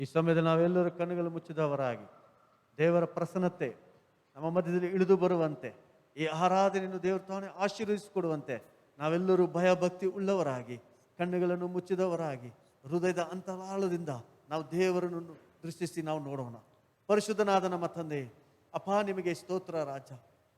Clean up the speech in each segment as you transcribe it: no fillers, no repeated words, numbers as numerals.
ಈ ಸಮಯದಲ್ಲಿ ನಾವೆಲ್ಲರೂ ಕಣ್ಣುಗಳು ಮುಚ್ಚಿದವರಾಗಿ ದೇವರ ಪ್ರಸನ್ನತೆ ನಮ್ಮ ಮಧ್ಯದಲ್ಲಿ ಇಳಿದು ಬರುವಂತೆ, ಈ ಆರಾಧನೆಯನ್ನು ದೇವರು ತಾನೇ ಆಶೀರ್ವದಿಸಿಕೊಡುವಂತೆ ನಾವೆಲ್ಲರೂ ಭಯ ಭಕ್ತಿ ಉಳ್ಳವರಾಗಿ ಕಣ್ಣುಗಳನ್ನು ಮುಚ್ಚಿದವರಾಗಿ ಹೃದಯದ ಅಂತರಾಳದಿಂದ ನಾವು ದೇವರನ್ನು ದೃಷ್ಟಿಸಿ ನಾವು ನೋಡೋಣ. ಪರಿಶುದ್ಧನಾದ ನಮ್ಮ ತಂದೆ, ಅಪ್ಪ ನಿಮಗೆ ಸ್ತೋತ್ರ ರಾಜ.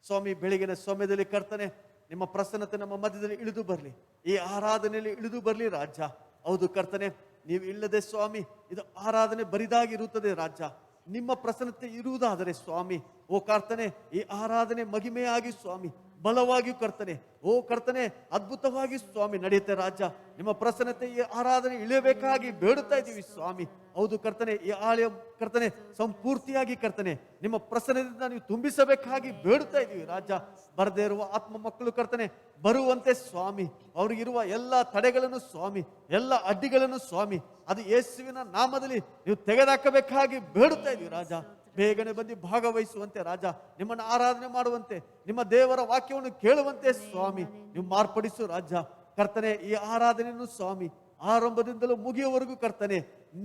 ಸ್ವಾಮಿ, ಬೆಳಗಿನ ಸಮಯದಲ್ಲಿ ಕರ್ತನೆ ನಿಮ್ಮ ಪ್ರಸನ್ನತೆ ನಮ್ಮ ಮಧ್ಯದಲ್ಲಿ ಇಳಿದು ಬರಲಿ, ಈ ಆರಾಧನೆಯಲ್ಲಿ ಇಳಿದು ಬರಲಿ ರಾಜ. ಹೌದು ಕರ್ತನೆ, ನೀವು ಇಲ್ಲದೆ ಸ್ವಾಮಿ ಇದು ಆರಾಧನೆ ಬರಿದಾಗಿರುತ್ತದೆ ರಾಜ. ನಿಮ್ಮ ಪ್ರಸನ್ನತೆ ಇರುವುದಾದರೆ ಸ್ವಾಮಿ, ಓ ಕರ್ತನೆ, ಈ ಆರಾಧನೆ ಮಹಿಮೆಯಾಗಿ ಸ್ವಾಮಿ ಬಲವಾಗಿಯೂ ಕರ್ತನೆ, ಓ ಕರ್ತನೆ ಅದ್ಭುತವಾಗಿ ಸ್ವಾಮಿ ನಡೆಯುತ್ತೆ ರಾಜ. ನಿಮ್ಮ ಪ್ರಸನ್ನತೆ ಈ ಆರಾಧನೆ ಇಳಿಯಬೇಕಾಗಿ ಬೇಡುತ್ತಾ ಇದ್ದೀವಿ ಸ್ವಾಮಿ. ಹೌದು ಕರ್ತನೆ, ಈ ಆಲಯ ಕರ್ತನೆ ಸಂಪೂರ್ತಿಯಾಗಿ ಕರ್ತನೆ ನಿಮ್ಮ ಪ್ರಸನ್ನದಿಂದ ನೀವು ತುಂಬಿಸಬೇಕಾಗಿ ಬೇಡುತ್ತಾ ಇದ್ದೀವಿ ರಾಜ. ಬರದೇ ಇರುವ ಆತ್ಮ ಮಕ್ಕಳು ಕರ್ತನೆ ಬರುವಂತೆ ಸ್ವಾಮಿ, ಅವ್ರಿಗಿರುವ ಎಲ್ಲ ತಡೆಗಳನ್ನು ಸ್ವಾಮಿ, ಎಲ್ಲ ಅಡ್ಡಿಗಳನ್ನು ಸ್ವಾಮಿ, ಅದು ಯೇಸುವಿನ ನಾಮದಲ್ಲಿ ನೀವು ತೆಗೆದುಹಾಕಬೇಕಾಗಿ ಬೇಡುತ್ತಾ ಇದ್ದೀವಿ ರಾಜ. ಬೇಗನೆ ಬಂದು ಭಾಗವಹಿಸುವಂತೆ ರಾಜ, ನಿಮ್ಮನ್ನು ಆರಾಧನೆ ಮಾಡುವಂತೆ, ನಿಮ್ಮ ದೇವರ ವಾಕ್ಯವನ್ನು ಕೇಳುವಂತೆ ಸ್ವಾಮಿ ನೀವು ಮಾರ್ಪಡಿಸು ರಾಜ. ಕರ್ತನೆ, ಈ ಆರಾಧನೆಯನ್ನು ಸ್ವಾಮಿ ಆರಂಭದಿಂದಲೂ ಮುಗಿಯುವವರೆಗೂ ಕರ್ತನೆ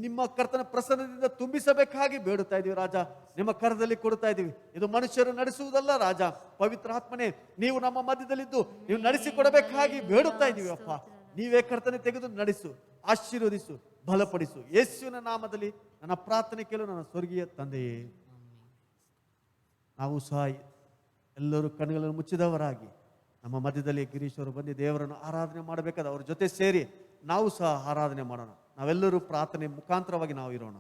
ನಿಮ್ಮ ಕರ್ತನ ಪ್ರಸನ್ನದಿಂದ ತುಂಬಿಸಬೇಕಾಗಿ ಬೇಡುತ್ತಾ ಇದೀವಿ ರಾಜ. ನಿಮ್ಮ ಕರದಲ್ಲಿ ಕೊಡ್ತಾ ಇದೀವಿ. ಇದು ಮನುಷ್ಯರು ನಡೆಸುವುದಲ್ಲ ರಾಜ, ಪವಿತ್ರ ಆತ್ಮನೇ ನೀವು ನಮ್ಮ ಮಧ್ಯದಲ್ಲಿದ್ದು ನೀವು ನಡೆಸಿಕೊಡಬೇಕಾಗಿ ಬೇಡುತ್ತಾ ಇದೀವಿ ಅಪ್ಪ. ನೀವೇ ಕರ್ತನೆ ತೆಗೆದು ನಡೆಸು, ಆಶೀರ್ವದಿಸು, ಬಲಪಡಿಸು. ಯೇಸುವಿನ ನಾಮದಲ್ಲಿ ನನ್ನ ಪ್ರಾರ್ಥನೆ ಕೇಳು ನನ್ನ ಸ್ವರ್ಗೀಯ ತಂದೆಯೇ. ನಾವು ಸಹ ಎಲ್ಲರೂ ಕಣ್ಣುಗಳನ್ನು ಮುಚ್ಚಿದವರಾಗಿ ನಮ್ಮ ಮಧ್ಯದಲ್ಲಿ ಗಿರೀಶ್ ಅವರು ಬಂದು ದೇವರನ್ನು ಆರಾಧನೆ ಮಾಡಬೇಕಾದ ಅವ್ರ ಜೊತೆ ಸೇರಿ ನಾವು ಸಹ ಆರಾಧನೆ ಮಾಡೋಣ. ನಾವೆಲ್ಲರೂ ಪ್ರಾರ್ಥನೆ ಮುಖಾಂತರವಾಗಿ ನಾವು ಇರೋಣ.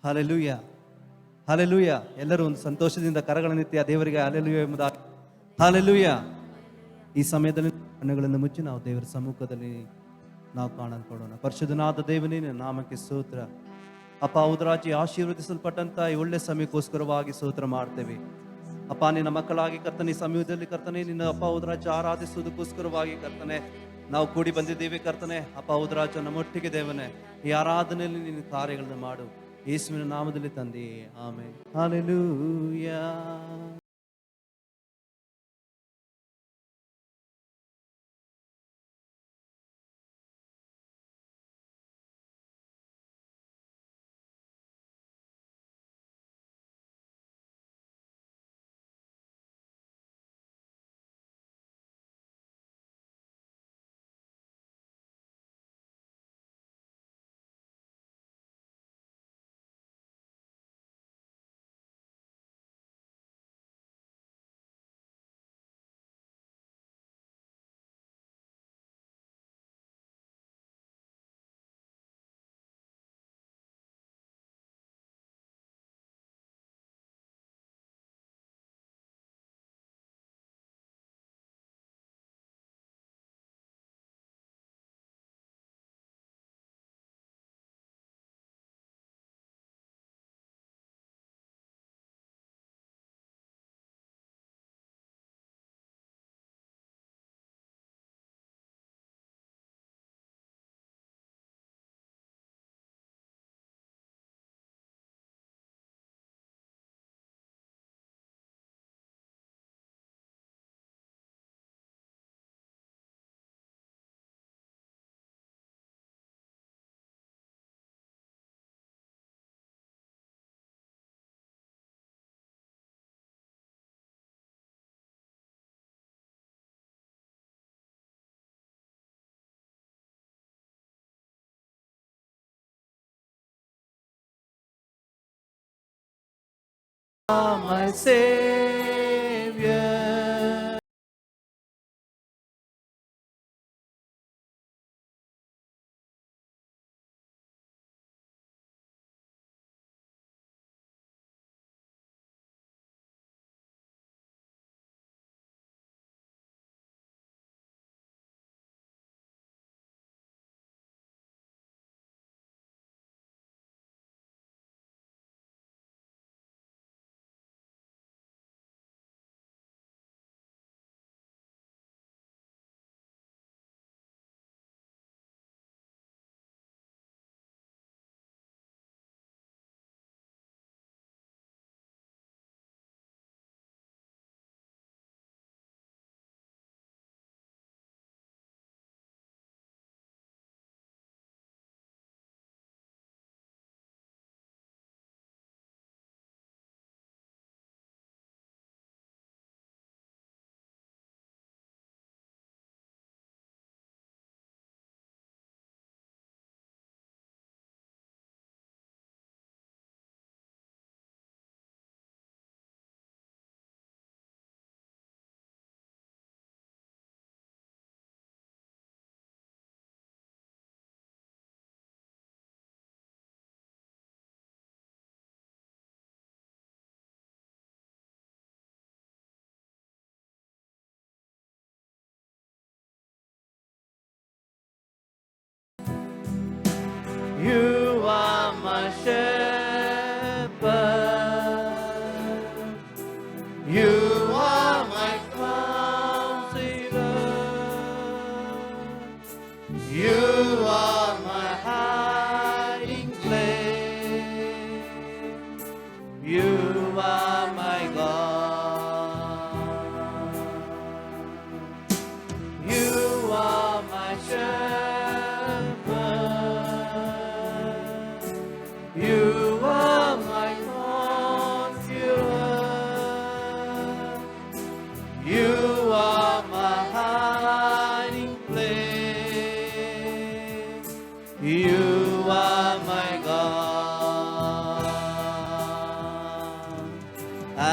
Hallelujah, hallelujah. ಎಲ್ಲರೂ ಒಂದು ಸಂತೋಷದಿಂದ ಕರಗಳನ್ನೆತ್ತಿ ಆ ದೇವರಿಗೆ ಹಲ್ಲೆಲೂಯಾ ಎಂಬುದಾಗಿ. ಹಲ್ಲೆಲೂಯಾ. ಈ ಸಮಯದಲ್ಲಿ ಕಣ್ಣುಗಳನ್ನು ಮುಚ್ಚಿ ನಾವು ದೇವರ ಸಮ್ಮುಖದಲ್ಲಿ ನಾವು ಕಾಣಲ್ಪಡೋಣ. ಪರಿಶುದ್ಧನಾದ ದೇವನೇ ನಿನ್ನ ನಾಮಕ್ಕೆ ಸ್ತೋತ್ರ ಅಪ್ಪ. ಉದರಾಜಿ ಆಶೀರ್ವದಿಸಲ್ಪಟ್ಟಂತ ಈ ಒಳ್ಳೆ ಸಮಯಕ್ಕೋಸ್ಕರವಾಗಿ ಸ್ತೋತ್ರ ಮಾಡ್ತೇವೆ ಅಪ್ಪ. ನಿನ್ನ ಮಕ್ಕಳಾಗಿ ಕರ್ತನೆ ಈ ಸಮಯದಲ್ಲಿ ಕರ್ತನೆ ನಿನ್ನ ಅಪ್ಪ ಉದರಾಜ ಆರಾಧಿಸುವುದಕ್ಕೋಸ್ಕರವಾಗಿ ಕರ್ತನೆ ನಾವು ಕೂಡಿ ಬಂದಿದ್ದೇವೆ ಕರ್ತನೆ. ಅಪ್ಪ ಉದರಾಜ ನಮ್ಮೊಟ್ಟಿಗೆ ದೇವನೇ ಈ ಆರಾಧನೆಯಲ್ಲಿ ನಿನ್ನ ಕಾರ್ಯಗಳನ್ನು ಮಾಡು, ಯೇಸುವಿನ ನಾಮದಲ್ಲಿ ತಂದೆ, amen. Hallelujah. My Savior.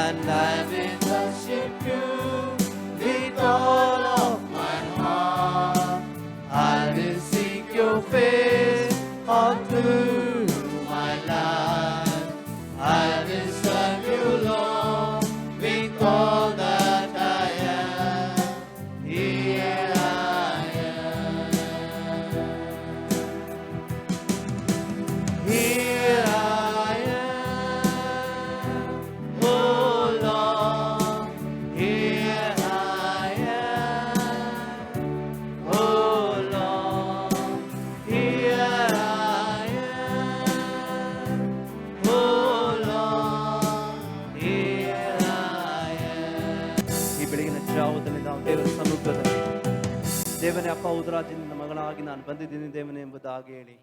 and I will worship you with all of my heart. I will seek your face all through my life. I will serve you, Lord, with all that I am. Here I am. Here I am. Oh Lord, here I am. Oh Lord, here I am. Oh Lord, here I am. ಈ ಬೆಳಗಿನ ಜಾವದಲ್ಲಿ ನಾವು ದೇವರ ಸಮ್ಮುಖದಲ್ಲಿ ದೇವನೇ ಅಪ್ಪ ಉದರಾಜನಿಂದ ಮಗಳಾಗಿ ನಾನು ಬಂದಿದ್ದೀನಿ ದೇವನೇ ಎಂಬುದಾಗಿ ಹೇಳಿ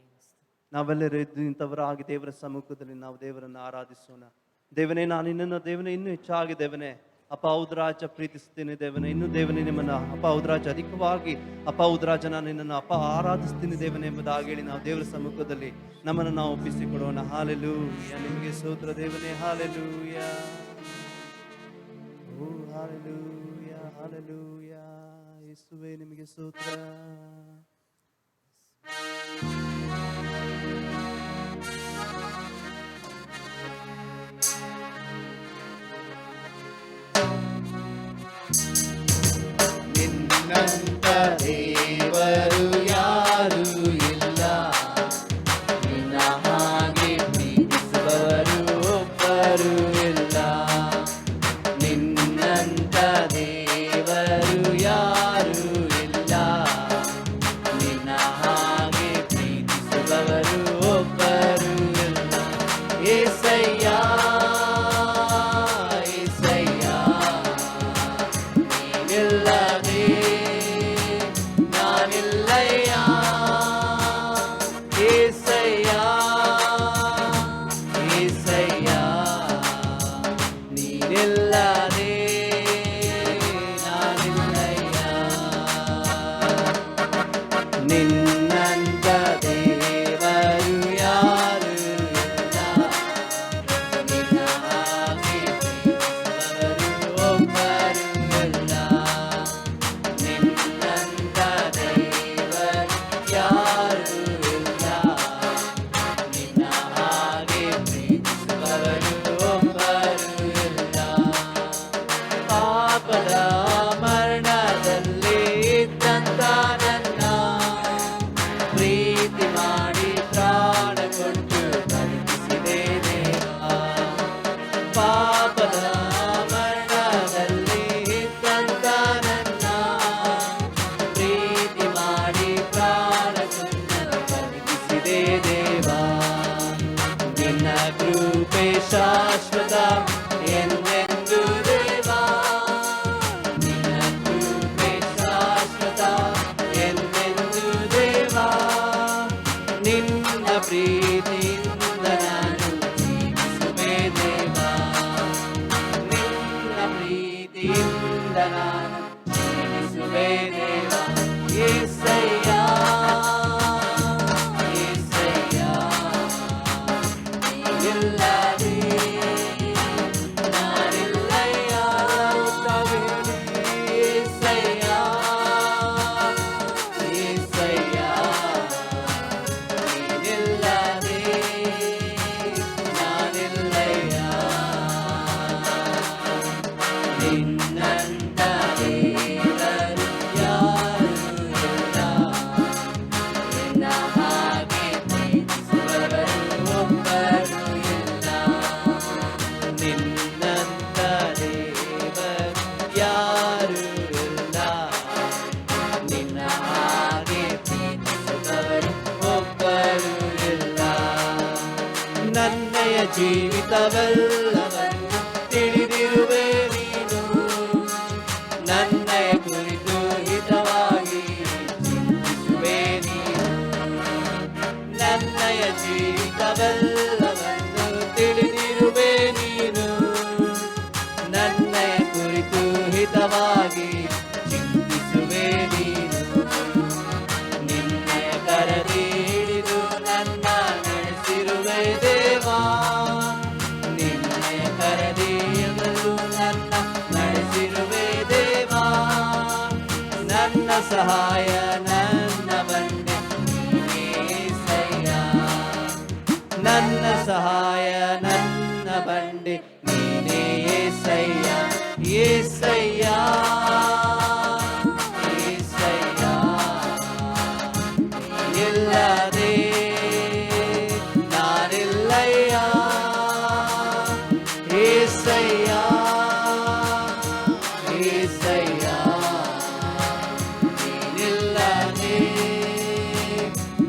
ನಾವೆಲ್ಲರೂ ಎದ್ದು ನಿಂತವರಾಗಿ ದೇವರ ಸಮ್ಮುಖದಲ್ಲಿ ನಾವು ದೇವರನ್ನು ಆರಾಧಿಸೋಣ. ದೇವನೇ ನಾನು ನಿನ್ನನ್ನು ದೇವನೇ ಇನ್ನೂ ಹೆಚ್ಚಾಗಿ ದೇವನೇ ಅಪ್ಪ ಉದರಾಜ ಪ್ರೀತಿಸ್ತೀನಿ ದೇವನೇ, ಇನ್ನೂ ದೇವನೇ ನಿಮ್ಮನ್ನ ಅಪ್ಪ ಉದರಾಜ ಅಧಿಕವಾಗಿ ಅಪ್ಪ ಉದರಾಜ ನಾನು ನಿನ್ನನ್ನು ಅಪ್ಪ ಆರಾಧಿಸ್ತೀನಿ ದೇವನೇ ಎಂಬುದಾಗಿ ಹೇಳಿ ನಾವು ದೇವರ ಸಮ್ಮುಖದಲ್ಲಿ ನಮ್ಮನ್ನು ನಾವು ಒಪ್ಪಿಸಿಕೊಡೋಣ. ಹಾಲೆಲೂಯ, ನಿಮಗೆ ಸ್ತೋತ್ರ ದೇವನೇ. ಹಾಲೆಲೂಯ, ಓ ಹಾಲೆಲೂಯ, ಹಾಲೆಲೂಯ. ಯೇಸುವೇ ನಿಮಗೆ ಸ್ತೋತ್ರ. ನಿನ್ನಂತ ದೇವರು ಯಾರೂ ಇಲ್ಲ, ನಿನ್ನ ಹಾಗೆ ಪ್ರೀತಿಸುವವರು ಒಬ್ಬರೂ ಇಲ್ಲ. ನಿನ್ನಂತ ದೇವರು ಯಾರೂ ಇಲ್ಲ, ನಿನ್ನ ಹಾಗೆ ಪ್ರೀತಿಸುವವರು ಒಬ್ಬರೂ ಇಲ್ಲ. ಏಸಯ್ಯ ಏಸಯ್ಯ, ನೀನಿಲ್ಲದೆ ನಾನಿಲ್ಲಯ್ಯ. ಏಸಯ್ಯ ಏಸಯ್ಯ, ನೀನಿಲ್ಲದೆ ನಾನಿಲ್ಲಯ್ಯ. ನಿನ್ನಂತ ದೇವರು ಯಾರೂ ಇಲ್ಲ, ನಿನ್ನ ಹಾಗೆ ಪ್ರೀತಿಸುವವರು ಒಬ್ಬರೂ ಇಲ್ಲ. ನಿನ್ನಂತ ದೇವರು ಯಾರೂ ಇಲ್ಲ, ನಿನ್ನ ಹಾಗೆ ಪ್ರೀತಿಸುವವರು ಒಬ್ಬರೂ ಇಲ್ಲ. ಪಾಪದ ಮರಣದಲ್ಲಿ ಇದ್ದಂತ ನನ್ನ ಪ್ರೀತಿ ಮಾಡಿ ಪ್ರಾಣ ಕೊಟ್ಟು ಬದುಕಿಸಿದೆ ದೇವ. ಪಾಪದ ಮರಣದಲ್ಲಿ ಇದ್ದಂತ ನನ್ನ ಪ್ರೀತಿ ಮಾಡಿ ಪ್ರಾಣ ಕೊಟ್ಟು ಬದುಕಿಸಿದೆ ದೇವ. ನಿನ್ನ ಕೃಪೆ ಶಾಶ್ವತ ಎಂದೆಂದು ದೇವ. ನಿನ್ನ ಕೃಪೆ ಶಾಶ್ವತ ಎಂದೆಂದು ದೇವ. ನಿನ್ನ ಪ್ರೀತಿಯಿಂದ ನಾನು ಜೀವಿಸುವೆ ದೇವ. ನಿನ್ನ ಪ್ರೀತಿಯಿಂದ ನಾನು ಜೀವಿಸುವೆ ದೇವ. ಏಸಯ್ಯ ಏಸಯ್ಯ, ನೀನಿಲ್ಲದೆ ನಾನಿಲ್ಲಯ್ಯ. ಏಸಯ್ಯ ಏಸಯ್ಯ, ನೀನಿಲ್ಲದೆ ನಾನಿಲ್ಲಯ್ಯ. ನಿನ್ನಂತ ದೇವರು ಯಾರೂ ಇಲ್ಲ, ನಿನ್ನ ಹಾಗೆ ಪ್ರೀತಿಸುವವರು ಒಬ್ಬರೂ ಇಲ್ಲ. ನಿನ್ನಂತ ದೇವರು ಯಾರೂ ಇಲ್ಲ, ನಿನ್ನ ಹಾಗೆ ಪ್ರೀತಿಸುವವರು ಒಬ್ಬರೂ ಇಲ್ಲ. ನನ್ನಯ ಜೀವಿತವೆಲ್ಲವನ್ನು ತಿಳಿದಿರುವೆ ನೀನು, ನನ್ನಯ ಕುರಿತು ಹಿತವಾಗಿ ಚಿಂತಿಸುವೆ ನೀನು. ನನ್ನಯ ಜೀವಿತವೆಲ್ಲವನ್ನು ತಿಳಿದಿರುವೆ ನೀನು, ನನ್ನಯ ಕುರಿತು ಹಿತವಾಗಿ ಚಿಂತಿಸುವೆ ನೀನು. ನಿನ್ನಯ ಕರದಿ ಹಿಡಿದು ನನ್ನ ನಡೆಸಿರುವೆ ದೇವ. ನಿನ್ನಯ ಕರದಿ ಸಹಾಯ ನನ್ನ ಬಂಡೆ ನೀನೇ యేసయ్య. ನನ್ನ ಸಹಾಯ ನನ್ನ ಬಂಡೆ ನೀನೇ యేసయ్య. యేసయ్య యేసయ్ಯ ಇಲ್ಲದೆ ನಾನಿಲ್ಲಯ್ಯ. యేసయ్య యేసయ్ಯ ನೀನಿಲ್ಲದೆ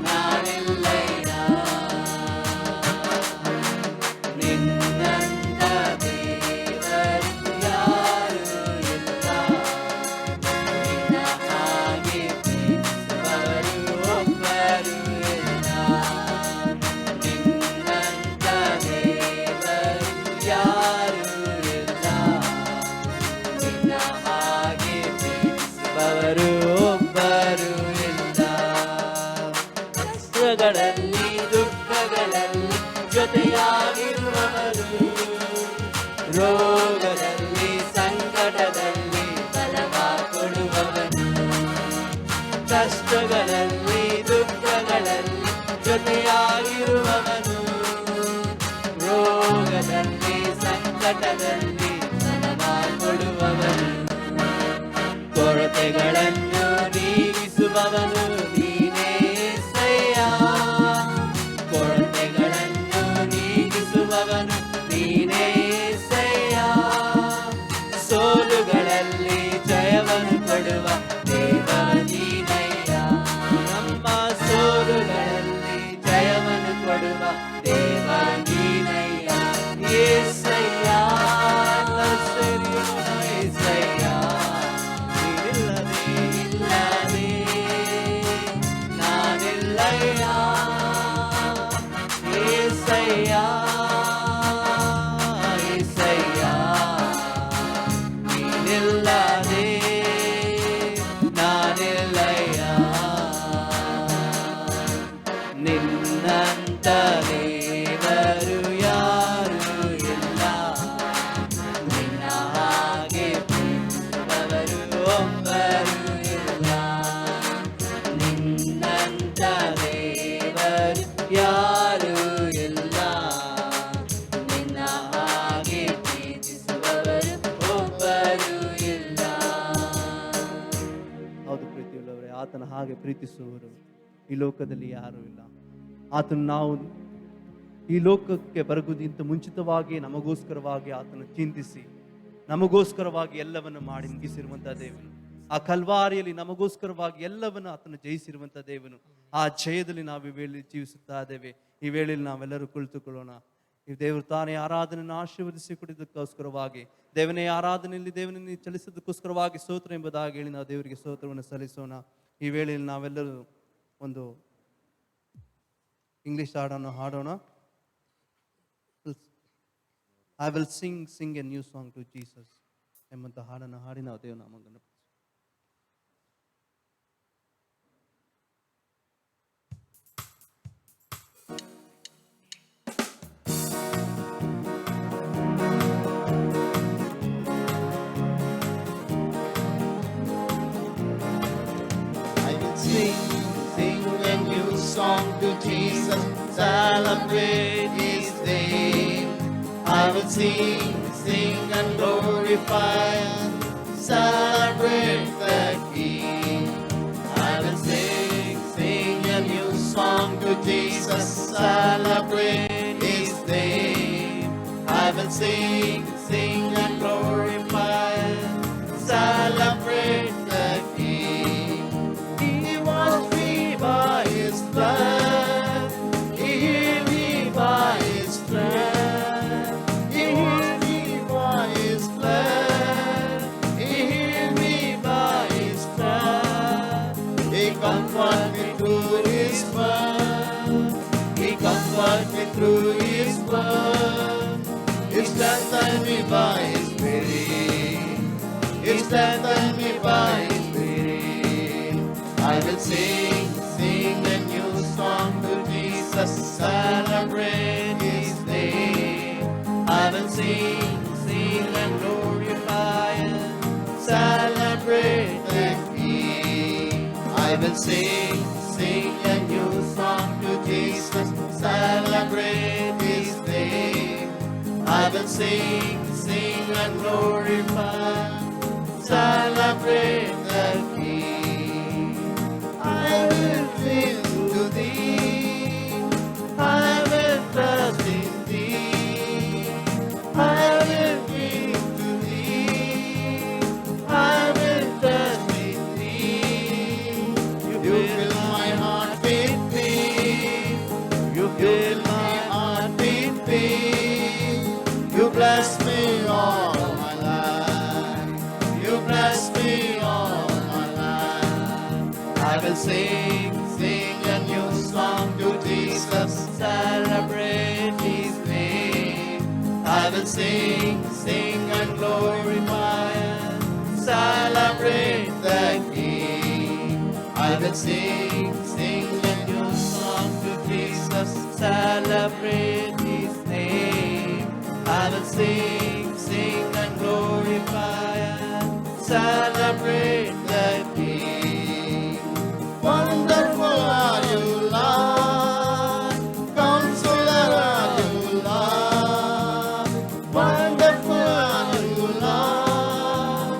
ನಾನಿಲ್ಲಯ್ಯ. ನಿನ್ನಂತ ದೇವರು ಯಾರೂ ಇಲ್ಲ. ನಿನ್ನ ಹಾಗೆ ಪ್ರೀತಿಸುವವರು ಒಬ್ಬರು ಇಲ್ಲ. ನಿನ್ನಂತ ದೇವರು ಯಾರೂ ಇಲ್ಲ. ನಿನ್ನ ಹಾಗೆ ಪ್ರೀತಿಸುವವರು ಒಬ್ಬರು ಇಲ್ಲ. ಕಷ್ಟಗಳಲ್ಲಿ ದುಃಖಗಳಲ್ಲಿ ಜೊತೆಯಾಗಿರುವವರು, ರೋಗದಲ್ಲಿ ಸಂಕಟದಲ್ಲಿ ಬಲವ ಕೊಡುವವನು. ಕಷ್ಟಗಳಲ್ಲಿ ದುಃಖಗಳಲ್ಲಿ ಜೊತೆಯಾಗಿರುವವನು, ರೋಗದಲ್ಲಿ ಸಂಕಟದಲ್ಲಿ ಬಲವ ಕೊಡುವವನು. ಕೊರತೆಗಳನ್ನು ನೀಗಿಸುವವನು ನೀನೇ యేసయ్ಯ. ಕೊರತೆಗಳನ್ನು ನೀಗಿಸುವವನು ನೀನೇ యేಸಯ್ಯ. ಸೋಲುಗಳಲ್ಲಿ ಜಯವನ್ನು ಕೊಡುವ ದೇವ ನೀನಯ್ಯ. ನಮ್ಮ ಸೋಲುಗಳಲ್ಲಿ ಜಯವನ್ನು ಕೊಡುವ ದೇವ ನೀನಯ್ಯ. యేసయ్య యేಸಯ್ಯ ನೀನಿಲ್ಲದೆ ಇಲ್ಲದೆ ನಾನಿಲ್ಲಯ್ಯ. యేసయ్య యేಸಯ್ಯ ನೀನಿಲ್ಲದೆ ನಾನಿಲ್ಲಯ್ಯ. ನಿನ್ನಂತ ದೇವರು ಯಾರೂ ಇಲ್ಲ. ನಿನ್ನ ಹಾಗೆ ಪ್ರೀತಿಸುವವರು ಒಬ್ಬರು ಇಲ್ಲ. ನಿನ್ನಂತ ದೇವರು ಯಾರೂ ಇಲ್ಲ. ನಿನ್ನ ಹಾಗೆ ಪ್ರೀತಿಸುವವರು ಒಬ್ಬರು ಇಲ್ಲ. ಹೌದು ಪ್ರೀತಿಯುಳ್ಳವರೇ, ಆತನ ಹಾಗೆ ಪ್ರೀತಿಸುವವರು ಈ ಲೋಕದಲ್ಲಿ ಯಾರೂ ಇಲ್ಲ. ಆತನು ನಾವು ಈ ಲೋಕಕ್ಕೆ ಬರಗುವುದಕ್ಕಿಂತ ಮುಂಚಿತವಾಗಿ ನಮಗೋಸ್ಕರವಾಗಿ ಆತನು ಚಿಂತಿಸಿ ನಮಗೋಸ್ಕರವಾಗಿ ಎಲ್ಲವನ್ನು ಮಾಡಿ ಮುಗಿಸಿರುವಂತಹ ದೇವನು. ಆ ಕಲ್ವಾರಿಯಲ್ಲಿ ನಮಗೋಸ್ಕರವಾಗಿ ಎಲ್ಲವನ್ನು ಆತನು ಜಯಿಸಿರುವಂತಹ ದೇವನು. ಆ ಜಯದಲ್ಲಿ ನಾವು ಈ ವೇಳೆ ಜೀವಿಸುತ್ತಾ ಇದ್ದೇವೆ. ಈ ವೇಳೆಯಲ್ಲಿ ನಾವೆಲ್ಲರೂ ಕುಳಿತುಕೊಳ್ಳೋಣ. ಈ ದೇವರು ತಾನೇ ಆರಾಧನೆಯನ್ನು ಆಶೀರ್ವದಿಸಿ ಕೊಡಿದ್ದಕ್ಕೋಸ್ಕರವಾಗಿ, ದೇವನೇ ಆರಾಧನೆಯಲ್ಲಿ ದೇವನನ್ನು ಚಲಿಸೋದಕ್ಕೋಸ್ಕರವಾಗಿ ಸ್ತೋತ್ರ ಎಂಬುದಾಗಿ ಹೇಳಿ ನಾವು ದೇವರಿಗೆ ಸ್ತೋತ್ರವನ್ನು ಸಲ್ಲಿಸೋಣ. ಈ ವೇಳೆಯಲ್ಲಿ ನಾವೆಲ್ಲರೂ ಒಂದು ಇಂಗ್ಲಿಷ್ ಹಾಡನ್ನು ಹಾಡೋಣ. I will sing a new song to Jesus ಎಂಬಂತ ಹಾಡನ್ನು ಹಾಡಿ ನಾವು ದೇವನಾಮವನ್ನು Sing a new song to Jesus, celebrate His name. I will sing and glorify and celebrate the King. I will sing a new song to Jesus, celebrate His name. I will sing and glorify and celebrate the King. He washed me by His blood. He healed me by His strength. He healed me by His blood. He healed me by His strength. He comforted me through His word. He comforted me through His word. He strengthened me by His Spirit. He strengthened me by His Spirit. I will sing a new song to Jesus, celebrate His name. I will sing and glorify and celebrate the King. sing a new song to Jesus, celebrate His name. I will sing and glorify, celebrate the King. I will cling to Thee, I will trust in Thee, I will cling to Thee, I will trust in Thee. You fill my heart with peace, you fill my heart with peace. You bless me all my life, you bless me all my life. I will sing a new song to Jesus, celebrate His name. I will sing and glorify and celebrate the King. I will sing a new song to Jesus, celebrate His name. I will sing and glorify and celebrate the King. Wonderful are you, Lord, Counselor are you, Lord. Wonderful are you, Lord,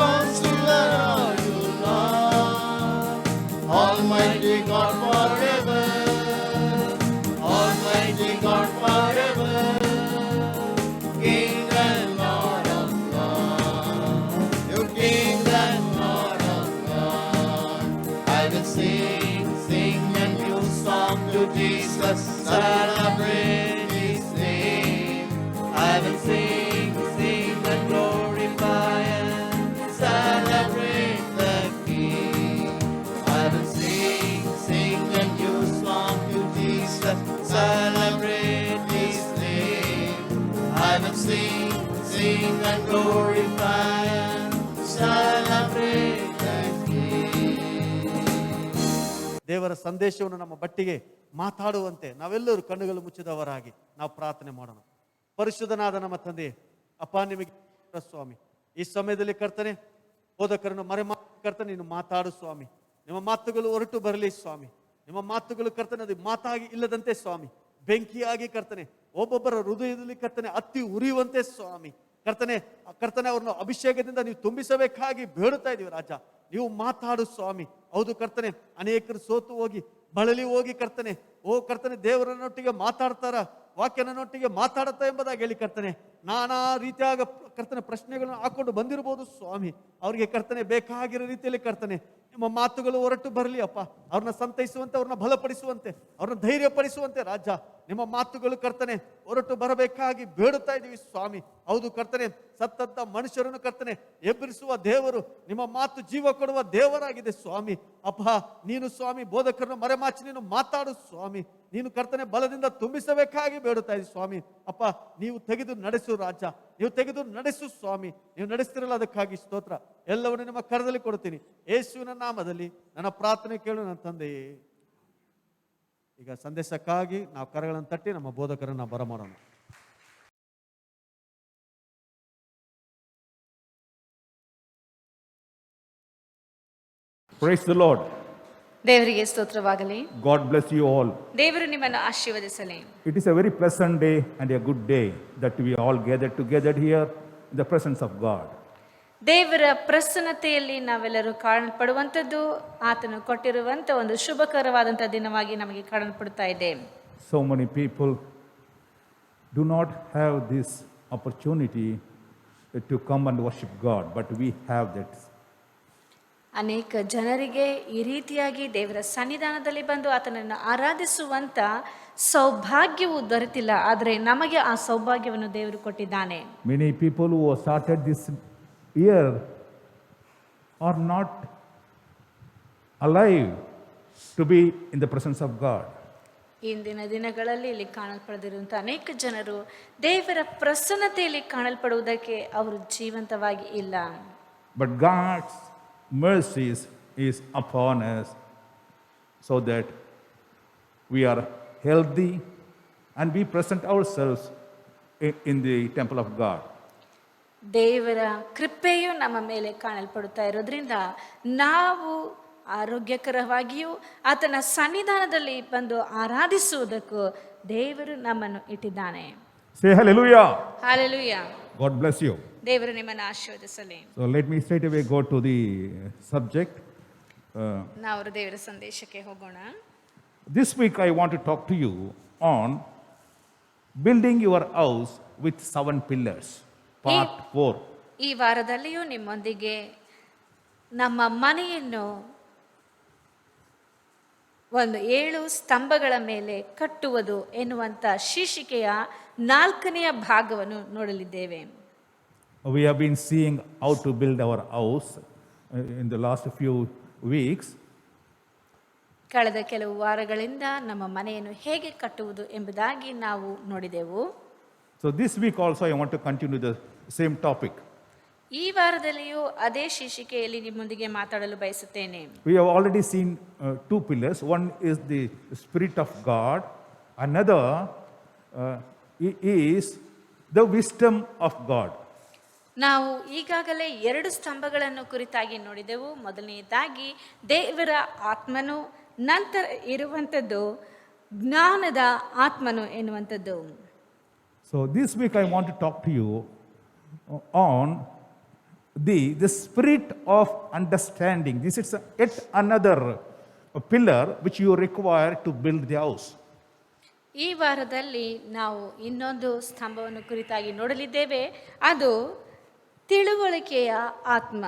Counselor are you, Lord. Almighty God forever, Almighty God forever. King and Lord of Lords, you King and Lord of Lords. I will sing a new song to Jesus, celebrate His name. I will sing and glorify and celebrate the King. I will sing a new song to Jesus, celebrate His name. I will sing and glorify and celebrate the King. ದೇವರ ಸಂದೇಶವನ್ನು ನಮ್ಮ ಬಟ್ಟಿಗೆ ಮಾತಾಡುವಂತೆ ನಾವೆಲ್ಲರೂ ಕಣ್ಣುಗಳು ಮುಚ್ಚಿದವರಾಗಿ ನಾವು ಪ್ರಾರ್ಥನೆ ಮಾಡೋಣ. ಪರಿಶುದ್ಧನಾದ ನಮ್ಮ ತಂದೆ, ಅಪ್ಪ ನಿಮಗೆ ಸ್ವಾಮಿ, ಈ ಸಮಯದಲ್ಲಿ ಕರ್ತನೆ ಬೋಧಕರನ್ನು ಕರ್ತನೆ ನೀನು ಮಾತಾಡು ಸ್ವಾಮಿ. ನಿಮ್ಮ ಮಾತುಗಳು ಹೊರಟು ಬರಲಿ ಸ್ವಾಮಿ. ನಿಮ್ಮ ಮಾತುಗಳು ಕರ್ತನೆ ಅದು ಮಾತಾಗಿ ಇಲ್ಲದಂತೆ ಸ್ವಾಮಿ, ಬೆಂಕಿಯಾಗಿ ಕರ್ತನೆ ಒಬ್ಬೊಬ್ಬರ ಹೃದಯದಲ್ಲಿ ಕರ್ತನೆ ಅತ್ತಿ ಉರಿಯುವಂತೆ ಸ್ವಾಮಿ. ಕರ್ತನೆ ಅವ್ರನ್ನ ಅಭಿಷೇಕದಿಂದ ನೀವು ತುಂಬಿಸಬೇಕಾಗಿ ಬೇಡುತ್ತಾ ಇದೀವಿ ರಾಜ. ನೀವು ಮಾತಾಡು ಸ್ವಾಮಿ. ಹೌದು ಕರ್ತನೆ, ಅನೇಕರು ಸೋತು ಹೋಗಿ ಬಳಲಿ ಹೋಗಿ ಕರ್ತನೆ ಕರ್ತನೆ ದೇವರನ್ನೊಟ್ಟಿಗೆ ಮಾತಾಡ್ತಾರ, ವಾಕ್ಯನೊಟ್ಟಿಗೆ ಮಾತಾಡುತ್ತಾ ಎಂಬುದಾಗಿ ಹೇಳಿ ಕರ್ತನೆ ನಾನಾ ರೀತಿಯಾಗ ಕರ್ತನೆ ಪ್ರಶ್ನೆಗಳನ್ನು ಹಾಕೊಂಡು ಬಂದಿರಬಹುದು ಸ್ವಾಮಿ. ಅವ್ರಿಗೆ ಕರ್ತನೆ ಬೇಕಾಗಿರೋ ರೀತಿಯಲ್ಲಿ ಕರ್ತನೆ ನಿಮ್ಮ ಮಾತುಗಳು ಹೊರಟು ಬರಲಿ ಅಪ್ಪ. ಅವ್ರನ್ನ ಸಂತೈಸುವಂತೆ, ಅವ್ರನ್ನ ಬಲಪಡಿಸುವಂತೆ, ಅವ್ರನ್ನ ಧೈರ್ಯಪಡಿಸುವಂತೆ ರಾಜ ನಿಮ್ಮ ಮಾತುಗಳು ಕರ್ತನೆ ಹೊರಟು ಬರಬೇಕಾಗಿ ಬೇಡುತ್ತಾ ಇದ್ದೀವಿ ಸ್ವಾಮಿ. ಹೌದು ಕರ್ತನೆ, ಸತ್ತಂತ ಮನುಷ್ಯರನ್ನು ಕರ್ತನೆ ಎಬ್ಬರಿಸುವ ದೇವರು, ನಿಮ್ಮ ಮಾತು ಜೀವ ಕೊಡುವ ದೇವರಾಗಿದೆ ಸ್ವಾಮಿ. ಅಪ್ಪ ನೀನು ಸ್ವಾಮಿ ಬೋಧಕರನ್ನು ಮರೆಮಾಚಿ ನೀನು ಮಾತಾಡು ಸ್ವಾಮಿ. ನೀನು ಕರ್ತನೆ ಬಲದಿಂದ ತುಂಬಿಸಬೇಕಾಗಿ ಬೇಡುತ್ತಾ ಇದ್ದೀವಿ ಸ್ವಾಮಿ. ಅಪ್ಪ ನೀವು ತೆಗೆದು ನಡೆಸು ರಾಜ, ನೀವು ತೆಗೆದು ನಡೆಸು ಸ್ವಾಮಿ. ನೀವು ನಡೆಸ್ತಿರಲ್ಲ, ಅದಕ್ಕಾಗಿ ಸ್ತೋತ್ರ. ಎಲ್ಲವನ್ನು ನಿಮ್ಮ ಕರದಲ್ಲಿ ಕೊಡ್ತೀನಿ ಯೇಸುವಿನ ನಾಮದಲ್ಲಿ ನನ್ನ ಪ್ರಾರ್ಥನೆ ಕೇಳು ನನ್ನ ತಂದೆಯೇ. ಈಗ ಸಂದೇಶಕ್ಕಾಗಿ ನಾವು ಕರಗಳನ್ನು ತಟ್ಟಿ ನಮ್ಮ ಬೋಧಕರನ್ನು ಬರಮಾಡೋಣ. Praise the Lord. ದೇವರಿಗೆ ಸ್ತೋತ್ರವಾಗಲಿ. God bless you all. ದೇವರು ನಿಮ್ಮನ್ನು ಆಶೀರ್ವದಿಸಲಿ. It is a very pleasant day and a good day that we all gathered together here in the presence of God. ದೇವರ ಪ್ರಸನ್ನತೆಯಲ್ಲಿ ನಾವೆಲ್ಲರೂ ಕಾಣಲ್ಪಡುವಂಥದ್ದು ಆತನು ಕೊಟ್ಟಿರುವಂಥ ಒಂದು ಶುಭಕರವಾದಂಥ ದಿನವಾಗಿ ನಮಗೆ ಕಾಣಲ್ಪಡ್ತಾ ಇದೆ. So many people do not have this opportunity to come and worship God, but we have that. ಅನೇಕ ಜನರಿಗೆ ಈ ರೀತಿಯಾಗಿ ದೇವರ ಸನ್ನಿಧಾನದಲ್ಲಿ ಬಂದು ಆತನನ್ನು ಆರಾಧಿಸುವಂಥ ಸೌಭಾಗ್ಯವು ದೊರೆತಿಲ್ಲ, ಆದರೆ ನಮಗೆ ಆ ಸೌಭಾಗ್ಯವನ್ನು ದೇವರು ಕೊಟ್ಟಿದ್ದಾನೆ. Many people who have started this year are not alive to be in the presence of God. ಇಂದಿನ ದಿನಗಳಲ್ಲಿ ಇಲ್ಲಿ ಕಾಣಲ್ಪಡದಿರುವಂಥ ಅನೇಕ ಜನರು ದೇವರ ಪ್ರಸನ್ನತೆಯಲ್ಲಿ ಕಾಣಲ್ಪಡುವುದಕ್ಕೆ ಅವರು ಜೀವಂತವಾಗಿ ಇಲ್ಲ. But God's mercies is upon us so that we are healthy and we present ourselves in the temple of God. ದೇವರ ಕೃಪೆಯು ನಮ್ಮ ಮೇಲೆ ಕಾಣಲ್ಪಡುತ್ತಾ ಇರೋದ್ರಿಂದ ನಾವು ಆರೋಗ್ಯಕರವಾಗಿಯೂ ಆತನ ಸನ್ನಿಧಾನದಲ್ಲಿ ಬಂದು ಆರಾಧಿಸುವುದಕ್ಕೂ ದೇವರು ನಮ್ಮನ್ನು ಇಟ್ಟಿದ್ದಾನೆ. Say hallelujah. Hallelujah. God bless you. ದೇವರು ನಿಮ್ಮನ್ನು ಆಶೀರ್ವದಿಸಲಿ. So let me straight away go to the subject. ನಾವು ದೇವರ ಸಂದೇಶಕ್ಕೆ ಹೋಗೋಣ. This week I want to talk to you on building your house with 7 pillars, part 4. ಈ ವಾರದಲ್ಲಿಯೂ ನಿಮ್ಮೊಂದಿಗೆ ನಮ್ಮ ಮನೆಯನ್ನು ಒಂದು 7 ಸ್ತಂಭಗಳ ಮೇಲೆ ಕಟ್ಟುವುದು ಎನ್ನುವಂಥ ಶೀರ್ಷಿಕೆಯ 4ನೆಯ ಭಾಗವನ್ನು ನೋಡಲಿದ್ದೇವೆ. We have been seeing how to build our house in the last few weeks. ಕಳೆದ ಕೆಲವು ವಾರಗಳಿಂದ ನಮ್ಮ ಮನೆಯನ್ನು ಹೇಗೆ ಕಟ್ಟುವುದು ಎಂಬುದಾಗಿ ನಾವು ನೋಡಿದೆವು. So this week also I want to continue the same topic. ಈ ವಾರದಲ್ಲಿಯೂ ಅದೇ ಶೀರ್ಷಿಕೆಯಲ್ಲಿ ನಿಮ್ಮೊಂದಿಗೆ ಮಾತಾಡಲು ಬಯಸುತ್ತೇನೆ. We have already seen 2 pillars. One is the Spirit of God. Another is the wisdom of God. ನಾವು ಈಗಾಗಲೇ 2 ಸ್ತಂಭಗಳನ್ನು ಕುರಿತಾಗಿ ನೋಡಿದೆವು. ಮೊದಲನೆಯದಾಗಿ ದೇವರ ಆತ್ಮನು, ನಂತರ ಇರುವಂಥದ್ದು ಜ್ಞಾನದ ಆತ್ಮನು ಎನ್ನುವಂಥದ್ದು. So this week I want to talk to you on the spirit of understanding. This is yet another pillar which you require to build the house. ಈ ವಾರದಲ್ಲಿ ನಾವು ಇನ್ನೊಂದು ಸ್ತಂಭವನ್ನು ಕುರಿತಾಗಿ ನೋಡಲಿದ್ದೇವೆ. ಅದು ತಿಳುವಳಿಕೆಯ ಆತ್ಮ.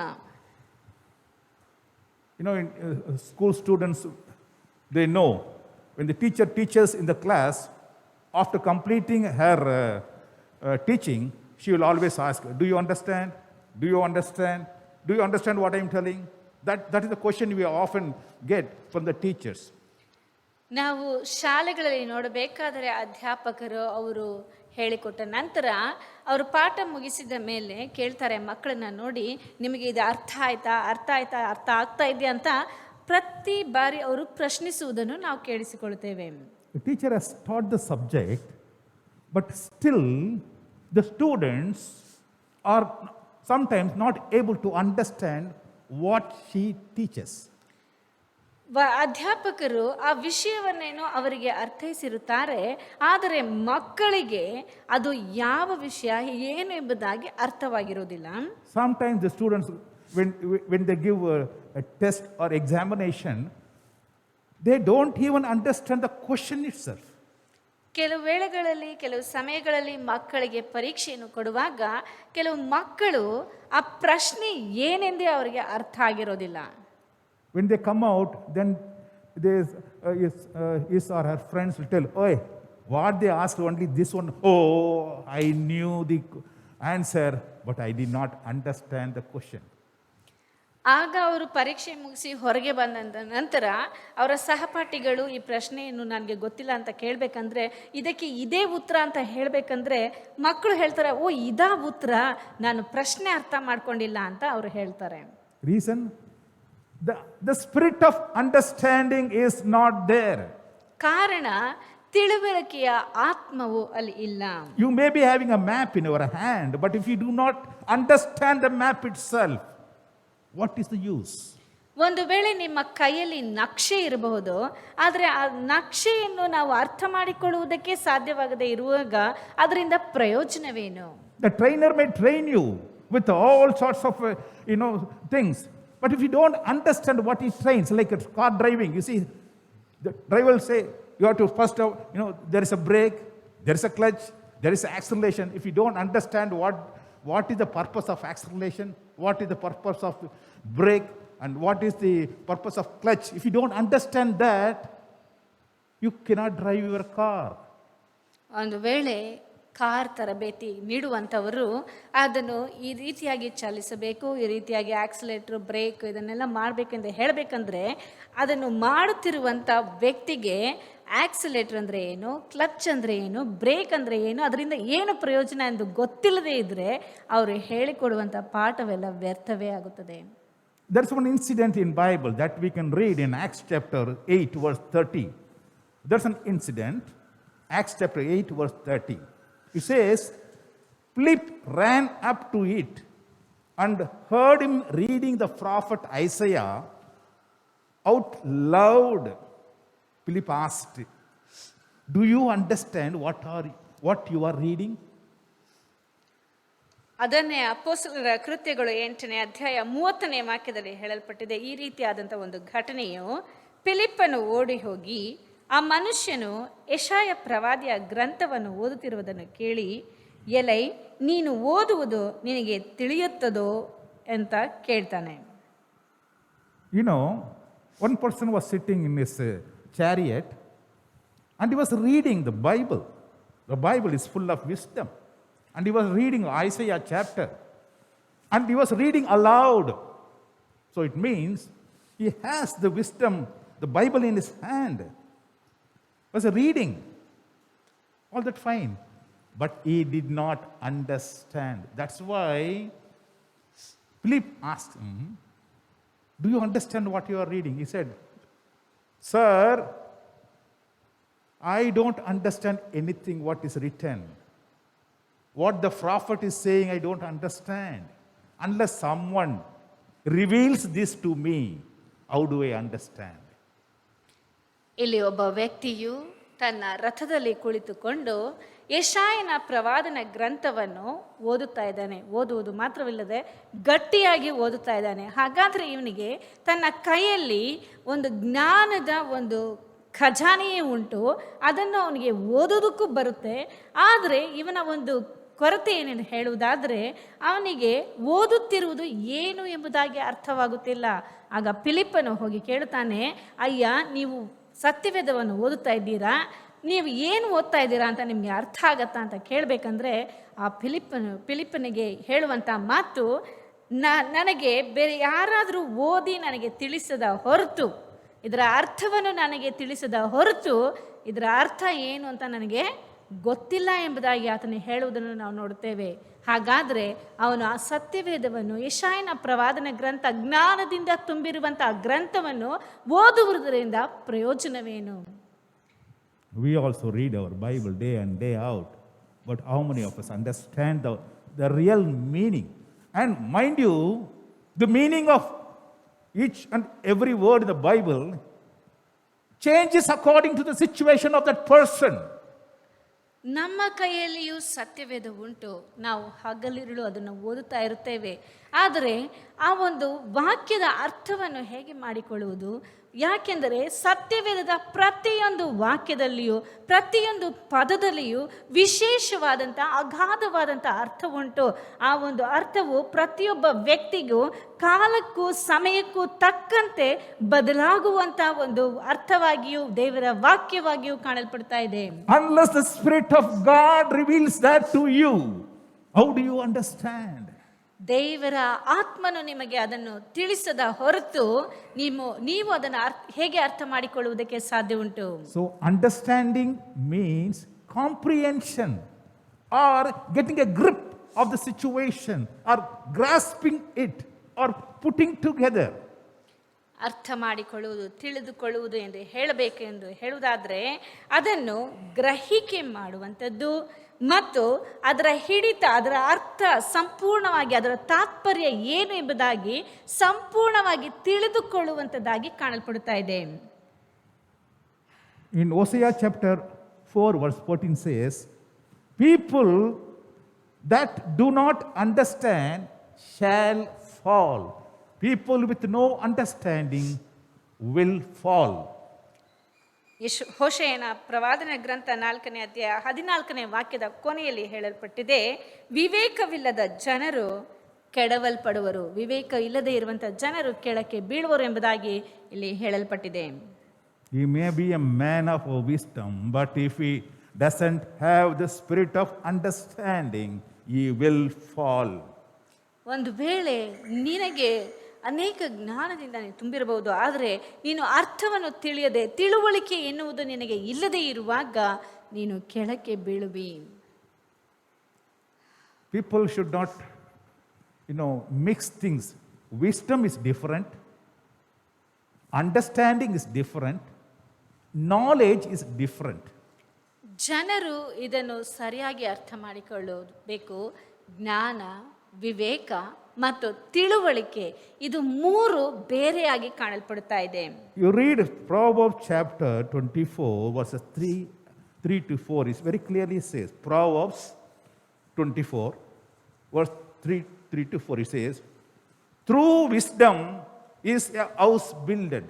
You know, school students, they know when the teacher teaches in the class, after completing her teaching, she will always ask, do you understand? Do you understand? Do you understand what I am telling? That is the question we often get from the teachers. ನಾವು ಶಾಲೆಗಳಲ್ಲಿ ನೋಡಬೇಕಾದರೆ ಅಧ್ಯಾಪಕರು ಅವರು ಹೇಳಿಕೊಟ್ಟ ನಂತರ ಅವರು ಪಾಠ ಮುಗಿಸಿದ ಮೇಲೆ ಕೇಳ್ತಾರೆ ಮಕ್ಕಳನ್ನ ನೋಡಿ, ನಿಮಗೆ ಇದು ಅರ್ಥ ಆಯ್ತಾ, ಅರ್ಥ ಆಯ್ತಾ, ಅರ್ಥ ಆಗ್ತಾ ಇದೆಯಾ ಅಂತ ಪ್ರತಿ ಬಾರಿ ಅವರು ಪ್ರಶ್ನಿಸುವುದನ್ನು ನಾವು ಕೇಳಿಸಿಕೊಳ್ತೇವೆ. The teacher has taught the subject, but still the students are sometimes not able to understand what she teaches. ಅಧ್ಯಾಪಕರು ಆ ವಿಷಯವನ್ನೇನೋ ಅವರಿಗೆ ಅರ್ಥೈಸಿರುತ್ತಾರೆ, ಆದರೆ ಮಕ್ಕಳಿಗೆ ಅದು ಯಾವ ವಿಷಯ ಏನು ಎಂಬುದಾಗಿ ಅರ್ಥವಾಗಿರುವುದಿಲ್ಲ. Sometimes the students, when they give a test or examination, they don't even understand the question itself. ಕೆಲವು ವೇಳೆಗಳಲ್ಲಿ, ಕೆಲವು ಸಮಯಗಳಲ್ಲಿ ಮಕ್ಕಳಿಗೆ ಪರೀಕ್ಷೆಯನ್ನು ಕೊಡುವಾಗ ಕೆಲವು ಮಕ್ಕಳು ಆ ಪ್ರಶ್ನೆ ಏನೆಂದೇ ಅವರಿಗೆ ಅರ್ಥ ಆಗಿರೋದಿಲ್ಲ. When they come out, then his or her friends will tell, "Oi, what they asked only this one. Oh, I knew the answer, but I did not understand the question." ಆಗ ಅವರು ಪರೀಕ್ಷೆ ಮುಗಿಸಿ ಹೊರಗೆ ಬಂದ ನಂತರ ಅವರ ಸಹಪಾಠಿಗಳು ಈ ಪ್ರಶ್ನೆಯನ್ನು ನನಗೆ ಗೊತ್ತಿಲ್ಲ ಅಂತ ಕೇಳಬೇಕಂದ್ರೆ, ಇದಕ್ಕೆ ಇದೇ ಉತ್ತರ ಅಂತ ಹೇಳಬೇಕಂದ್ರೆ ಮಕ್ಕಳು ಹೇಳ್ತಾರೆ, ಓ ಇದಾ ಉತ್ತರ, ನಾನು ಪ್ರಶ್ನೆ ಅರ್ಥ ಮಾಡ್ಕೊಂಡಿಲ್ಲ ಅಂತ ಅವರು ಹೇಳ್ತಾರೆ. Reason? The spirit of understanding is not there. ಕಾರಣ ತಿಳುವಳಿಕೆಯ ಆತ್ಮವು ಅಲ್ಲಿ ಇಲ್ಲ. You may be having a map in your hand, but if you do not understand the map itself, what is the use? ಒಂದು ವೇಳೆ ನಿಮ್ಮ ಕೈಯಲ್ಲಿ ನಕ್ಷೆ ಇರಬಹುದು, ಆದರೆ ಆ ನಕ್ಷೆಯನ್ನು ನಾವು ಅರ್ಥ ಮಾಡಿಕೊಳ್ಳುವುದಕ್ಕೆ ಸಾಧ್ಯವಾಗದೇ ಇರುವಾಗ ಅದರಿಂದ ಪ್ರಯೋಜನವೇನು? The trainer may train you with all sorts of things, but if you don't understand what he trains, like a car driving, you see, the driver will say, you have to first, there is a brake, there is a clutch, there is acceleration. If you don't understand what is the purpose of acceleration, what is the purpose of brake, and what is the purpose of clutch, if you don't understand that, you cannot drive your car. ಒಂದು ವೇಳೆ car ತರಬೇತಿ ನೀಡುವಂಥವರು ಅದನ್ನು ಈ ರೀತಿಯಾಗಿ ಚಲಿಸಬೇಕು, ಈ ರೀತಿಯಾಗಿ accelerator, break ಇದನ್ನೆಲ್ಲ ಮಾಡಬೇಕೆಂದು ಹೇಳಬೇಕಂದ್ರೆ ಅದನ್ನು ಮಾಡುತ್ತಿರುವಂಥ ವ್ಯಕ್ತಿಗೆ ಆಕ್ಸಿಲೇಟ್ರ್ ಅಂದರೆ ಏನು, ಕ್ಲಚ್ ಅಂದರೆ ಏನು, ಬ್ರೇಕ್ ಅಂದರೆ ಏನು, ಅದರಿಂದ ಏನು ಪ್ರಯೋಜನ ಎಂದು ಗೊತ್ತಿಲ್ಲದೇ ಇದ್ದರೆ ಅವರು ಹೇಳಿಕೊಡುವಂಥ ಪಾಠವೆಲ್ಲ ವ್ಯರ್ಥವೇ ಆಗುತ್ತದೆ. There's one incident in Bible that we can read in Acts chapter 8 verse 30. There's an incident, Acts chapter 8 verse 30. It says, Philip ran up to it and heard him reading the prophet Isaiah. out loud. Philip asked, "Do you understand what you are reading?" ಅದನ್ನೇ ಅಪೊಸ್ತಲರ ಕೃತ್ಯಗಳು 8ನೇ ಅಧ್ಯಾಯ 30ನೇ ವಾಕ್ಯದಲ್ಲಿ ಹೇಳಲ್ಪಟ್ಟಿದೆ. ಈ ರೀತಿಯಾದಂಥ ಒಂದು ಘಟನೆಯು ಫಿಲಿಪ್ಪನು ಓಡಿ ಹೋಗಿ ಆ ಮನುಷ್ಯನು ಯೆಶಾಯ ಪ್ರವಾದಿಯ ಗ್ರಂಥವನ್ನು ಓದುತ್ತಿರುವುದನ್ನು ಕೇಳಿ, ಎಲೈ, ನೀನು ಓದುವುದು ನಿನಗೆ ತಿಳಿಯುತ್ತದೋ ಅಂತ ಕೇಳ್ತಾನೆ. You know, one person was sitting in his chariot and he was reading the Bible. The Bible is full of wisdom. And he was reading Isaiah chapter. And he was reading aloud. So it means he has the wisdom, the Bible in his hand. Was reading. All that fine. But he did not understand. That's why Philip asked him, "Do you understand what you are reading?" He said, "Sir, I don't understand anything what is written. What the prophet is saying, I don't understand. Unless someone reveals this to me, how do I understand?" ಇಲ್ಲಿ ಒಬ್ಬ ವ್ಯಕ್ತಿಯು ತನ್ನ ರಥದಲ್ಲಿ ಕುಳಿತುಕೊಂಡು ಯೆಶಾಯನ ಪ್ರವಾದನ ಗ್ರಂಥವನ್ನು ಓದುತ್ತಾ ಇದ್ದಾನೆ. ಓದುವುದು ಮಾತ್ರವಿಲ್ಲದೆ ಗಟ್ಟಿಯಾಗಿ ಓದುತ್ತಾ ಇದ್ದಾನೆ. ಹಾಗಾದರೆ ಇವನಿಗೆ ತನ್ನ ಕೈಯಲ್ಲಿ ಒಂದು ಜ್ಞಾನದ ಒಂದು ಖಜಾನೆಯೇ ಉಂಟು. ಅದನ್ನು ಅವನಿಗೆ ಓದೋದಕ್ಕೂ ಬರುತ್ತೆ. ಆದರೆ ಇವನ ಒಂದು ಕೊರತೆ ಏನೇನು ಹೇಳುವುದಾದರೆ ಅವನಿಗೆ ಓದುತ್ತಿರುವುದು ಏನು ಎಂಬುದಾಗಿ ಅರ್ಥವಾಗುತ್ತಿಲ್ಲ. ಆಗ ಫಿಲಿಪ್ಪನು ಹೋಗಿ ಕೇಳುತ್ತಾನೆ, ಅಯ್ಯ, ನೀವು ಸತ್ಯವೇದವನ್ನು ಓದುತ್ತಾ ಇದ್ದೀರಾ, ನೀವು ಏನು ಓದ್ತಾ ಇದ್ದೀರಾ ಅಂತ ನಿಮಗೆ ಅರ್ಥ ಆಗತ್ತಾ ಅಂತ ಕೇಳಬೇಕಂದ್ರೆ ಆ ಫಿಲಿಪ್ಪನಿಗೆ ಹೇಳುವಂಥ ಮಾತು, ನನಗೆ ಬೇರೆ ಯಾರಾದರೂ ಓದಿ ನನಗೆ ತಿಳಿಸದ ಹೊರತು, ಇದರ ಅರ್ಥವನ್ನು ನನಗೆ ತಿಳಿಸದ ಹೊರತು ಇದರ ಅರ್ಥ ಏನು ಅಂತ ನನಗೆ ಗೊತ್ತಿಲ್ಲ ಎಂಬುದಾಗಿ ಆತನು ಹೇಳುವುದನ್ನು ನಾವು ನೋಡುತ್ತೇವೆ. ಹಾಗಾದರೆ ಅವನು ಆ ಸತ್ಯವೇದವನ್ನು, ಯೆಶಾಯನ ಪ್ರವಾದನ ಗ್ರಂಥ, ಜ್ಞಾನದಿಂದ ತುಂಬಿರುವಂಥ ಗ್ರಂಥವನ್ನು ಓದುವುದರಿಂದ ಪ್ರಯೋಜನವೇನು? We also read our Bible day and day out, but how many of us understand the real meaning? And mind you, the meaning of each and every word in the Bible changes according to the situation of that person. ನಮ್ಮ ಕೈಯಲ್ಲಿಯೂ ಸತ್ಯವೇದ ಉಂಟು. ನಾವು ಹಗಲಿರುಳು ಅದನ್ನು ಓದುತ್ತಾ ಇರುತ್ತೇವೆ. ಆದರೆ ಆ ಒಂದು ವಾಕ್ಯದ ಅರ್ಥವನ್ನು ಹೇಗೆ ಮಾಡಿಕೊಳ್ಳುವುದು? ಯಾಕೆಂದರೆ ಸತ್ಯವೇದದ ಪ್ರತಿಯೊಂದು ವಾಕ್ಯದಲ್ಲಿಯೂ ಪ್ರತಿಯೊಂದು ಪದದಲ್ಲಿಯೂ ವಿಶೇಷವಾದಂಥ ಅಗಾಧವಾದಂಥ ಅರ್ಥ ಉಂಟು. ಆ ಒಂದು ಅರ್ಥವು ಪ್ರತಿಯೊಬ್ಬ ವ್ಯಕ್ತಿಗೂ ಕಾಲಕ್ಕೂ ಸಮಯಕ್ಕೂ ತಕ್ಕಂತೆ ಬದಲಾಗುವಂಥ ಒಂದು ಅರ್ಥವಾಗಿಯೂ ದೇವರ ವಾಕ್ಯವಾಗಿಯೂ ಕಾಣಲ್ಪಡ್ತಾ ಇದೆ. Unless the Spirit of God reveals that to you, how do you understand? ದೇವರ ಆತ್ಮನು ನಿಮಗೆ ಅದನ್ನು ತಿಳಿಸದ ಹೊರತು ನೀವು ಅದನ್ನು ಹೇಗೆ ಅರ್ಥ ಮಾಡಿಕೊಳ್ಳುವುದಕ್ಕೆ ಸಾಧ್ಯ ಉಂಟು? So understanding means comprehension or getting a grip of the situation or grasping it or putting together. ಅರ್ಥ ಮಾಡಿಕೊಳ್ಳುವುದು, ತಿಳಿದುಕೊಳ್ಳುವುದು ಎಂದು ಹೇಳಬೇಕೆಂದು ಹೇಳುವುದಾದರೆ ಅದನ್ನು ಗ್ರಹಿಕೆ ಮಾಡುವಂಥದ್ದು ಮತ್ತು ಅದರ ಹಿಡಿತ, ಅದರ ಅರ್ಥ ಸಂಪೂರ್ಣವಾಗಿ, ಅದರ ತಾತ್ಪರ್ಯ ಏನು ಎಂಬುದಾಗಿ ಸಂಪೂರ್ಣವಾಗಿ ತಿಳಿದುಕೊಳ್ಳುವಂಥದ್ದಾಗಿ ಕಾಣಲ್ಪಡುತ್ತಾ ಇದೆ. In Hosea chapter 4 verse 14 says, "People that do not understand shall fall. People with no understanding will fall." ಹೋಶೇಯನ ಪ್ರವಾದನ ಗ್ರಂಥ 4ನೇ ಅಧ್ಯಾಯ 14ನೇ ವಾಕ್ಯದ ಕೊನೆಯಲ್ಲಿ ಹೇಳಲ್ಪಟ್ಟಿದೆ, ವಿವೇಕವಿಲ್ಲದ ಜನರು ಕೆಡವಲ್ಪಡುವರು, ವಿವೇಕ ಇಲ್ಲದೆ ಇರುವಂಥ ಜನರು ಕೆಳಕ್ಕೆ ಬೀಳುವರು ಎಂಬುದಾಗಿ ಇಲ್ಲಿ ಹೇಳಲ್ಪಟ್ಟಿದೆ. He may be a man of wisdom, but if he doesn't have the spirit of understanding, he will fall. ಒಂದು ವೇಳೆ ನಿನಗೆ ಅನೇಕ ಜ್ಞಾನದಿಂದ ನೀನು ತುಂಬಿರಬಹುದು, ಆದರೆ ನೀನು ಅರ್ಥವನ್ನು ತಿಳಿಯದೆ, ತಿಳುವಳಿಕೆ ಎನ್ನುವುದು ನಿನಗೆ ಇಲ್ಲದೆ ಇರುವಾಗ ನೀನು ಕೆಳಕ್ಕೆ ಬೀಳುವಿ. People should not, mix things. Wisdom is different. Understanding is different. Knowledge is different. ಜನರು ಇದನ್ನು ಸರಿಯಾಗಿ ಅರ್ಥ ಮಾಡಿಕೊಳ್ಳಬೇಕು. ಜ್ಞಾನ ವಿವೇಕ ಮತ್ತು ತಿಳುವಳಿಕೆ ಇದು ಮೂರು ಬೇರೆಯಾಗಿ ಕಾಣಲ್ಪಡುತ್ತಾ ಇದೆ. You read Proverbs chapter 24, verses 3 to 4. It very clearly says, Proverbs 24, verse 3 to 4, it says, through wisdom is a house builded.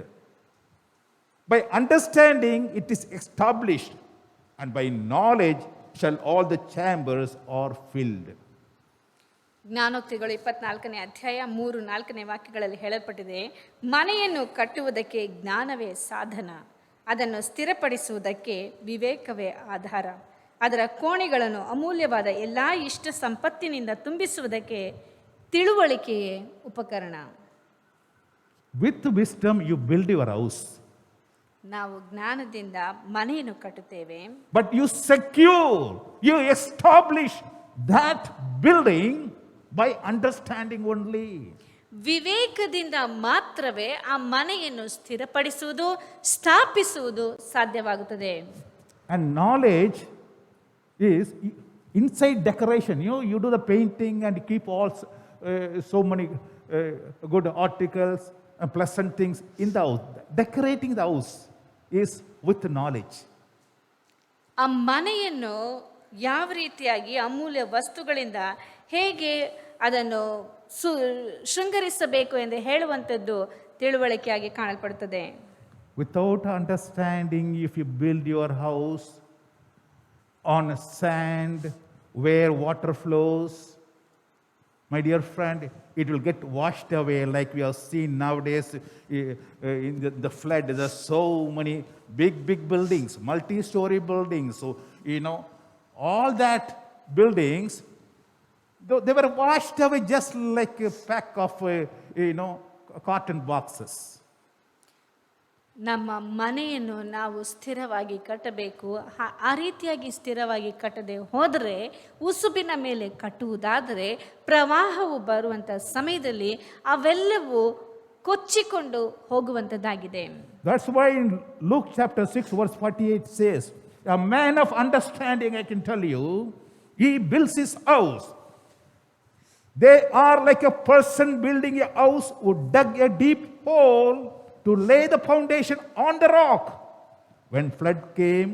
By understanding it is established, and by knowledge shall all the chambers are filled. ಜ್ಞಾನೋಕ್ತಿಗಳು 24ನೇ ಅಧ್ಯಾಯ 3-4 ವಾಕ್ಯಗಳಲ್ಲಿ ಹೇಳಲ್ಪಟ್ಟಿದೆ, ಮನೆಯನ್ನು ಕಟ್ಟುವುದಕ್ಕೆ ಜ್ಞಾನವೇ ಸಾಧನ, ಅದನ್ನು ಸ್ಥಿರಪಡಿಸುವುದಕ್ಕೆ ವಿವೇಕವೇ ಆಧಾರ, ಅದರ ಕೋಣೆಗಳನ್ನು ಅಮೂಲ್ಯವಾದ ಎಲ್ಲ ಇಷ್ಟ ಸಂಪತ್ತಿನಿಂದ ತುಂಬಿಸುವುದಕ್ಕೆ ತಿಳುವಳಿಕೆಯೇ ಉಪಕರಣ. With wisdom you build your house, ನಾವು ಜ್ಞಾನದಿಂದ ಮನೆಯನ್ನು ಕಟ್ಟುತ್ತೇವೆ, but you secure, you establish that building by understanding only. ವಿವೇಕದಿಂದ ಮಾತ್ರವೇ ಆ ಮನೆಯನ್ನು ಸ್ಥಿರಪಡಿಸುವುದು ಸ್ಥಾಪಿಸುವುದು ಸಾಧ್ಯವಾಗುತ್ತದೆ. And knowledge is inside decoration. You do the painting and keep all so many good articles and pleasant things in the house. Decorating the house is with knowledge. ಆ ಮನೆಯನ್ನು ಯಾವ ರೀತಿಯಾಗಿ ಅಮೂಲ್ಯ ವಸ್ತುಗಳಿಂದ ಹೇಗೆ ಅದನ್ನು ಶೃಂಗರಿಸಬೇಕು ಎಂದು ಹೇಳುವಂಥದ್ದು ತಿಳುವಳಿಕೆಯಾಗಿ ಕಾಣಲ್ಪಡುತ್ತದೆ. Without understanding, if you build your house on sand where water flows, my dear friend, it will get washed away like we have seen nowadays in the flood. There are so many big buildings, multi-story buildings. So, all that buildings, they were washed away just like a pack of, cotton boxes. ನಮ್ಮ ಮನೆಯನ್ನು ನಾವು ಸ್ಥಿರವಾಗಿ ಕಟ್ಟಬೇಕು. ಆ ರೀತಿಯಾಗಿ ಸ್ಥಿರವಾಗಿ ಕಟ್ಟದೆ ಹೋದರೆ, ಉಸುಬಿನ ಮೇಲೆ ಕಟ್ಟುವುದಾದರೆ ಪ್ರವಾಹವು ಬರುವಂಥ ಸಮಯದಲ್ಲಿ ಅವೆಲ್ಲವೂ ಕೊಚ್ಚಿಕೊಂಡು ಹೋಗುವಂಥದ್ದಾಗಿದೆ. That's why in Luke chapter 6 verse 48 says, a man of understanding, I can tell you, he builds his house. They are like a person building a house who dug a deep hole to lay the foundation on the rock. When flood came,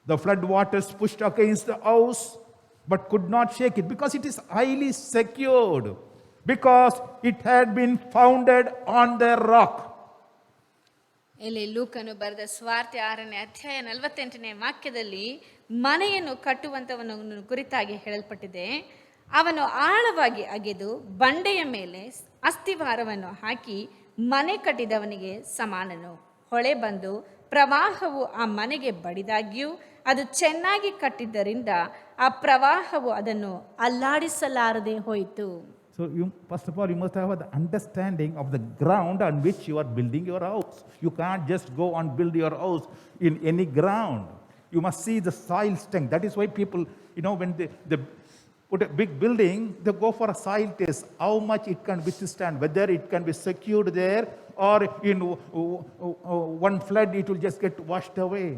the flood waters pushed against the house but could not shake it because it is highly secured, because it had been founded on the rock. ಇಲ್ಲಿ ಲೂಕನು ಬರೆದ ಸುವಾರ್ತೆ 6ನೇ ಅಧ್ಯಾಯ 48ನೇ ವಾಕ್ಯದಲ್ಲಿ ಮನೆಯನ್ನು ಕಟ್ಟುವಂಥವನನ್ನು ಕುರಿತಾಗಿ ಹೇಳಲ್ಪಟ್ಟಿದೆ. ಅವನು ಆಳವಾಗಿ ಅಗೆದು ಬಂಡೆಯ ಮೇಲೆ ಅಸ್ತಿವಾರವನ್ನು ಹಾಕಿ ಮನೆ ಕಟ್ಟಿದವನಿಗೆ ಸಮಾನನು. ಹೊಳೆ ಬಂದು ಪ್ರವಾಹವು ಆ ಮನೆಗೆ ಬಡಿದಾಗ್ಯೂ ಅದು ಚೆನ್ನಾಗಿ ಕಟ್ಟಿದ್ದರಿಂದ ಆ ಪ್ರವಾಹವು ಅದನ್ನು ಅಲ್ಲಾಡಿಸಲಾರದೆ ಹೋಯಿತು. So first of all, you must have the understanding of the ground on which you are building your house. You can't just go and build your house in any ground. You must see the soil strength. That is why people, when they put a big building, they go for a soil test, how much it can withstand, whether it can be secured there or in one flood it will just get washed away.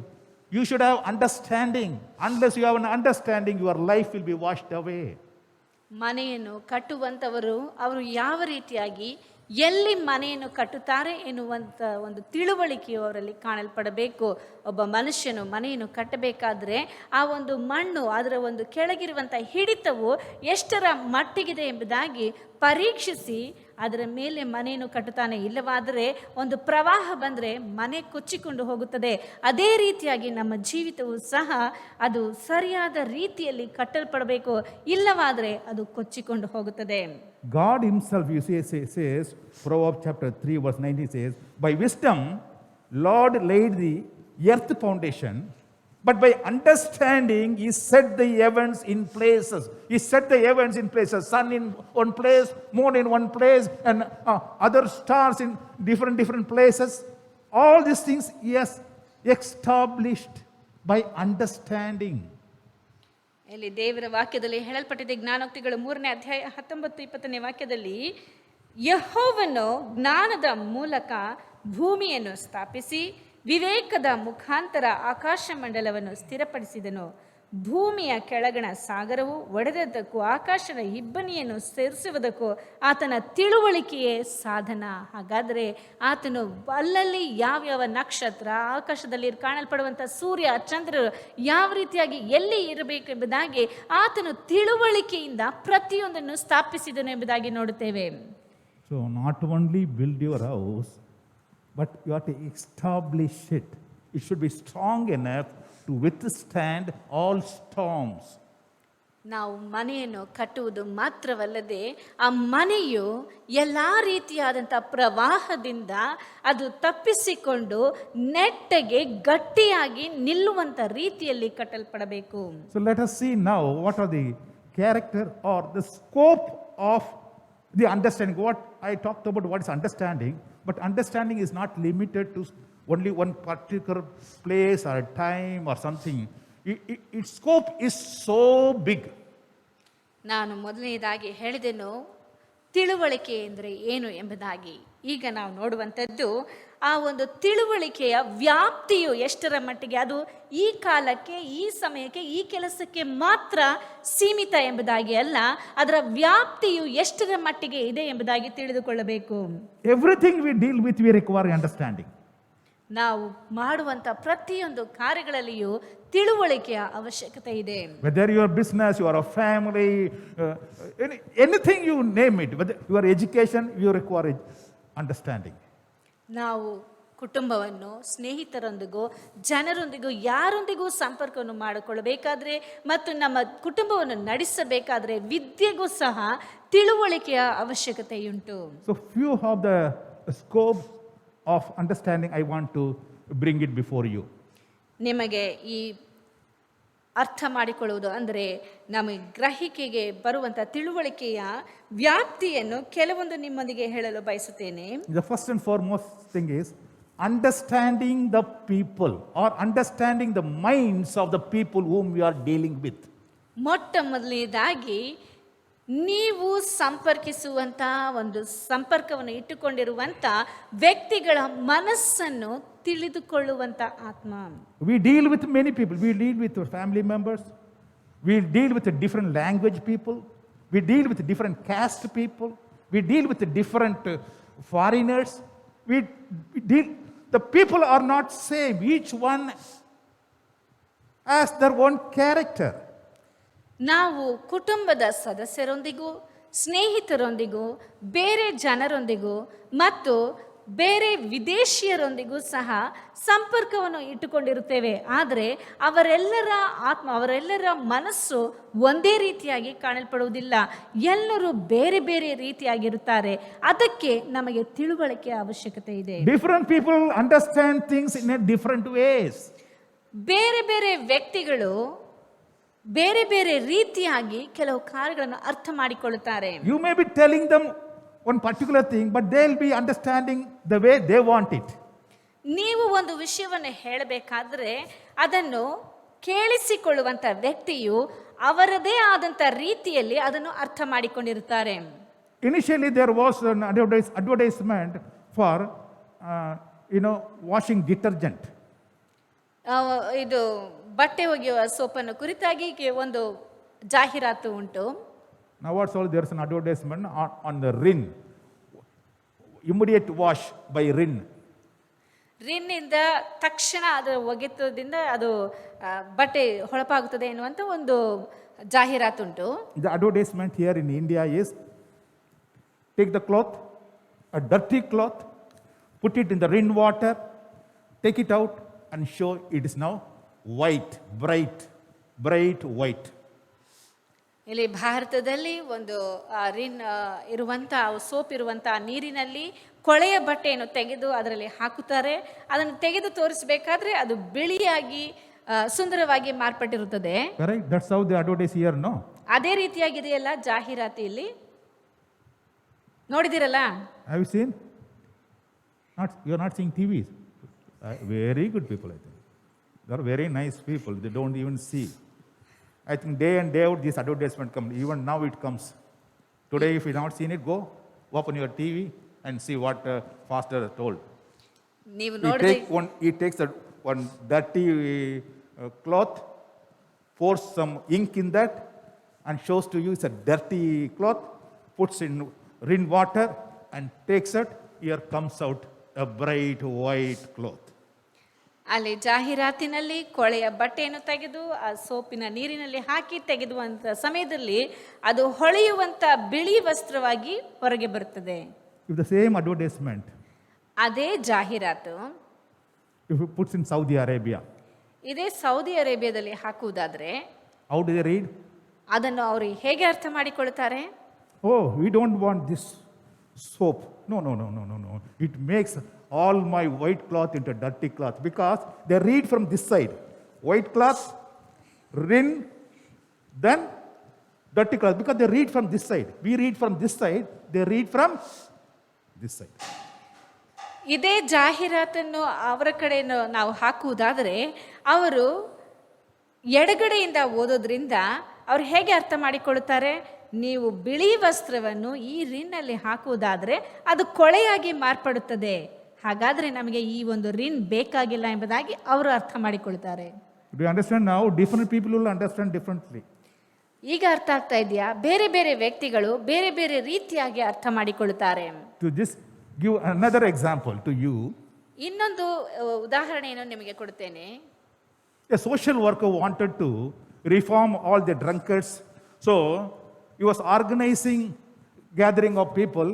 You should have understanding. Unless you have an understanding, your life will be washed away. ಮನೆಯನ್ನು ಕಟ್ಟುವಂಥವರು ಅವರು ಯಾವ ರೀತಿಯಾಗಿ ಎಲ್ಲಿ ಮನೆಯನ್ನು ಕಟ್ಟುತ್ತಾರೆ ಎನ್ನುವಂಥ ಒಂದು ತಿಳುವಳಿಕೆಯು ಅವರಲ್ಲಿ ಕಾಣಲ್ಪಡಬೇಕು. ಒಬ್ಬ ಮನುಷ್ಯನು ಮನೆಯನ್ನು ಕಟ್ಟಬೇಕಾದ್ರೆ ಆ ಒಂದು ಮಣ್ಣು, ಅದರ ಒಂದು ಕೆಳಗಿರುವಂಥ ಹಿಡಿತವು ಎಷ್ಟರ ಮಟ್ಟಿಗಿದೆ ಎಂಬುದಾಗಿ ಪರೀಕ್ಷಿಸಿ ಅದರ ಮೇಲೆ ಮನೆಯನ್ನು ಕಟ್ಟುತ್ತಾನೆ. ಇಲ್ಲವಾದರೆ ಒಂದು ಪ್ರವಾಹ ಬಂದರೆ ಮನೆ ಕೊಚ್ಚಿಕೊಂಡು ಹೋಗುತ್ತದೆ. ಅದೇ ರೀತಿಯಾಗಿ ನಮ್ಮ ಜೀವಿತವು ಸಹ ಅದು ಸರಿಯಾದ ರೀತಿಯಲ್ಲಿ ಕಟ್ಟಲ್ಪಡಬೇಕು, ಇಲ್ಲವಾದರೆ ಅದು ಕೊಚ್ಚಿಕೊಂಡು ಹೋಗುತ್ತದೆ. God himself, you see, says, Proverbs chapter 3 verse 19 says, by wisdom Lord laid the earth foundation, but by understanding he set the heavens in places. He set the heavens in places, sun in one place, moon in one place, and other stars in different places. All these things he has established by understanding. ಇಲ್ಲಿ ದೇವರ ವಾಕ್ಯದಲ್ಲಿ ಹೇಳಲ್ಪಟ್ಟಿದೆ, ಜ್ಞಾನೋಕ್ತಿಗಳು 3ನೇ ಅಧ್ಯಾಯ 19-20ನೇ ವಾಕ್ಯದಲ್ಲಿ, ಯೆಹೋವನು ಜ್ಞಾನದ ಮೂಲಕ ಭೂಮಿಯನ್ನು ಸ್ಥಾಪಿಸಿ ವಿವೇಕದ ಮುಖಾಂತರ ಆಕಾಶ ಮಂಡಲವನ್ನು ಸ್ಥಿರಪಡಿಸಿದನು. ಭೂಮಿಯ ಕೆಳಗಣ ಸಾಗರವು ಒಡೆದದ್ದಕ್ಕೂ ಆಕಾಶದ ಇಬ್ಬನಿಯನ್ನು ಸೇರಿಸುವುದಕ್ಕೂ ಆತನ ತಿಳುವಳಿಕೆಯೇ ಸಾಧನ. ಹಾಗಾದರೆ ಆತನು ಅಲ್ಲಲ್ಲಿ ಯಾವ್ಯಾವ ನಕ್ಷತ್ರ, ಆಕಾಶದಲ್ಲಿ ಕಾಣಲ್ಪಡುವಂಥ ಸೂರ್ಯ ಚಂದ್ರರು ಯಾವ ರೀತಿಯಾಗಿ ಎಲ್ಲಿ ಇರಬೇಕೆಂಬುದಾಗಿ ಆತನು ತಿಳುವಳಿಕೆಯಿಂದ ಪ್ರತಿಯೊಂದನ್ನು ಸ್ಥಾಪಿಸಿದನು ಎಂಬುದಾಗಿ ನೋಡುತ್ತೇವೆ. So not only build your house, but you have to establish it. It should be strong enough to withstand all storms. ನಾವು ಮನೆಯನ್ನು ಕಟ್ಟುವುದು ಮಾತ್ರವಲ್ಲದೆ ಆ ಮನೆಯು ಎಲ್ಲ ರೀತಿಯಾದಂಥ ಪ್ರವಾಹದಿಂದ ಅದು ತಪ್ಪಿಸಿಕೊಂಡು ನೆಟ್ಟಗೆ ಗಟ್ಟಿಯಾಗಿ ನಿಲ್ಲುವಂಥ ರೀತಿಯಲ್ಲಿ ಕಟ್ಟಲ್ಪಡಬೇಕು. So let us see now what are the character or the scope of the understanding. What I talked about, what is understanding, but understanding is not limited to only one particular place or time or something. Its scope is so big. ನಾನು ಮೊದಲನೇದಾಗಿ ಹೇಳಿದೆನು ತಿಳುವಳಿಕೆ ಎಂದರೆ ಏನು ಎಂಬುದಾಗಿ. ಈಗ ನಾವು ನೋಡುವಂಥದ್ದು ಆ ಒಂದು ತಿಳುವಳಿಕೆಯ ವ್ಯಾಪ್ತಿಯು ಎಷ್ಟರ ಮಟ್ಟಿಗೆ, ಅದು ಈ ಕಾಲಕ್ಕೆ, ಈ ಸಮಯಕ್ಕೆ, ಈ ಕೆಲಸಕ್ಕೆ ಮಾತ್ರ ಸೀಮಿತ ಎಂಬುದಾಗಿ ಅಲ್ಲ, ಅದರ ವ್ಯಾಪ್ತಿಯು ಎಷ್ಟರ ಮಟ್ಟಿಗೆ ಇದೆ ಎಂಬುದಾಗಿ ತಿಳಿದುಕೊಳ್ಳಬೇಕು. Everything we deal with, we require understanding. ನಾವು ಮಾಡುವಂಥ ಪ್ರತಿಯೊಂದು ಕಾರ್ಯಗಳಲ್ಲಿಯೂ ತಿಳುವಳಿಕೆಯ ಅವಶ್ಯಕತೆ ಇದೆ. Whether your business, your family, anything you name it, whether your education, you require understanding. ನಾವು ಕುಟುಂಬವನ್ನು, ಸ್ನೇಹಿತರೊಂದಿಗೂ, ಜನರೊಂದಿಗೂ, ಯಾರೊಂದಿಗೂ ಸಂಪರ್ಕವನ್ನು ಮಾಡಿಕೊಳ್ಳಬೇಕಾದ್ರೆ ಮತ್ತು ನಮ್ಮ ಕುಟುಂಬವನ್ನು ನಡೆಸಬೇಕಾದ್ರೆ ವಿದ್ಯೆಗೂ ಸಹ ತಿಳುವಳಿಕೆಯ ಅವಶ್ಯಕತೆಯುಂಟು. So few of the scope of understanding I want to bring it before you. ನಿಮಗೆ ಈ ಅರ್ಥ ಮಾಡಿಕೊಳ್ಳುವುದು ಅಂದರೆ ನಮಗೆ ಗ್ರಹಿಕೆಗೆ ಬರುವಂಥ ತಿಳುವಳಿಕೆಯ ವ್ಯಾಪ್ತಿಯನ್ನು ಕೆಲವೊಂದು ನಿಮ್ಮೊಂದಿಗೆ ಹೇಳಲು ಬಯಸುತ್ತೇನೆ. The first and foremost thing is understanding the people or understanding the minds of the people whom we are dealing with. ಮೊಟ್ಟ ಮೊದಲನೇದಾಗಿ ನೀವು ಸಂಪರ್ಕಿಸುವಂಥ ಒಂದು ಸಂಪರ್ಕವನ್ನು ಇಟ್ಟುಕೊಂಡಿರುವಂಥ ವ್ಯಕ್ತಿಗಳ ಮನಸ್ಸನ್ನು ತಿಳಿದುಕೊಳ್ಳುವಂಥ ಆತ್ಮ. We deal with many people. We deal with our family members. We deal with different language people. We deal with different caste people. We deal with different foreigners. We deal. The people are not same. Each one has their own character. ನಾವು ಕುಟುಂಬದ ಸದಸ್ಯರೊಂದಿಗೂ, ಸ್ನೇಹಿತರೊಂದಿಗೂ, ಬೇರೆ ಜನರೊಂದಿಗೂ ಮತ್ತು ಬೇರೆ ವಿದೇಶಿಯರೊಂದಿಗೂ ಸಹ ಸಂಪರ್ಕವನ್ನು ಇಟ್ಟುಕೊಂಡಿರುತ್ತೇವೆ. ಆದರೆ ಅವರೆಲ್ಲರ ಆತ್ಮ, ಅವರೆಲ್ಲರ ಮನಸ್ಸು ಒಂದೇ ರೀತಿಯಾಗಿ ಕಾಣಲ್ಪಡುವುದಿಲ್ಲ. ಎಲ್ಲರೂ ಬೇರೆ ಬೇರೆ ರೀತಿಯಾಗಿರುತ್ತಾರೆ. ಅದಕ್ಕೆ ನಮಗೆ ತಿಳುವಳಿಕೆಯ ಅವಶ್ಯಕತೆ ಇದೆ. Different people understand things in a different ways. ಬೇರೆ ಬೇರೆ ವ್ಯಕ್ತಿಗಳು ಬೇರೆ ಬೇರೆ ರೀತಿಯಾಗಿ ಕೆಲವು ಕಾರ್ಯಗಳನ್ನು ಅರ್ಥ ಮಾಡಿಕೊಳ್ಳುತ್ತಾರೆ. You may be telling them one particular thing, but they'll be understanding the way they want it. ನೀವು ಒಂದು ವಿಷಯವನ್ನು ಹೇಳಬೇಕಾದ್ರೆ ಅದನ್ನು ಕೇಳಿಸಿಕೊಳ್ಳುವಂಥ ವ್ಯಕ್ತಿಯು ಅವರದೇ ಆದಂಥ ರೀತಿಯಲ್ಲಿ ಅದನ್ನು ಅರ್ಥ ಮಾಡಿಕೊಂಡಿರುತ್ತಾರೆ. Initially, there was an advertisement for, washing detergent. ಇದು ಬಟ್ಟೆ ಒಗೆಯುವ ಸೋಪನ್ನು ಕುರಿತಾಗಿ ಒಂದು ಜಾಹೀರಾತು ಉಂಟು. Now what's all, there's an advertisement on the Rin. Immediate wash by Rin. ರಿನ್ನಿಂದ ತಕ್ಷಣ ಅದರ ಒಗೆತದಿಂದ ಅದು ಬಟ್ಟೆ ಹೊಳಪಾಗುತ್ತದೆ ಎನ್ನುವಂಥ ಒಂದು ಜಾಹೀರಾತುಂಟು. The advertisement here in India is, take the cloth, a dirty cloth, put it in the Rin water, take it out and show it is now white, bright white. ಇಲ್ಲಿ ಭಾರತದಲ್ಲಿ ಒಂದು ರಿನ್ ಇರುವಂಥ ಸೋಪ್ ಇರುವಂಥ ನೀರಿನಲ್ಲಿ ಕೊಳೆಯ ಬಟ್ಟೆಯನ್ನು ತೆಗೆದು ಅದರಲ್ಲಿ ಹಾಕುತ್ತಾರೆ. ಅದನ್ನು ತೆಗೆದು ತೋರಿಸಬೇಕಾದ್ರೆ ಅದು ಬಿಳಿಯಾಗಿ ಸುಂದರವಾಗಿ ಮಾರ್ಪಟ್ಟಿರುತ್ತದೆ. Correct? That's how they advertise here, no? ಅದೇ ರೀತಿಯಾಗಿದೆಯಲ್ಲ ಜಾಹೀರಾತಿಯಲ್ಲಿ, ನೋಡಿದಿರಲ್ಲ? Have you seen? You're not seeing TVs. Very good people, I think. They're very nice people. They don't even see. I think day and day out this advertisement comes. Even now it comes. Today, if you've not seen it, go open your TV and see what pastor told. ನೀವು ನೋಡಿದ್ರೆ He takes one dirty cloth, pours some ink in that and shows to you it's a dirty cloth, puts in rin water and takes it, here comes out a bright white cloth. ಅಲ್ಲಿ ಜಾಹೀರಾತಿನಲ್ಲಿ ಕೊಳೆಯ ಬಟ್ಟೆಯನ್ನು ತೆಗೆದು ಆ ಸೋಪಿನ ನೀರಿನಲ್ಲಿ ಹಾಕಿ ತೆಗೆದುವಂಥ ಸಮಯದಲ್ಲಿ ಅದು ಹೊಳೆಯುವಂಥ ಬಿಳಿ ವಸ್ತ್ರವಾಗಿ ಹೊರಗೆ ಬರುತ್ತದೆ. If the same advertisement, ಅದೇ ಜಾಹೀರಾತು if it puts in Saudi Arabia, ಇದೇ ಸೌದಿ ಅರೇಬಿಯಾದಲ್ಲಿ ಹಾಕುವುದಾದ್ರೆ how do they read? ಅದನ್ನು ಅವರು ಹೇಗೆ ಅರ್ಥ ಮಾಡಿಕೊಳ್ತಾರೆ? Oh, we don't want this soap. No. It makes all my white cloth into dirty cloth, because they read from this side. White cloth, rin, then dirty cloth, because they read from this side. We read from this side, they read from this side. ಇದೇ ಜಾಹೀರಾತನ್ನು ಅವರ ಕಡೆ ನಾವು ಹಾಕುವುದಾದರೆ ಅವರು ಎಡಗಡೆಯಿಂದ ಓದೋದ್ರಿಂದ ಅವ್ರು ಹೇಗೆ ಅರ್ಥ ಮಾಡಿಕೊಳ್ಳುತ್ತಾರೆ? ನೀವು ಬಿಳಿ ವಸ್ತ್ರವನ್ನು ಈ ರಿನ್ನಲ್ಲಿ ಹಾಕುವುದಾದರೆ ಅದು ಕೊಳೆಯಾಗಿ ಮಾರ್ಪಡುತ್ತದೆ, ಹಾಗಾದರೆ ನಮಗೆ ಈ ಒಂದು ರಿನ್ ಬೇಕಾಗಿಲ್ಲ ಎಂಬುದಾಗಿ ಅವರು ಅರ್ಥ ಮಾಡಿಕೊಳ್ತಾರೆ. Do you understand now? Different people will understand differently. ಈಗ ಅರ್ಥ ಆಗ್ತಾ ಇದೆಯಾ? ಬೇರೆ ಬೇರೆ ವ್ಯಕ್ತಿಗಳು ಬೇರೆ ಬೇರೆ ರೀತಿಯಾಗಿ ಅರ್ಥ ಮಾಡಿಕೊಳ್ಳುತ್ತಾರೆ. To just give another example to you, ಇನ್ನೊಂದು ಉದಾಹರಣೆಯನ್ನು ನಿಮಗೆ ಕೊಡ್ತೇನೆ. a social worker wanted to reform all the drunkards, so he was organizing gathering of people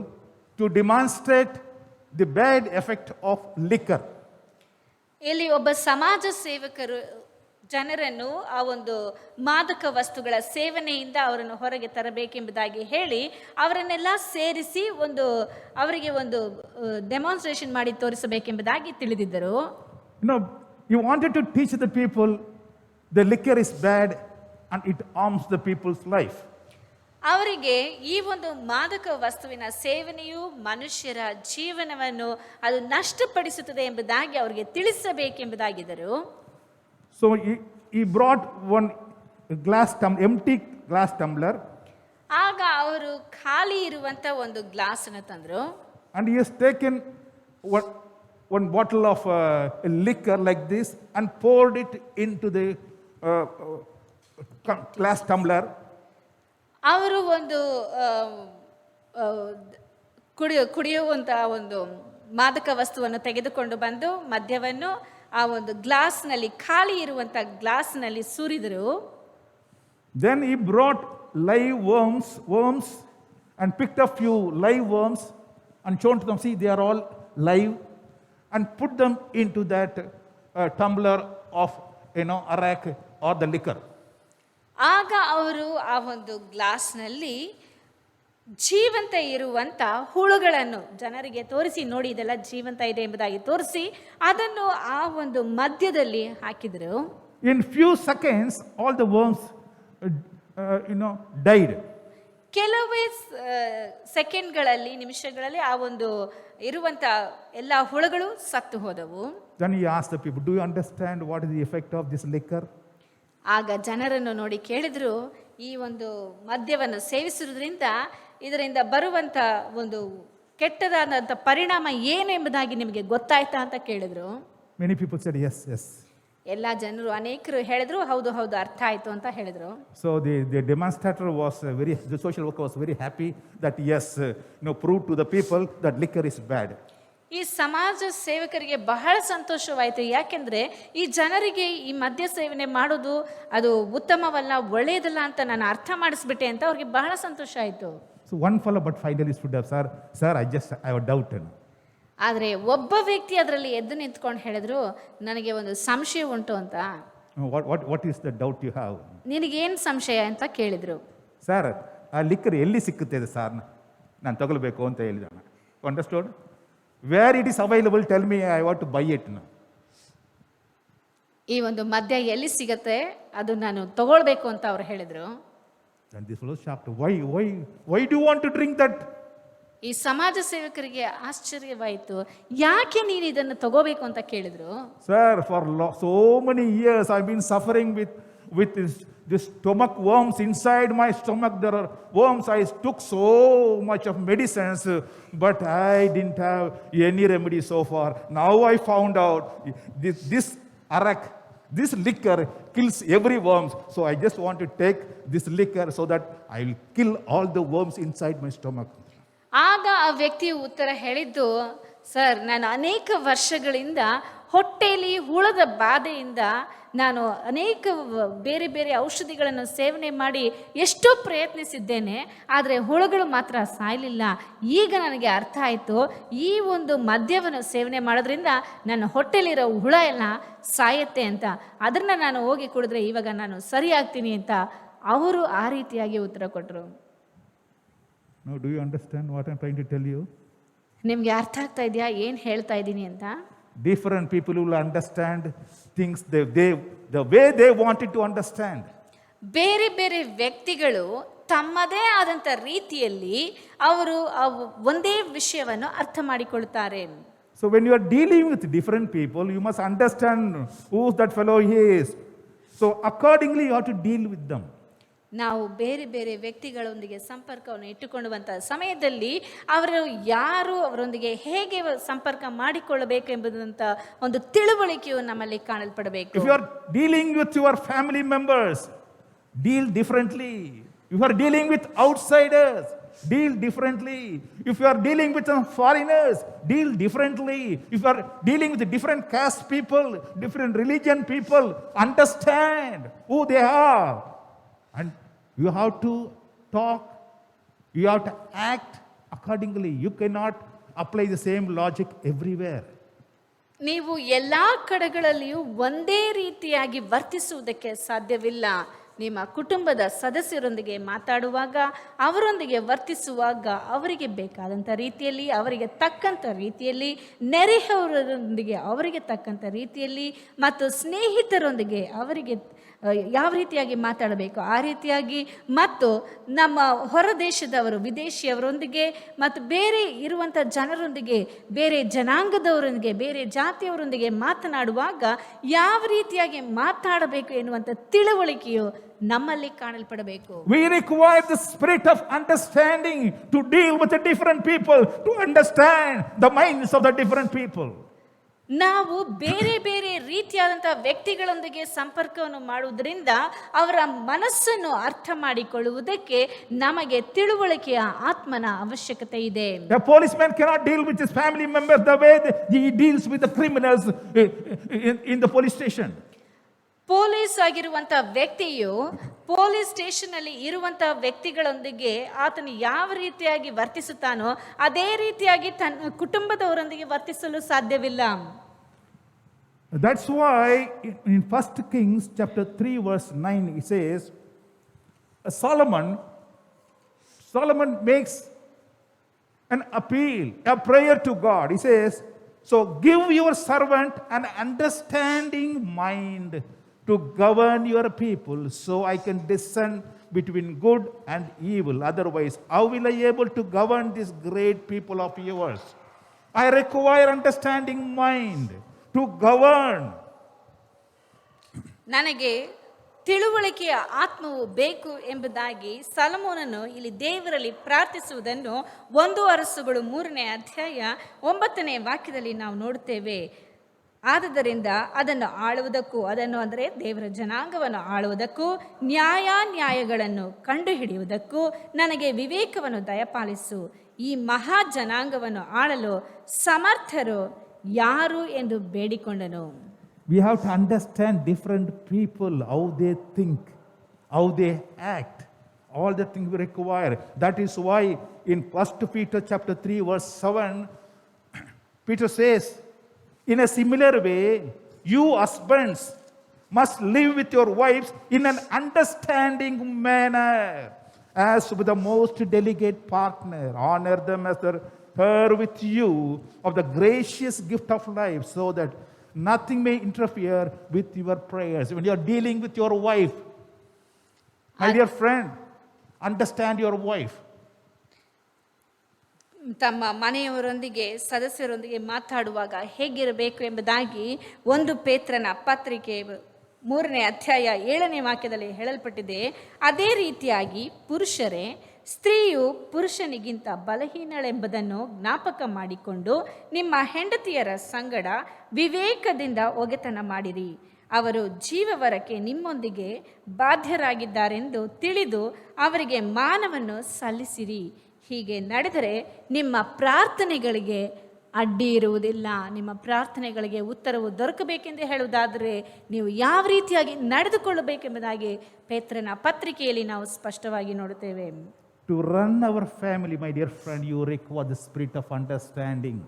to demonstrate the bad effect of liquor. ಇಲ್ಲಿ ಒಬ್ಬ ಸಮಾಜ ಸೇವಕರು ಜನರನ್ನು ಆ ಒಂದು ಮಾದಕ ವಸ್ತುಗಳ ಸೇವನೆಯಿಂದ ಅವರನ್ನು ಹೊರಗೆ ತರಬೇಕೆಂಬುದಾಗಿ ಹೇಳಿ ಅವರನ್ನೆಲ್ಲ ಸೇರಿಸಿ ಅವರಿಗೆ ಒಂದು ಡೆಮಾನ್ಸ್ಟ್ರೇಷನ್ ಮಾಡಿ ತೋರಿಸಬೇಕೆಂಬುದಾಗಿ ತಿಳಿದಿದ್ದರು. He wanted to teach the people the liquor is bad and it harms the people's life. ಅವರಿಗೆ ಈ ಒಂದು ಮಾದಕ ವಸ್ತುವಿನ ಸೇವನೆಯು ಮನುಷ್ಯರ ಜೀವನವನ್ನು ಅದು ನಷ್ಟಪಡಿಸುತ್ತದೆ ಎಂಬುದಾಗಿ ಅವರಿಗೆ ತಿಳಿಸಬೇಕೆಂಬುದಾಗಿದ್ದರು. So he brought one empty glass tumbler. ಆಗ ಅವರು ಖಾಲಿ ಇರುವಂತ ಒಂದು ಗ್ಲಾಸ್ ಅನ್ನು ತಂದ್ರು. And he has taken one bottle of liquor like this and poured it into the glass tumbler. ಅವರು ಒಂದು ಕುಡಿಯುವಂತಹ ಒಂದು ಮಾದಕ ವಸ್ತುವನ್ನು ತೆಗೆದುಕೊಂಡು ಬಂದು ಮದ್ಯವನ್ನು ಆ ಒಂದು ಗ್ಲಾಸ್ನಲ್ಲಿ ಖಾಲಿ ಇರುವಂತಹ ಗ್ಲಾಸ್ನಲ್ಲಿ ಸುರಿದರು. Then he brought live worms and picked a few live worms and shown to them, see, they are all live, and put them into that tumbler of arak or the liquor. ಆಗ ಅವರು ಆ ಒಂದು ಗ್ಲಾಸ್ನಲ್ಲಿ ಜೀವಂತ ಇರುವಂತ ಹುಳುಗಳನ್ನು ಜನರಿಗೆ ತೋರಿಸಿ, ನೋಡಿ ಇದೆಲ್ಲ ಜೀವಂತ ಇದೆ ಎಂಬುದಾಗಿ ತೋರಿಸಿ ಅದನ್ನು ಆ ಒಂದು ಮಧ್ಯದಲ್ಲಿ ಹಾಕಿದರು. In few seconds all the worms died. ಕೆಲವೇ ಸೆಕೆಂಡ್ಗಳಲ್ಲಿ, ನಿಮಿಷಗಳಲ್ಲಿ ಆ ಒಂದು ಇರುವಂತ ಎಲ್ಲ ಹುಳುಗಳು ಸತ್ತು ಹೋದವು. Then he asked the people, do you understand what is the effect of this liquor? ಆಗ ಜನರನ್ನು ನೋಡಿ ಕೇಳಿದ್ರು, ಈ ಒಂದು ಮದ್ಯವನ್ನು ಸೇವಿಸುವುದರಿಂದ ಇದರಿಂದ ಬರುವಂತ ಒಂದು ಕೆಟ್ಟದಾದಂಥ ಪರಿಣಾಮ ಏನು ಎಂಬುದಾಗಿ ನಿಮಗೆ ಗೊತ್ತಾಯ್ತಾ ಅಂತ ಕೇಳಿದ್ರು. Many people said yes. ಎಲ್ಲ ಜನರು ಅನೇಕರು ಹೇಳಿದ್ರು, ಹೌದು ಅರ್ಥ ಆಯ್ತು ಅಂತ ಹೇಳಿದ್ರು. So the demonstrator was the social worker was very happy that yes, proved to the people that liquor is bad. ಈ ಸಮಾಜ ಸೇವಕರಿಗೆ ಬಹಳ ಸಂತೋಷವಾಯಿತು. ಯಾಕೆಂದ್ರೆ ಈ ಜನರಿಗೆ ಈ ಮದ್ಯ ಸೇವನೆ ಮಾಡೋದು ಅದು ಉತ್ತಮವಲ್ಲ, ಒಳ್ಳೆಯದಲ್ಲ ಅಂತ ನಾನು ಅರ್ಥ ಮಾಡಿಸ್ಬಿಟ್ಟೆ ಅಂತ ಅವ್ರಿಗೆ ಬಹಳ ಸಂತೋಷ ಆಯಿತು. So one fellow but finally stood up, sir, I have a doubt. ಆದರೆ ಒಬ್ಬ ವ್ಯಕ್ತಿ ಅದರಲ್ಲಿ ಎದ್ದು ನಿಂತ್ಕೊಂಡು ಹೇಳಿದ್ರು, ನನಗೆ ಒಂದು ಸಂಶಯ ಉಂಟು ಅಂತ. What is the doubt you have? ನಿನಗೇನು ಸಂಶಯ ಅಂತ ಕೇಳಿದ್ರು. ಸರ್, ಆ ಲಿಕ್ಕರ್ ಎಲ್ಲಿ ಸಿಕ್ಕುತ್ತೆ ಸರ್, ನಾನು ತಗೊಳ್ಬೇಕು ಅಂತ ಹೇಳಿದ. Understood? Where it is available, tell me, I want to buy it. ಈ ಒಂದು ಮದ್ಯ ಎಲ್ಲಿ ಸಿಗತ್ತೆ ಅದು ನಾನು ತಗೊಳ್ಬೇಕು ಅಂತ ಅವ್ರು ಹೇಳಿದ್ರು. And this fellow shocked. Why do you want to drink that? ಈ ಸಮಾಜ ಸೇವಕರಿಗೆ ಆಶ್ಚರ್ಯವಾಯಿತು, ಯಾಕೆ ನೀನು ಇದನ್ನು ತಗೋಬೇಕು ಅಂತ ಕೇಳಿದ್ರು. Sir, for so many years I've been suffering with this stomach worms inside my stomach. There are worms. I took so much of medicines, but I didn't have any remedy so far. Now I found out this arak This liquor kills every worm. So I just want to take this liquor so that I will kill all the worms inside my stomach. ಆಗ ಆ ವ್ಯಕ್ತಿಯು ಉತ್ತರ ಹೇಳಿದ್ದು, sir, ನಾನು ಅನೇಕ ವರ್ಷಗಳಿಂದ ಹೊಟ್ಟೆಯಲ್ಲಿ ಹುಳದ ಬಾಧೆಯಿಂದ ನಾನು ಅನೇಕ ಬೇರೆ ಬೇರೆ ಔಷಧಿಗಳನ್ನು ಸೇವನೆ ಮಾಡಿ ಎಷ್ಟೋ ಪ್ರಯತ್ನಿಸಿದ್ದೇನೆ, ಆದರೆ ಹುಳುಗಳು ಮಾತ್ರ ಸಾಯಲಿಲ್ಲ. ಈಗ ನನಗೆ ಅರ್ಥ ಆಯಿತು, ಈ ಒಂದು ಮದ್ಯವನ್ನು ಸೇವನೆ ಮಾಡೋದ್ರಿಂದ ನನ್ನ ಹೊಟ್ಟೆಲಿರೋ ಹುಳ ಎಲ್ಲ ಸಾಯತ್ತೆ ಅಂತ. ಅದನ್ನು ನಾನು ಹೋಗಿ ಕುಡಿದ್ರೆ ಇವಾಗ ನಾನು ಸರಿ ಆಗ್ತೀನಿ ಅಂತ ಅವರು ಆ ರೀತಿಯಾಗಿ ಉತ್ತರ ಕೊಟ್ಟರು. Now, do you understand what I'm trying to tell you? ನಿಮಗೆ ಅರ್ಥ ಆಗ್ತಾ ಇದೆಯಾ ಏನು ಹೇಳ್ತಾ ಇದ್ದೀನಿ ಅಂತ? Different people will understand things the way they wanted to understand. ಬೇರೆ ಬೇರೆ ವ್ಯಕ್ತಿಗಳು ತಮ್ಮದೇ ಆದಂಥ ರೀತಿಯಲ್ಲಿ ಅವರು ಒಂದೇ ವಿಷಯವನ್ನು ಅರ್ಥ ಮಾಡಿಕೊಳ್ತಾರೆ. So when you are dealing with different people, you must understand who that fellow is. So accordingly, you have to deal with them. ನಾವು ಬೇರೆ ಬೇರೆ ವ್ಯಕ್ತಿಗಳೊಂದಿಗೆ ಸಂಪರ್ಕವನ್ನು ಇಟ್ಟುಕೊಳ್ಳುವಂಥ ಸಮಯದಲ್ಲಿ ಅವರು ಯಾರು, ಅವರೊಂದಿಗೆ ಹೇಗೆ ಸಂಪರ್ಕ ಮಾಡಿಕೊಳ್ಳಬೇಕು ಎಂಬುದಂತ ಒಂದು ತಿಳುವಳಿಕೆಯು ನಮ್ಮಲ್ಲಿ ಕಾಣಲ್ಪಡಬೇಕು. If you are dealing with your family members, deal differently. If you are dealing with outsiders, deal differently. If you are dealing with some foreigners, deal differently. If you are dealing with different caste people, different religion people, understand who they are. And you have to talk, you have to act accordingly. You cannot apply the same logic everywhere. ನೀವು ಎಲ್ಲ ಕಡೆಗಳಲ್ಲಿಯೂ ಒಂದೇ ರೀತಿಯಾಗಿ ವರ್ತಿಸುವುದಕ್ಕೆ ಸಾಧ್ಯವಿಲ್ಲ. ನಿಮ್ಮ ಕುಟುಂಬದ ಸದಸ್ಯರೊಂದಿಗೆ ಮಾತಾಡುವಾಗ, ಅವರೊಂದಿಗೆ ವರ್ತಿಸುವಾಗ ಅವರಿಗೆ ಬೇಕಾದಂಥ ರೀತಿಯಲ್ಲಿ, ಅವರಿಗೆ ತಕ್ಕಂಥ ರೀತಿಯಲ್ಲಿ, ನೆರೆಹೊರೆಯವರೊಂದಿಗೆ ಅವರಿಗೆ ತಕ್ಕಂಥ ರೀತಿಯಲ್ಲಿ, ಮತ್ತು ಸ್ನೇಹಿತರೊಂದಿಗೆ ಅವರಿಗೆ ಯಾವ ರೀತಿಯಾಗಿ ಮಾತಾಡಬೇಕು ಆ ರೀತಿಯಾಗಿ, ಮತ್ತು ನಮ್ಮ ಹೊರ ದೇಶದವರು, ವಿದೇಶಿಯವರೊಂದಿಗೆ, ಮತ್ತು ಬೇರೆ ಇರುವಂಥ ಜನರೊಂದಿಗೆ, ಬೇರೆ ಜನಾಂಗದವರೊಂದಿಗೆ, ಬೇರೆ ಜಾತಿಯವರೊಂದಿಗೆ ಮಾತನಾಡುವಾಗ ಯಾವ ರೀತಿಯಾಗಿ ಮಾತಾಡಬೇಕು ಎನ್ನುವಂಥ ತಿಳುವಳಿಕೆಯು ನಮ್ಮಲ್ಲಿ ಕಾಣಲ್ಪಡಬೇಕು. We require the spirit of understanding to deal with the different people, to understand the minds of the different people. ನಾವು ಬೇರೆ ಬೇರೆ ರೀತಿಯಾದಂಥ ವ್ಯಕ್ತಿಗಳೊಂದಿಗೆ ಸಂಪರ್ಕವನ್ನು ಮಾಡುವುದರಿಂದ ಅವರ ಮನಸ್ಸನ್ನು ಅರ್ಥ ಮಾಡಿಕೊಳ್ಳುವುದಕ್ಕೆ ನಮಗೆ ತಿಳುವಳಿಕೆಯ ಆತ್ಮನ ಅವಶ್ಯಕತೆ ಇದೆ. A policeman cannot deal with his family members the way he deals with the criminals in the police station. Police ಆಗಿರುವಂಥ ವ್ಯಕ್ತಿಯು ಪೊಲೀಸ್ ಸ್ಟೇಷನ್ನಲ್ಲಿ ಇರುವಂಥ ವ್ಯಕ್ತಿಗಳೊಂದಿಗೆ ಆತನು ಯಾವ ರೀತಿಯಾಗಿ ವರ್ತಿಸುತ್ತಾನೋ ಅದೇ ರೀತಿಯಾಗಿ ತನ್ನ ಕುಟುಂಬದವರೊಂದಿಗೆ ವರ್ತಿಸಲು ಸಾಧ್ಯವಿಲ್ಲ. That's why in 1 Kings chapter 3 verse 9 it says, Solomon makes an appeal, a prayer to God. He says, so give your servant an understanding mind to govern your people, so I can discern between good and evil. Otherwise, how will I able to govern this great people of yours? I require understanding mind to govern. ನನಗೆ ತಿಳುವಳಿಕೆಯ ಆತ್ಮವು ಬೇಕು ಎಂಬುದಾಗಿ ಸೊಲೊಮೋನನು ಇಲ್ಲಿ ದೇವರಲ್ಲಿ ಪ್ರಾರ್ಥಿಸುವುದನ್ನು 1 ಅರಸುಗಳು 3ನೇ ಅಧ್ಯಾಯ 9ನೇ ವಾಕ್ಯದಲ್ಲಿ ನಾವು ನೋಡುತ್ತೇವೆ. ಆದುದರಿಂದ ಅದನ್ನು ಆಳುವುದಕ್ಕೂ, ಅದನ್ನು ಅಂದರೆ ದೇವರ ಜನಾಂಗವನ್ನು ಆಳುವುದಕ್ಕೂ, ನ್ಯಾಯಗಳನ್ನು ಕಂಡುಹಿಡಿಯುವುದಕ್ಕೂ ನನಗೆ ವಿವೇಕವನ್ನು ದಯಪಾಲಿಸು. ಈ ಮಹಾ ಜನಾಂಗವನ್ನು ಆಳಲು ಸಮರ್ಥರು ಯಾರು ಎಂದು ಬೇಡಿಕೊಂಡನು. We have to understand different people, how they think, how they act. All the things we require. That is why in 1 Peter chapter 3 verse 7, Peter says, in a similar way, you husbands must live with your wives in an understanding manner, as with the most delicate partner. Honor them as her with you of the gracious gift of life, so that nothing may interfere with your prayers. When you are dealing with your wife, my dear friend, understand your wife. ತಮ್ಮ ಮನೆಯವರೊಂದಿಗೆ, ಸದಸ್ಯರೊಂದಿಗೆ ಮಾತಾಡುವಾಗ ಹೇಗಿರಬೇಕು ಎಂಬುದಾಗಿ 1 ಪೇತ್ರನ ಪತ್ರಿಕೆ 3ನೇ ಅಧ್ಯಾಯ 7ನೇ ವಾಕ್ಯದಲ್ಲಿ ಹೇಳಲ್ಪಟ್ಟಿದೆ. ಅದೇ ರೀತಿಯಾಗಿ ಪುರುಷರೇ, ಸ್ತ್ರೀಯು ಪುರುಷನಿಗಿಂತ ಬಲಹೀನಳೆಂಬುದನ್ನು ಜ್ಞಾಪಕ ಮಾಡಿಕೊಂಡು ನಿಮ್ಮ ಹೆಂಡತಿಯರ ಸಂಗಡ ವಿವೇಕದಿಂದ ಒಗೆತನ ಮಾಡಿರಿ. ಅವರು ಜೀವವರಕ್ಕೆ ನಿಮ್ಮೊಂದಿಗೆ ಬಾಧ್ಯರಾಗಿದ್ದಾರೆಂದು ತಿಳಿದು ಅವರಿಗೆ ಮಾನವನ್ನು ಸಲ್ಲಿಸಿರಿ. ಹೀಗೆ ನಡೆದರೆ ನಿಮ್ಮ ಪ್ರಾರ್ಥನೆಗಳಿಗೆ ಅಡ್ಡಿ ಇರುವುದಿಲ್ಲ. ನಿಮ್ಮ ಪ್ರಾರ್ಥನೆಗಳಿಗೆ ಉತ್ತರವು ದೊರಕಬೇಕೆಂದು ಹೇಳುವುದಾದರೆ ನೀವು ಯಾವ ರೀತಿಯಾಗಿ ನಡೆದುಕೊಳ್ಳಬೇಕೆಂಬುದಾಗಿ ಪೇತ್ರನ ಪತ್ರಿಕೆಯಲ್ಲಿ ನಾವು ಸ್ಪಷ್ಟವಾಗಿ ನೋಡುತ್ತೇವೆ. To run our family, my dear friend, you require the spirit of understanding.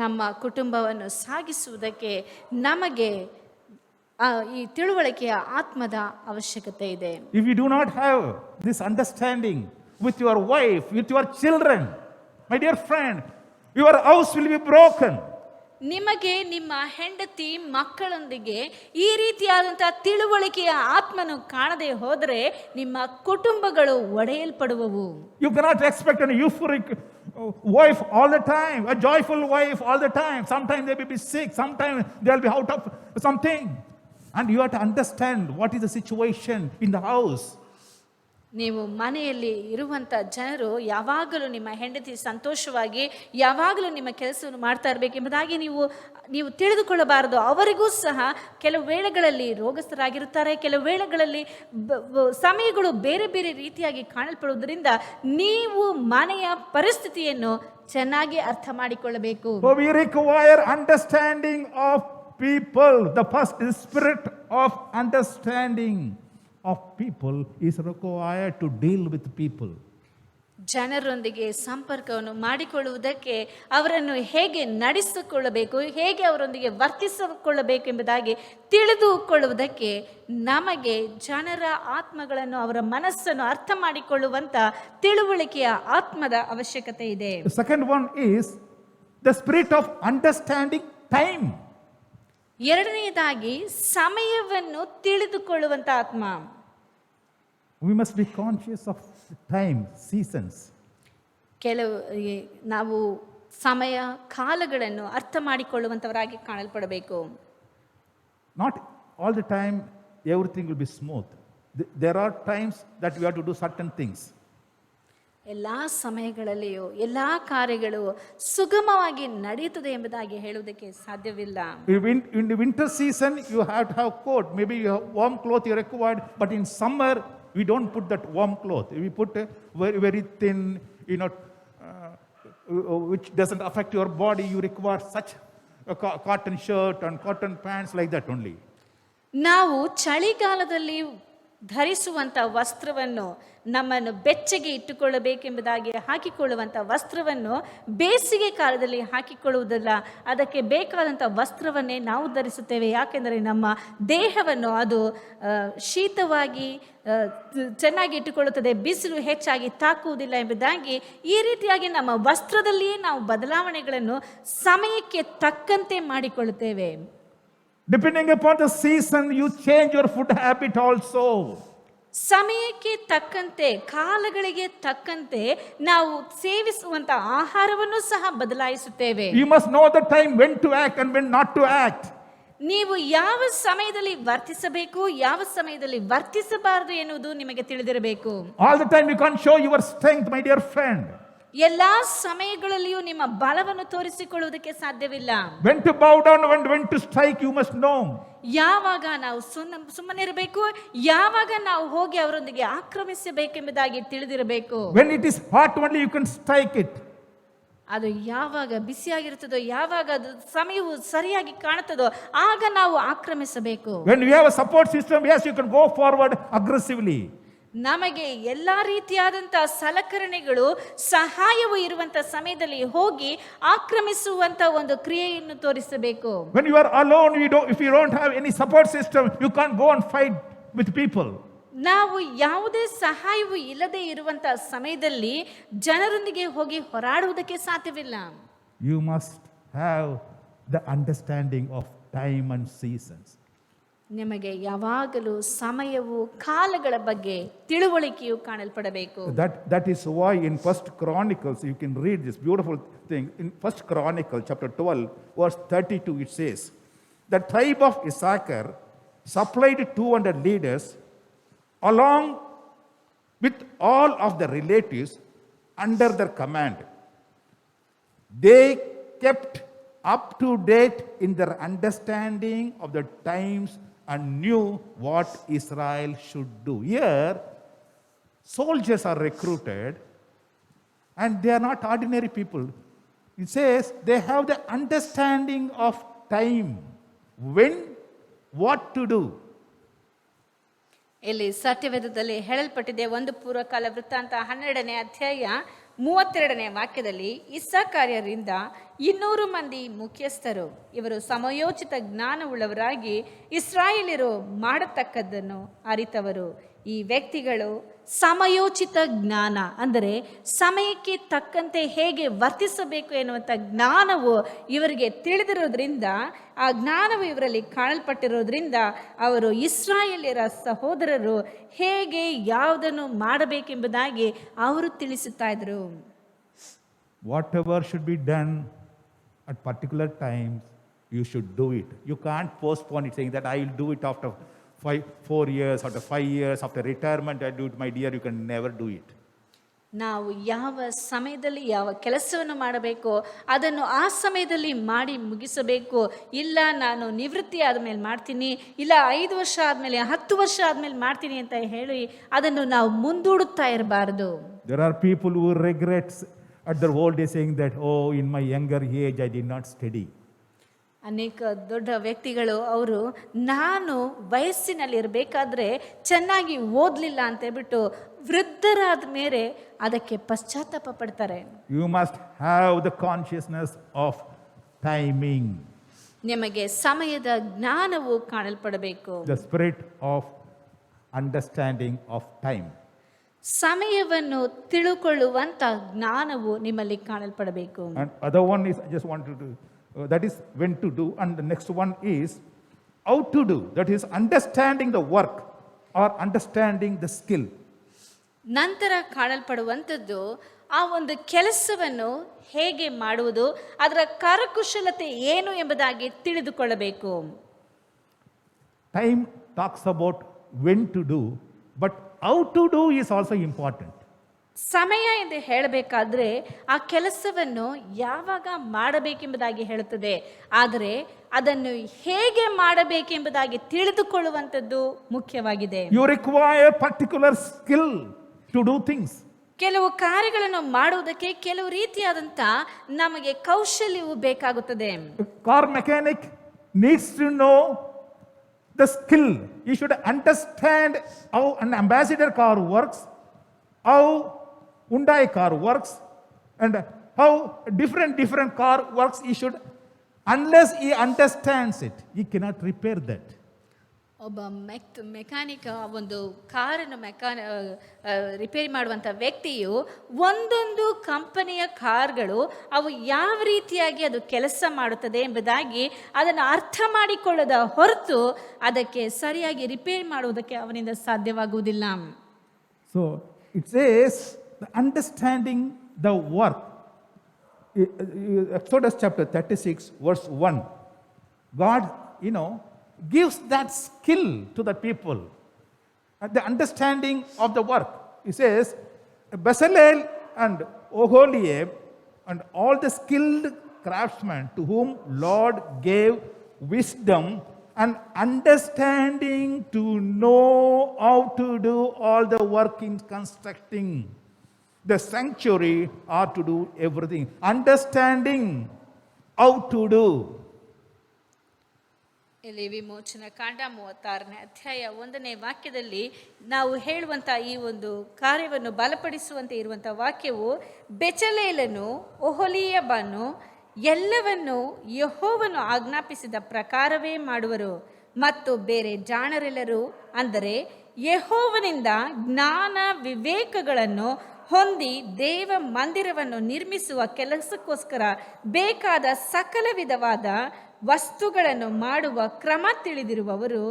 ನಮ್ಮ ಕುಟುಂಬವನ್ನು ಸಾಗಿಸುವುದಕ್ಕೆ ನಮಗೆ ಈ ತಿಳುವಳಿಕೆಯ ಆತ್ಮದ ಅವಶ್ಯಕತೆ ಇದೆ. If you do not have this understanding with your wife, with your children, my dear friend, your house will be broken. ನಿಮಗೆ ನಿಮ್ಮ ಹೆಂಡತಿ ಮಕ್ಕಳೊಂದಿಗೆ ಈ ರೀತಿಯಾದಂತಹ ತಿಳುವಳಿಕೆಯ ಆತ್ಮನು ಕಾಣದೆ ಹೋದರೆ ನಿಮ್ಮ ಕುಟುಂಬಗಳು ಒಡೆಯಲ್ಪಡುವವು. You cannot expect an euphoric wife all the time, a joyful wife all the time. Sometimes they will be sick, sometimes they will be out of something. And you have to understand what is the situation in the house. ನೀವು ಮನೆಯಲ್ಲಿ ಇರುವಂಥ ಜನರು ಯಾವಾಗಲೂ ನಿಮ್ಮ ಹೆಂಡತಿ ಸಂತೋಷವಾಗಿ ಯಾವಾಗಲೂ ನಿಮ್ಮ ಕೆಲಸವನ್ನು ಮಾಡ್ತಾ ಇರಬೇಕೆಂಬುದಾಗಿ ನೀವು ತಿಳಿದುಕೊಳ್ಳಬಾರದು. ಅವರಿಗೂ ಸಹ ಕೆಲವು ವೇಳೆಗಳಲ್ಲಿ ರೋಗಸ್ಥರಾಗಿರುತ್ತಾರೆ, ಕೆಲವು ವೇಳೆಗಳಲ್ಲಿ ಸಮಯಗಳು ಬೇರೆ ಬೇರೆ ರೀತಿಯಾಗಿ ಕಾಣಲ್ಪಡುವುದರಿಂದ ನೀವು ಮನೆಯ ಪರಿಸ್ಥಿತಿಯನ್ನು ಚೆನ್ನಾಗಿ ಅರ್ಥ ಮಾಡಿಕೊಳ್ಳಬೇಕು. So we require understanding of people. The first spirit of understanding of people is required to deal with people. ಜನರೊಂದಿಗೆ ಸಂಪರ್ಕವನ್ನು ಮಾಡಿಕೊಳ್ಳುವುದಕ್ಕೆ ಅವರನ್ನು ಹೇಗೆ ನಡೆಸಿಕೊಳ್ಳಬೇಕು, ಹೇಗೆ ಅವರೊಂದಿಗೆ ವರ್ತಿಸಿಕೊಳ್ಳಬೇಕು ಎಂಬುದಾಗಿ ತಿಳಿದುಕೊಳ್ಳುವುದಕ್ಕೆ ನಮಗೆ ಜನರ ಆತ್ಮಗಳನ್ನು, ಅವರ ಮನಸ್ಸನ್ನು ಅರ್ಥ ಮಾಡಿಕೊಳ್ಳುವಂತ ತಿಳುವಳಿಕೆಯ ಆತ್ಮದ ಅವಶ್ಯಕತೆ ಇದೆ. The second one is the spirit of understanding time. ಎರಡನೆಯದಾಗಿ ಸಮಯವನ್ನು ತಿಳಿದುಕೊಳ್ಳುವಂತ ಆತ್ಮ. We must be conscious of time, seasons. ನಾವು ಸಮಯ ಕಾಲಗಳನ್ನು ಅರ್ಥ ಮಾಡಿಕೊಳ್ಳುವಂತವರಾಗಿ ಕಾಣಲ್ಪಡಬೇಕು. Not all the time everything will be smooth. There are times that we have to do certain things. ಎಲ್ಲ ಸಮಯಗಳಲ್ಲಿಯೂ ಎಲ್ಲ ಕಾರ್ಯಗಳು ಸುಗಮವಾಗಿ ನಡೆಯುತ್ತದೆ ಎಂಬುದಾಗಿ ಹೇಳುವುದಕ್ಕೆ ಸಾಧ್ಯವಿಲ್ಲ. In the winter season, you have to have coat. Maybe you have warm cloth you required, but in summer, we don't put that warm cloth. We put a very, very thin, which doesn't affect your body. You require such a cotton shirt and cotton pants like that only. ನಾವು ಚಳಿಗಾಲದಲ್ಲಿ ಧರಿಸುವಂಥ ವಸ್ತ್ರವನ್ನು, ನಮ್ಮನ್ನು ಬೆಚ್ಚಗೆ ಇಟ್ಟುಕೊಳ್ಳಬೇಕೆಂಬುದಾಗಿ ಹಾಕಿಕೊಳ್ಳುವಂಥ ವಸ್ತ್ರವನ್ನು ಬೇಸಿಗೆ ಕಾಲದಲ್ಲಿ ಹಾಕಿಕೊಳ್ಳುವುದಿಲ್ಲ. ಅದಕ್ಕೆ ಬೇಕಾದಂಥ ವಸ್ತ್ರವನ್ನೇ ನಾವು ಧರಿಸುತ್ತೇವೆ. ಯಾಕೆಂದರೆ ನಮ್ಮ ದೇಹವನ್ನು ಅದು ಶೀತವಾಗಿ ಚೆನ್ನಾಗಿ ಇಟ್ಟುಕೊಳ್ಳುತ್ತದೆ, ಬಿಸಿಲು ಹೆಚ್ಚಾಗಿ ತಾಕುವುದಿಲ್ಲ ಎಂಬುದಾಗಿ ಈ ರೀತಿಯಾಗಿ ನಮ್ಮ ವಸ್ತ್ರದಲ್ಲಿಯೇ ನಾವು ಬದಲಾವಣೆಗಳನ್ನು ಸಮಯಕ್ಕೆ ತಕ್ಕಂತೆ ಮಾಡಿಕೊಳ್ಳುತ್ತೇವೆ. Depending upon the season, you change your food habit also. ಸಮಯಕ್ಕೆ ತಕ್ಕಂತೆ, ಕಾಲಗಳಿಗೆ ತಕ್ಕಂತೆ ನಾವು ಸೇವಿಸುವಂತ ಆಹಾರವನ್ನು ಸಹ ಬದಲಾಯಿಸುತ್ತೇವೆ. You must know the time when to act and when not to act. ನೀವು ಯಾವ ಸಮಯದಲ್ಲಿ ವರ್ತಿಸಬೇಕು, ಯಾವ ಸಮಯದಲ್ಲಿ ವರ್ತಿಸಬಾರದು ಎನ್ನುವುದು ನಿಮಗೆ ತಿಳಿದಿರಬೇಕು. All the time you can't show your strength, my dear friend. ಎಲ್ಲಾ ಸಮಯಗಳಲ್ಲಿಯೂ ನಿಮ್ಮ ಬಲವನ್ನು ತೋರಿಸಿಕೊಳ್ಳುವುದಕ್ಕೆ ಸಾಧ್ಯವಿಲ್ಲ. When to bow down and when to strike, you must know. ಯಾವಾಗ ನಾವು ಸುಮ್ಮನೆ ಇರಬೇಕು, ಯಾವಾಗ ನಾವು ಹೋಗಿ ಅವರೊಂದಿಗೆ ಆಕ್ರಮಿಸಬೇಕೆಂಬುದಾಗಿ ತಿಳಿದಿರಬೇಕು. When it is hot only you can strike it. ಅದು ಯಾವಾಗ ಬಿಸಿಯಾಗಿರುತ್ತದೋ, ಯಾವಾಗ ಅದು ಸಮಯವು ಸರಿಯಾಗಿ ಕಾಣುತ್ತದೋ ಆಗ ನಾವು ಆಕ್ರಮಿಸಬೇಕು. When you have a support system, yes, you can go forward aggressively. ನಮಗೆ ಎಲ್ಲಾ ರೀತಿಯಾದಂತ ಸಲಕರಣೆಗಳು, ಸಹಾಯವು ಇರುವಂತ ಸಮಯದಲ್ಲಿ ಹೋಗಿ ಆಕ್ರಮಿಸುವಂತ ಒಂದು ಕ್ರಿಯೆಯನ್ನು ತೋರಿಸಬೇಕು. When you are alone, if you don't have any support system, you can't go and fight with people. ನಾವು ಯಾವುದೇ ಸಹಾಯವು ಇಲ್ಲದೆ ಇರುವಂತ ಸಮಯದಲ್ಲಿ ಜನರೊಂದಿಗೆ ಹೋಗಿ ಹೋರಾಡುವುದಕ್ಕೆ ಸಾಧ್ಯವಿಲ್ಲ. You must have the understanding of time and seasons. ನಿಮಗೆ ಯಾವಾಗಲೂ ಸಮಯವು, ಕಾಲಗಳ ಬಗ್ಗೆ ತಿಳುವಳಿಕೆಯು ಕಾಣಲ್ಪಡಬೇಕು. That is why in First Chronicles you can read this beautiful thing. In First Chronicles chapter 12 verse 32 it says, the tribe of Issachar supplied 200 leaders along with all of the relatives under their command. They kept up to date in their understanding of the times and knew what Israel should do. Here, soldiers are recruited and they are not ordinary people. It says they have the understanding of time, when, what to do. ಇಲ್ಲಿ ಸತ್ಯವೇದದಲ್ಲಿ ಹೇಳಲ್ಪಟ್ಟಿದೆ. ಒಂದು ಪೂರ್ವಕಾಲ ವೃತ್ತಾಂತ 12ನೇ ಅಧ್ಯಾಯ 32ನೇ ವಾಕ್ಯದಲ್ಲಿ, ಇಸ್ಸಾಕಾರ್ಯರಿಂದ 200 ಮಂದಿ ಮುಖ್ಯಸ್ಥರು, ಇವರು ಸಮಯೋಚಿತ ಜ್ಞಾನವುಳ್ಳವರಾಗಿ ಇಸ್ರಾಯೇಲ್ಯರು ಮಾಡತಕ್ಕದ್ದನ್ನು ಅರಿತವರು. ಈ ವ್ಯಕ್ತಿಗಳು ಸಮಯೋಚಿತ ಜ್ಞಾನ ಅಂದರೆ ಸಮಯಕ್ಕೆ ತಕ್ಕಂತೆ ಹೇಗೆ ವರ್ತಿಸಬೇಕು ಎನ್ನುವಂಥ ಜ್ಞಾನವು ಇವರಿಗೆ ತಿಳಿದಿರೋದ್ರಿಂದ, ಆ ಜ್ಞಾನವು ಇವರಲ್ಲಿ ಕಾಣಲ್ಪಟ್ಟಿರೋದ್ರಿಂದ ಅವರು ಇಸ್ರಾಯೇಲ್ಯರ ಸಹೋದರರು ಹೇಗೆ ಯಾವುದನ್ನು ಮಾಡಬೇಕೆಂಬುದಾಗಿ ಅವರು ತಿಳಿಸುತ್ತಾ ಇದ್ರು. Whatever should be done at particular times, you should do it. You can't postpone it saying that I will do it after 4 years, after 5 years, after retirement I do it. My dear, you can never do it. ನಾವು ಯಾವ ಸಮಯದಲ್ಲಿ ಯಾವ ಕೆಲಸವನ್ನು ಮಾಡಬೇಕೋ ಅದನ್ನು ಆ ಸಮಯದಲ್ಲಿ ಮಾಡಿ ಮುಗಿಸಬೇಕು. ಇಲ್ಲ ನಾನು ನಿವೃತ್ತಿ ಆದಮೇಲೆ ಮಾಡ್ತೀನಿ, ಇಲ್ಲ 5 ವರ್ಷ ಆದಮೇಲೆ 10 ವರ್ಷ ಆದಮೇಲೆ ಮಾಡ್ತೀನಿ ಅಂತ ಹೇಳಿ ಅದನ್ನು ನಾವು ಮುಂದೂಡುತ್ತಾ ಇರಬಾರದು. There are people who regrets at their old age saying that, oh, in my younger age I did not study. ಅನೇಕ ದೊಡ್ಡ ವ್ಯಕ್ತಿಗಳು ಅವರು ನಾನು ವಯಸ್ಸಿನಲ್ಲಿ ಇರಬೇಕಾದ್ರೆ ಚೆನ್ನಾಗಿ ಓದಲಿಲ್ಲ ಅಂತ ಹೇಳ್ಬಿಟ್ಟು ವೃದ್ಧರಾದ ಮೇಲೆ ಅದಕ್ಕೆ ಪಶ್ಚಾತ್ತಾಪ ಪಡ್ತಾರೆ. You must have the consciousness of timing, ನಿಮಗೆ ಸಮಯದ ಜ್ಞಾನವು ಕಾಣಲ್ಪಡಬೇಕು. the spirit of understanding of time. ಸಮಯವನ್ನು ತಿಳುಕೊಳ್ಳುವಂತ ಜ್ಞಾನವು ನಿಮ್ಮಲ್ಲಿ ಕಾಣಲ್ಪಡಬೇಕು. And other one is, I just wanted to that is when to do, and the next one is how to do. That is understanding the work or understanding the skill. ನಂತರ ಕಾಣಲ್ಪಡುವಂಥದ್ದು ಆ ಒಂದು ಕೆಲಸವನ್ನು ಹೇಗೆ ಮಾಡುವುದು, ಅದರ ಕರಕುಶಲತೆ ಏನು ಎಂಬುದಾಗಿ ತಿಳಿದುಕೊಳ್ಳಬೇಕು. Time talks about when to do, but how to do is also important. ಸಮಯ ಎಂದು ಹೇಳಬೇಕಾದ್ರೆ ಆ ಕೆಲಸವನ್ನು ಯಾವಾಗ ಮಾಡಬೇಕೆಂಬುದಾಗಿ ಹೇಳುತ್ತದೆ, ಆದರೆ ಅದನ್ನು ಹೇಗೆ ಮಾಡಬೇಕೆಂಬುದಾಗಿ ತಿಳಿದುಕೊಳ್ಳುವಂಥದ್ದು ಮುಖ್ಯವಾಗಿದೆ. You require particular skill to do things. ಕೆಲವು ಕಾರ್ಯಗಳನ್ನು ಮಾಡುವುದಕ್ಕೆ ಕೆಲವು ರೀತಿಯಾದಂಥ ನಮಗೆ ಕೌಶಲ್ಯವು ಬೇಕಾಗುತ್ತದೆ. Car mechanic needs to know the skill. He should understand how an ambassador car works, how Hyundai car works, and how different car works. He should, unless he understands it, he cannot repair that. ಒಬ್ಬ mechanic ಒಂದು ಕಾರನ್ನು repair ಮಾಡುವಂಥ ವ್ಯಕ್ತಿಯು ಒಂದೊಂದು ಕಂಪನಿಯ ಕಾರ್ಗಳು ಅವು ಯಾವ ರೀತಿಯಾಗಿ ಅದು ಕೆಲಸ ಮಾಡುತ್ತದೆ ಎಂಬುದಾಗಿ ಅದನ್ನು ಅರ್ಥ ಮಾಡಿಕೊಳ್ಳದ ಹೊರತು ಅದಕ್ಕೆ ಸರಿಯಾಗಿ ರಿಪೇರಿ ಮಾಡುವುದಕ್ಕೆ ಅವನಿಂದ ಸಾಧ್ಯವಾಗುವುದಿಲ್ಲ. So it says the understanding the work. Exodus chapter 36 verse 1. God, gives that skill to the people. The understanding of the work. He says, Bezalel and Oholiab and all the skilled craftsmen to whom Lord gave wisdom and understanding to know how to do all the work in constructing the sanctuary or to do everything. Understanding how to do. ಇಲ್ಲಿ ವಿಮೋಚನ ಕಾಂಡ 36ನೇ ಅಧ್ಯಾಯ 1ನೇ ವಾಕ್ಯದಲ್ಲಿ ನಾವು ಹೇಳುವಂಥ ಈ ಒಂದು ಕಾರ್ಯವನ್ನು ಬಲಪಡಿಸುವಂತೆ ಇರುವಂಥ ವಾಕ್ಯವು, ಬೆಚಲೇಲನು ಒಹೊಲಿಯಬನು ಎಲ್ಲವನ್ನು ಯೆಹೋವನು ಆಜ್ಞಾಪಿಸಿದ ಪ್ರಕಾರವೇ ಮಾಡುವರು ಮತ್ತು ಬೇರೆ ಜಾಣರೆಲ್ಲರೂ ಅಂದರೆ ಯೆಹೋವನಿಂದ ಜ್ಞಾನ ವಿವೇಕಗಳನ್ನು ಹೊಂದಿ ದೇವ ಮಂದಿರವನ್ನು ನಿರ್ಮಿಸುವ ಕೆಲಸಕ್ಕೋಸ್ಕರ ಬೇಕಾದ ಸಕಲ ವಿಧವಾದ ವಸ್ತುಗಳನ್ನು ಮಾಡುವ ಕ್ರಮ ತಿಳಿದಿರುವವರು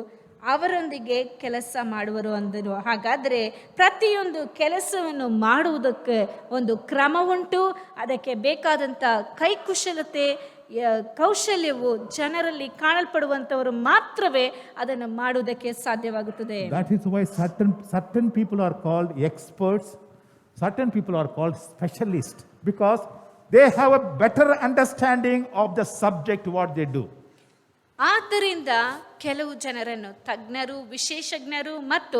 ಅವರೊಂದಿಗೆ ಕೆಲಸ ಮಾಡುವರು ಅಂದರು. ಹಾಗಾದರೆ ಪ್ರತಿಯೊಂದು ಕೆಲಸವನ್ನು ಮಾಡುವುದಕ್ಕೆ ಒಂದು ಕ್ರಮ ಉಂಟು. ಅದಕ್ಕೆ ಬೇಕಾದಂಥ ಕೈಕುಶಲತೆ ಕೌಶಲ್ಯವು ಜನರಲ್ಲಿ ಕಾಣಲ್ಪಡುವಂಥವರು ಮಾತ್ರವೇ ಅದನ್ನು ಮಾಡುವುದಕ್ಕೆ ಸಾಧ್ಯವಾಗುತ್ತದೆ. That is why certain people are called experts, certain people are called specialists, because they have a better understanding of the subject what they do. ಆದ್ದರಿಂದ ಕೆಲವು ಜನರನ್ನು ತಜ್ಞರು, ವಿಶೇಷಜ್ಞರು ಮತ್ತು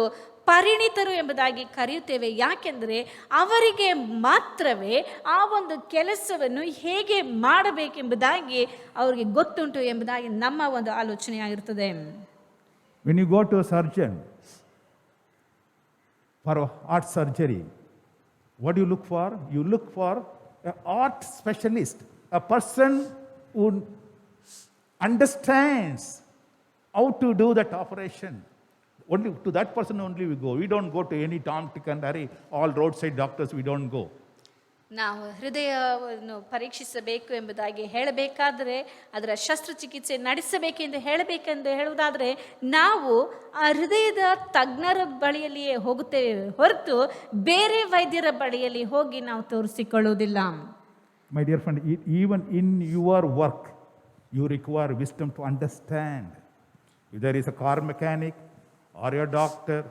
ಪರಿಣಿತರು ಎಂಬುದಾಗಿ ಕರೆಯುತ್ತೇವೆ. ಯಾಕೆಂದರೆ ಅವರಿಗೆ ಮಾತ್ರವೇ ಆ ಒಂದು ಕೆಲಸವನ್ನು ಹೇಗೆ ಮಾಡಬೇಕೆಂಬುದಾಗಿ ಅವರಿಗೆ ಗೊತ್ತುಂಟು ಎಂಬುದಾಗಿ ನಮ್ಮ ಒಂದು ಆಲೋಚನೆಯಾಗಿರುತ್ತದೆ. When you go to a surgeon for a heart surgery, what do you look for? You look for an art specialist, a person who understands how to do that operation. Only to that person only we go. We don't go to any Tom, Dick and Harry, all roadside doctors, we don't go. ನಾವು ಹೃದಯವನ್ನು ಪರೀಕ್ಷಿಸಬೇಕು ಎಂಬುದಾಗಿ ಹೇಳಬೇಕಾದರೆ, ಅದರ ಶಸ್ತ್ರಚಿಕಿತ್ಸೆ ನಡೆಸಬೇಕೆಂದು ಹೇಳಬೇಕೆಂದು ಹೇಳುವುದಾದರೆ ನಾವು ಆ ಹೃದಯದ ತಜ್ಞರ ಬಳಿಯಲ್ಲಿಯೇ ಹೋಗುತ್ತೇವೆ ಹೊರತು ಬೇರೆ ವೈದ್ಯರ ಬಳಿಯಲ್ಲಿ ಹೋಗಿ ನಾವು ತೋರಿಸಿಕೊಳ್ಳುವುದಿಲ್ಲ. My dear friend, even in your work, you require wisdom to understand. If there is a car mechanic, or a doctor,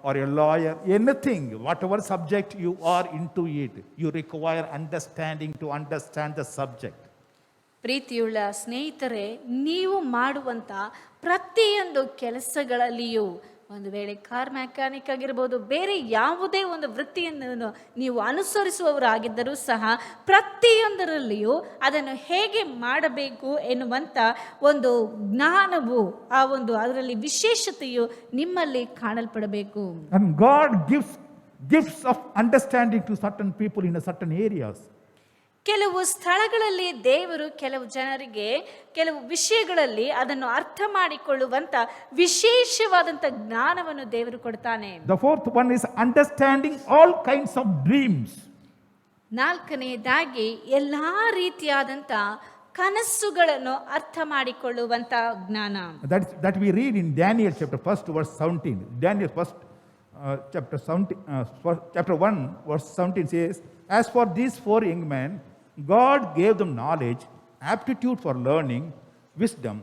or a lawyer, anything, whatever subject you are into it, you require understanding to understand the subject. ಪ್ರೀತಿಯುಳ್ಳ ಸ್ನೇಹಿತರೆ, ನೀವು ಮಾಡುವಂಥ ಪ್ರತಿಯೊಂದು ಕೆಲಸಗಳಲ್ಲಿಯೂ, ಒಂದು ವೇಳೆ car mechanic ಆಗಿರ್ಬೋದು, ಬೇರೆ ಯಾವುದೇ ಒಂದು ವೃತ್ತಿಯನ್ನು ನೀವು ಅನುಸರಿಸುವವರಾಗಿದ್ದರೂ ಸಹ ಪ್ರತಿಯೊಂದರಲ್ಲಿಯೂ ಅದನ್ನು ಹೇಗೆ ಮಾಡಬೇಕು ಎನ್ನುವಂಥ ಒಂದು ಜ್ಞಾನವು, ಆ ಒಂದು ಅದರಲ್ಲಿ ವಿಶೇಷತೆಯು ನಿಮ್ಮಲ್ಲಿ ಕಾಣಲ್ಪಡಬೇಕು. And God gives gifts of understanding to certain people in a certain areas. ಕೆಲವು ಸ್ಥಳಗಳಲ್ಲಿ ದೇವರು ಕೆಲವು ಜನರಿಗೆ ಕೆಲವು ವಿಷಯಗಳಲ್ಲಿ ಅದನ್ನು ಅರ್ಥ ಮಾಡಿಕೊಳ್ಳುವಂತ ವಿಶೇಷವಾದಂತ ಜ್ಞಾನವನ್ನು ದೇವರು ಕೊಡ್ತಾನೆ. The fourth one is understanding all kinds of dreams. ನಾಲ್ಕನೆಯದಾಗಿ ಎಲ್ಲಾ ರೀತಿಯಾದಂತ ಕನಸುಗಳನ್ನು ಅರ್ಥ ಮಾಡಿಕೊಳ್ಳುವಂತ ಜ್ಞಾನ. That we read in Daniel chapter 1 verse 17. Daniel chapter 1 verse 17 says, as for these four young men, God gave them knowledge, aptitude for learning, wisdom.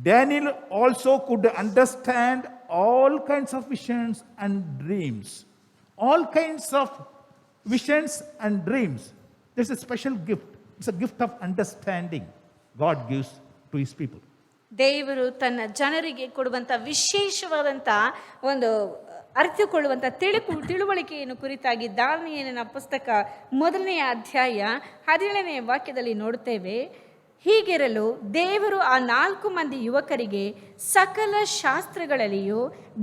Daniel also could understand all kinds of visions and dreams. All kinds of visions and dreams. There's a special gift. It's a gift of understanding God gives to his people. ದೇವರು ತನ್ನ ಜನರಿಗೆ ಕೊಡುವಂತ ವಿಶೇಷವಾದಂತ ಒಂದು ಅರಿತುಕೊಳ್ಳುವಂಥ ತಿಳುವಳಿಕೆಯನ್ನು ಕುರಿತಾಗಿ ದಾನಿಯೇಲನ ಪುಸ್ತಕ 1ನೇ ಅಧ್ಯಾಯ 17ನೇ ವಾಕ್ಯದಲ್ಲಿ ನೋಡುತ್ತೇವೆ. ಹೀಗಿರಲು ದೇವರು ಆ 4 ಮಂದಿ ಯುವಕರಿಗೆ ಸಕಲ ಶಾಸ್ತ್ರಗಳಲ್ಲಿಯೂ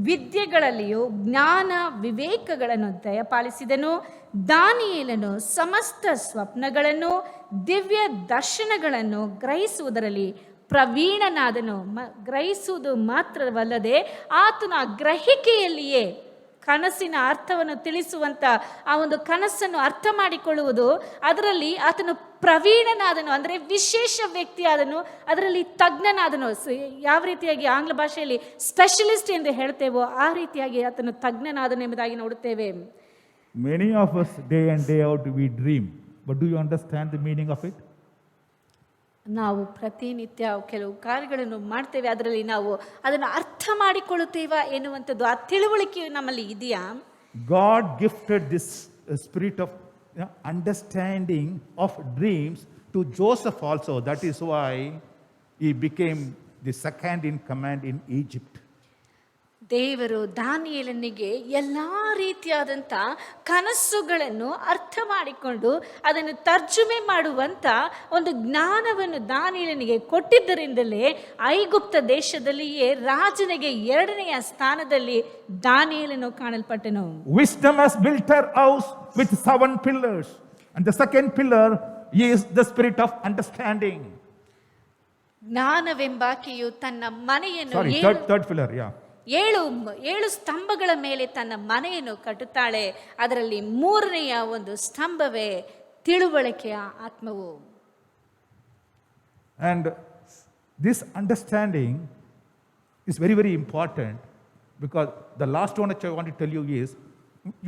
ವಿದ್ಯೆಗಳಲ್ಲಿಯೂ ಜ್ಞಾನ ವಿವೇಕಗಳನ್ನು ದಯಪಾಲಿಸಿದನು. ದಾನಿಯೇಲನು ಸಮಸ್ತ ಸ್ವಪ್ನಗಳನ್ನು ದಿವ್ಯ ದರ್ಶನಗಳನ್ನು ಗ್ರಹಿಸುವುದರಲ್ಲಿ ಪ್ರವೀಣನಾದನು. ಗ್ರಹಿಸುವುದು ಮಾತ್ರವಲ್ಲದೆ ಆತನ ಗ್ರಹಿಕೆಯಲ್ಲಿಯೇ ಕನಸಿನ ಅರ್ಥವನ್ನು ತಿಳಿಸುವಂತ ಆ ಒಂದು ಕನಸನ್ನು ಅರ್ಥ ಮಾಡಿಕೊಳ್ಳುವುದು, ಅದರಲ್ಲಿ ಆತನು ಪ್ರವೀಣನಾದನು, ಅಂದರೆ ವಿಶೇಷ ವ್ಯಕ್ತಿಯಾದನು, ಅದರಲ್ಲಿ ತಜ್ಞನಾದನು. ಯಾವ ರೀತಿಯಾಗಿ ಆಂಗ್ಲ ಭಾಷೆಯಲ್ಲಿ ಸ್ಪೆಷಲಿಸ್ಟ್ ಎಂದು ಹೇಳ್ತೇವೋ ಆ ರೀತಿಯಾಗಿ ಆತನು ತಜ್ಞನಾದನು ಎಂಬುದಾಗಿ ನೋಡುತ್ತೇವೆ. Many of us day in day out we dream, but do you understand the meaning of it? ನಾವು ಪ್ರತಿನಿತ್ಯ ಕೆಲವು ಕಾರ್ಯಗಳನ್ನು ಮಾಡ್ತೇವೆ, ಅದರಲ್ಲಿ ನಾವು ಅದನ್ನು ಅರ್ಥ ಮಾಡಿಕೊಳ್ಳುತ್ತೇವಾ ಎನ್ನುವಂಥದ್ದು ಆ ತಿಳುವಳಿಕೆಯು ನಮ್ಮಲ್ಲಿ ಇದೆಯಾ? God gifted this spirit of understanding of dreams to Joseph also. That is why he became the second in command in Egypt. ದೇವರು ದಾನಿಯೇಲನಿಗೆ ಎಲ್ಲ ರೀತಿಯಾದಂಥ ಕನಸುಗಳನ್ನು ಅರ್ಥ ಮಾಡಿಕೊಂಡು ಅದನ್ನು ತರ್ಜುಮೆ ಮಾಡುವಂಥ ಒಂದು ಜ್ಞಾನವನ್ನು ದಾನಿಯೇಲನಿಗೆ ಕೊಟ್ಟಿದ್ದರಿಂದಲೇ ಐಗುಪ್ತ ದೇಶದಲ್ಲಿಯೇ ರಾಜನಿಗೆ 2ನೆಯ ಸ್ಥಾನದಲ್ಲಿ ದಾನಿಯೇಲನು ಕಾಣಲ್ಪಟ್ಟನು. Wisdom has built her house with 7 pillars, and the second pillar is the spirit of understanding. ಜ್ಞಾನವೆಂಬಾಕೆಯು ತನ್ನ ಮನೆಯನ್ನು third pillar, yeah. 7 ಸ್ತಂಭಗಳ ಮೇಲೆ ತನ್ನ ಮನೆಯನ್ನು ಕಟ್ಟುತ್ತಾಳೆ. ಅದರಲ್ಲಿ 3ನೆಯ ಒಂದು ಸ್ತಂಭವೇ ತಿಳುವಳಿಕೆಯ ಆತ್ಮವು. And this understanding is very, very important, because the last one which I want to tell you is,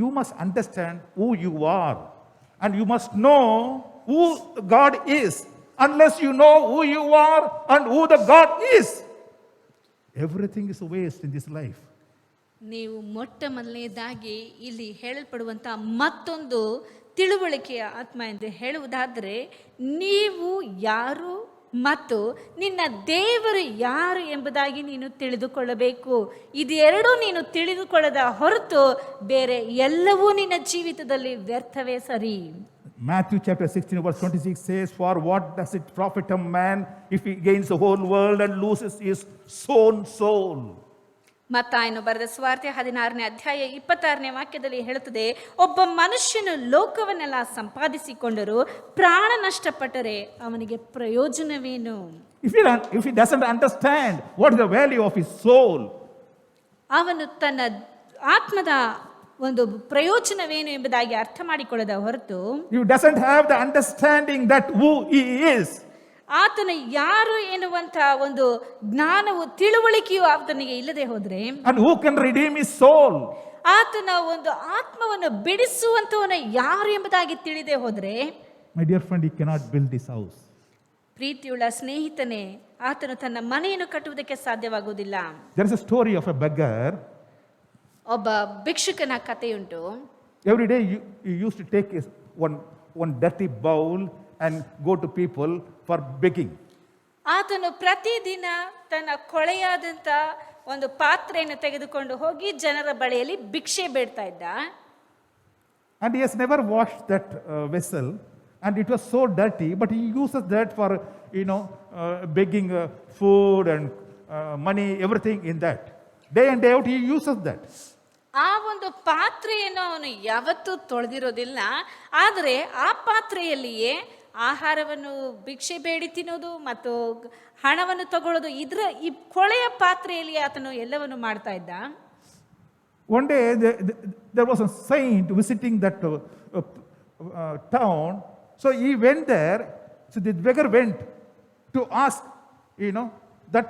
you must understand who you are, and you must know who God is. Unless you know who you are and who the God is, everything is a waste in this life. ನೀವು ಮೊಟ್ಟ ಮೊದಲನೇದಾಗಿ ಇಲ್ಲಿ ಹೇಳಲ್ಪಡುವಂಥ ಮತ್ತೊಂದು ತಿಳುವಳಿಕೆಯ ಆತ್ಮ ಎಂದು ಹೇಳುವುದಾದರೆ, ನೀವು ಯಾರು ಮತ್ತು ನಿನ್ನ ದೇವರು ಯಾರು ಎಂಬುದಾಗಿ ನೀನು ತಿಳಿದುಕೊಳ್ಳಬೇಕು. ಇದೆರಡೂ ನೀನು ತಿಳಿದುಕೊಳ್ಳದ ಹೊರತು ಬೇರೆ ಎಲ್ಲವೂ ನಿನ್ನ ಜೀವಿತದಲ್ಲಿ ವ್ಯರ್ಥವೇ ಸರಿ. Matthew chapter 16 verse 26 says, "For what does it profit a man if he gains the whole world and loses his own soul?" ಮತ್ತಾಯನು ಬರೆದ ಸುವಾರ್ತೆ 16ನೇ ಅಧ್ಯಾಯ 26ನೇ ವಾಕ್ಯದಲ್ಲಿ ಹೇಳುತ್ತದೆ, ಒಬ್ಬ ಮನುಷ್ಯನು ಲೋಕವನ್ನೆಲ್ಲ ಸಂಪಾದಿಸಿಕೊಂಡರೂ ಪ್ರಾಣ ನಷ್ಟಪಟ್ಟರೆ ಅವನಿಗೆ ಪ್ರಯೋಜನವೇನು? If he doesn't understand what is the value of his soul, ಅವನು ತನ್ನ ಆತ್ಮದ ಒಂದು ಪ್ರಯೋಜನವೇನು ಎಂಬುದಾಗಿ ಅರ್ಥ ಮಾಡಿಕೊಳ್ಳದ ಹೊರತು, if he doesn't have the understanding that who he is, ಆತನ ಯಾರು ಎನ್ನುವಂತ ಒಂದು ಜ್ಞಾನವು ತಿಳುವಳಿಕೆಯು ಆತನಿಗೆ ಇಲ್ಲದೆ ಹೋದ್ರೆ, and who can redeem his soul, ಆತನ ಒಂದು ಆತ್ಮವನ್ನು ಬಿಡಿಸುವಂತವನ ಯಾರು ಎಂಬುದಾಗಿ ತಿಳಿದೇ ಹೋದ್ರೆ, my dear friend, he cannot build his house. ಪ್ರೀತಿಯುಳ್ಳ ಸ್ನೇಹಿತನೇ, ಆತನು ತನ್ನ ಮನೆಯನ್ನು ಕಟ್ಟುವುದಕ್ಕೆ ಸಾಧ್ಯವಾಗುವುದಿಲ್ಲ. There is a story of a beggar. ಒಬ್ಬ ಭಿಕ್ಷುಕನ ಕಥೆಯುಂಟು. Every day he used to take one dirty bowl and go to people for begging. ಆತನು ಪ್ರತಿದಿನ ತನ್ನ ಕೊಳೆಯಾದಂತ ಒಂದು ಪಾತ್ರೆಯನ್ನು ತೆಗೆದುಕೊಂಡು ಹೋಗಿ ಜನರ ಬಳಿಯಲ್ಲಿ ಭಿಕ್ಷೆ ಬೇಡ್ತಾ ಇದ್ದ. And he has never washed that vessel, and it was so dirty, but he uses that for begging food and money, everything in that. Day and day out he uses that. ಆ ಒಂದು ಪಾತ್ರೆಯನ್ನು ಅವನು ಯಾವತ್ತೂ ತೊಳೆದಿರೋದಿಲ್ಲ. ಆದರೆ ಆ ಪಾತ್ರೆಯಲ್ಲಿಯೇ ಆಹಾರವನ್ನು ಭಿಕ್ಷೆ ಬೇಡಿ ತಿನ್ನೋದು ಮತ್ತು ಹಣವನ್ನು ತಗೊಳ್ಳೋದು, ಈ ಕೊಳೆಯ ಪಾತ್ರೆಯಲ್ಲಿ ಆತನು ಎಲ್ಲವನ್ನು ಮಾಡ್ತಾ ಇದ್ದ. One day there was a saint visiting that town, so he went there. So the beggar went to ask that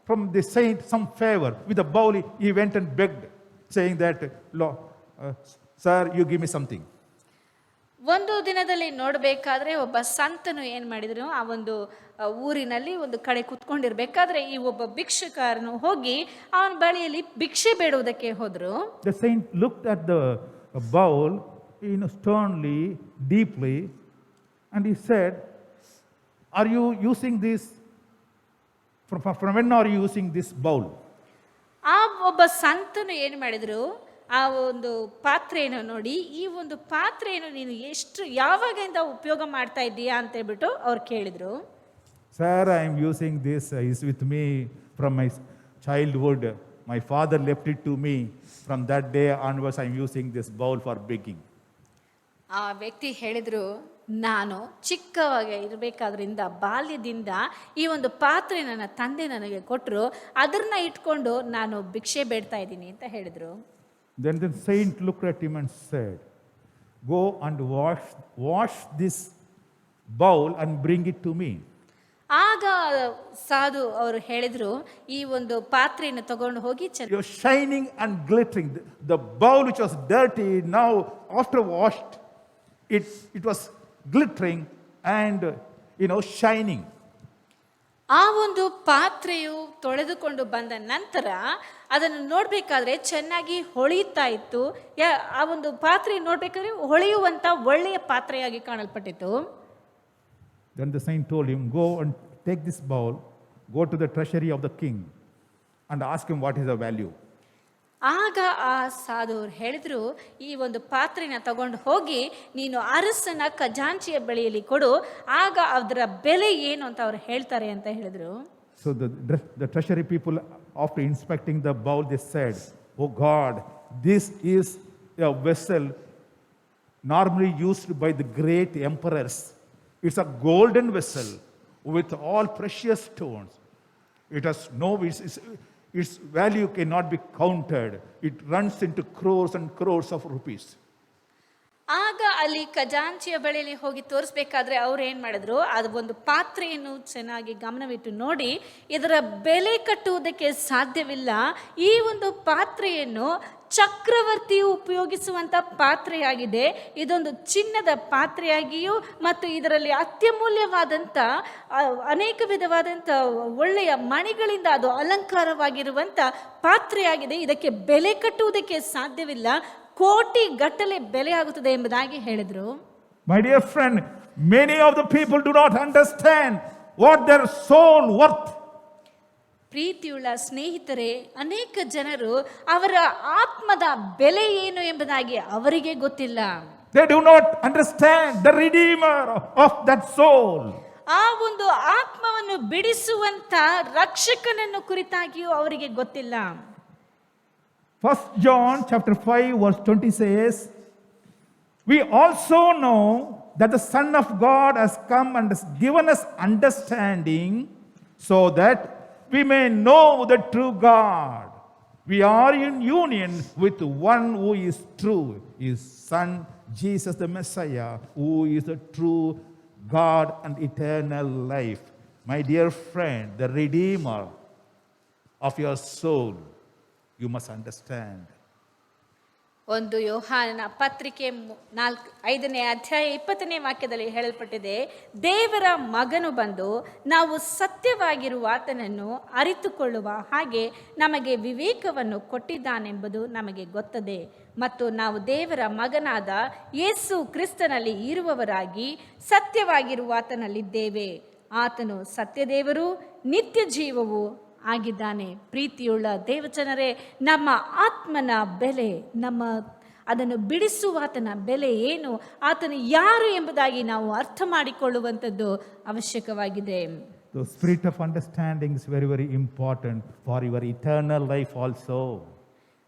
from the saint some favor. With a bowl he went and begged, saying that, "Sir, you give me something." ಒಂದು ದಿನದಲ್ಲಿ ನೋಡಬೇಕಾದ್ರೆ ಒಬ್ಬ ಸಂತನು ಏನ್ ಮಾಡಿದ್ರು, ಆ ಒಂದು ಊರಿನಲ್ಲಿ ಒಂದು ಕಡೆ ಕುತ್ಕೊಂಡಿರ್ಬೇಕಾದ್ರೆ ಈ ಒಬ್ಬ ಭಿಕ್ಷುಕರನ್ನು ಹೋಗಿ ಅವನ ಬಳಿಯಲ್ಲಿ ಭಿಕ್ಷೆ ಬೇಡುವುದಕ್ಕೆ ಹೋದ್ರು. The saint looked at the bowl sternly, deeply, and he said, "Are you using this? From when are you using this bowl?" ಆ ಒಬ್ಬ ಸಂತನು ಏನು ಮಾಡಿದ್ರು, ಆ ಒಂದು ಪಾತ್ರೆಯನ್ನು ನೋಡಿ, ಈ ಒಂದು ಪಾತ್ರೆಯನ್ನು ನೀನು ಯಾವಾಗಿಂದ ಉಪಯೋಗ ಮಾಡ್ತಾ ಇದ್ದೀಯಾ ಅಂತ ಹೇಳ್ಬಿಟ್ಟು ಅವ್ರು ಕೇಳಿದ್ರು. "Sir, I am using this. Is with me from my childhood. My father left it to me. From that day onwards, I am using this bowl for begging." ಆ ವ್ಯಕ್ತಿ ಹೇಳಿದ್ರು, ನಾನು ಚಿಕ್ಕವಾಗ ಇರಬೇಕಾದ್ರಿಂದ ಬಾಲ್ಯದಿಂದ ಈ ಒಂದು ಪಾತ್ರೆ ನನ್ನ ತಂದೆ ನನಗೆ ಕೊಟ್ಟರು, ಅದನ್ನ ಇಟ್ಕೊಂಡು ನಾನು ಭಿಕ್ಷೆ ಬೇಡ್ತಾ ಇದ್ದೀನಿ ಅಂತ ಹೇಳಿದ್ರು. Then the saint looked at him and said, "Go and wash this bowl and bring it to me." ಆಗ ಸಾಧು ಅವರು ಹೇಳಿದ್ರು, ಈ ಒಂದು ಪಾತ್ರೆಯನ್ನು ತಗೊಂಡು ಹೋಗಿ You're shining and glittering. The bowl which was dirty, now after washed, it was glittering and shining. ಆ ಒಂದು ಪಾತ್ರೆಯು ತೊಳೆದುಕೊಂಡು ಬಂದ ನಂತರ ಅದನ್ನು ನೋಡ್ಬೇಕಾದ್ರೆ ಚೆನ್ನಾಗಿ ಹೊಳೆಯುತ್ತಾ ಇತ್ತು. ಆ ಒಂದು ಪಾತ್ರೆ ನೋಡ್ಬೇಕಾದ್ರೆ ಹೊಳೆಯುವಂತ ಒಳ್ಳೆಯ ಪಾತ್ರೆಯಾಗಿ ಕಾಣಲ್ಪಟ್ಟಿತ್ತು. Then the saint told him, "Go and take this bowl, go to the treasury of the king and ask him what is the value." ಆಗ ಆ ಸಾಧುವರು ಹೇಳಿದ್ರು, ಈ ಒಂದು ಪಾತ್ರೆನ ತಗೊಂಡು ಹೋಗಿ ನೀನು ಅರಸನ ಖಜಾಂಚಿಯ ಬಳಿಯಲ್ಲಿ ಕೊಡು, ಆಗ ಅದರ ಬೆಲೆ ಏನು ಅಂತ ಅವ್ರು ಹೇಳ್ತಾರೆ ಅಂತ ಹೇಳಿದ್ರು. So the treasury people, after inspecting the bowl, they said, "Oh God, this is a vessel normally used by the great emperors. It's a golden vessel with all precious stones. It has its value cannot be counted. It runs into crores and crores of rupees." ಆಗ ಅಲ್ಲಿ ಖಜಾಂಚಿಯ ಬಳಿಯಲ್ಲಿ ಹೋಗಿ ತೋರಿಸ್ಬೇಕಾದ್ರೆ ಅವ್ರು ಏನ್ ಮಾಡಿದ್ರು, ಅದು ಒಂದು ಪಾತ್ರೆಯನ್ನು ಚೆನ್ನಾಗಿ ಗಮನವಿಟ್ಟು ನೋಡಿ, ಇದರ ಬೆಲೆ ಕಟ್ಟುವುದಕ್ಕೆ ಸಾಧ್ಯವಿಲ್ಲ. ಈ ಒಂದು ಪಾತ್ರೆಯನ್ನು ಚಕ್ರವರ್ತಿಯು ಉಪಯೋಗಿಸುವಂತ ಪಾತ್ರೆಯಾಗಿದೆ. ಇದೊಂದು ಚಿನ್ನದ ಪಾತ್ರೆಯಾಗಿಯೂ ಮತ್ತು ಇದರಲ್ಲಿ ಅತ್ಯಮೂಲ್ಯವಾದಂಥ ಅನೇಕ ವಿಧವಾದಂಥ ಒಳ್ಳೆಯ ಮಣಿಗಳಿಂದ ಅದು ಅಲಂಕಾರವಾಗಿರುವಂಥ ಪಾತ್ರೆಯಾಗಿದೆ. ಇದಕ್ಕೆ ಬೆಲೆ ಕಟ್ಟುವುದಕ್ಕೆ ಸಾಧ್ಯವಿಲ್ಲ. ಕೋಟಿ ಗಟ್ಟಲೆ ಬೆಲೆ ಆಗುತ್ತದೆ ಎಂಬುದಾಗಿ ಹೇಳಿದ್ರು. My dear friend, many of the people do not understand what their soul worth. ಪ್ರೀತಿಯುಳ್ಳ ಸ್ನೇಹಿತರೆ, ಅನೇಕ ಜನರು ಅವರ ಆತ್ಮದ ಬೆಲೆ ಏನು ಎಂಬುದಾಗಿ ಅವರಿಗೆ ಗೊತ್ತಿಲ್ಲ. They do not understand the Redeemer of that soul. ಆ ಒಂದು ಆತ್ಮವನ್ನು ಬಿಡಿಸುವಂತ ರಕ್ಷಕನನ್ನು ಕುರಿತಾಗಿಯೂ ಅವರಿಗೆ ಗೊತ್ತಿಲ್ಲ. 1 John chapter 5 verse 20 says, we also know that the Son of God has come and has given us understanding so that we may know the true God. We are in union with one who is true, his Son Jesus the Messiah, who is the true God and eternal life. My dear friend, the Redeemer of your soul, you must understand. ಒಂದು ಯೋಹಾನನ ಪತ್ರಿಕೆ 5ನೇ ಅಧ್ಯಾಯ 20ನೇ ವಾಕ್ಯದಲ್ಲಿ ಹೇಳಲ್ಪಟ್ಟಿದೆ, ದೇವರ ಮಗನು ಬಂದು ನಾವು ಸತ್ಯವಾಗಿರುವ ಆತನನ್ನು ಅರಿತುಕೊಳ್ಳುವ ಹಾಗೆ ನಮಗೆ ವಿವೇಕವನ್ನು ಕೊಟ್ಟಿದ್ದಾನೆಂಬುದು ನಮಗೆ ಗೊತ್ತದೆ ಮತ್ತು ನಾವು ದೇವರ ಮಗನಾದ ಯೇಸು ಕ್ರಿಸ್ತನಲ್ಲಿ ಇರುವವರಾಗಿ ಸತ್ಯವಾಗಿರುವ ಆತನಲ್ಲಿದ್ದೇವೆ. ಆತನು ಸತ್ಯದೇವರು ನಿತ್ಯ ಜೀವವು ಆಗಿದ್ದಾನೆ. ಪ್ರೀತಿಯುಳ್ಳ ದೇವಜನರೇ, ನಮ್ಮ ಆತ್ಮನ ಬೆಲೆ, ಅದನ್ನು ಬಿಡಿಸುವ ಆತನ ಬೆಲೆ ಏನು, ಆತನು ಯಾರು ಎಂಬುದಾಗಿ ನಾವು ಅರ್ಥ ಮಾಡಿಕೊಳ್ಳುವಂಥದ್ದು ಅವಶ್ಯಕವಾಗಿದೆ. The spirit of understanding is very, very important for your eternal life also.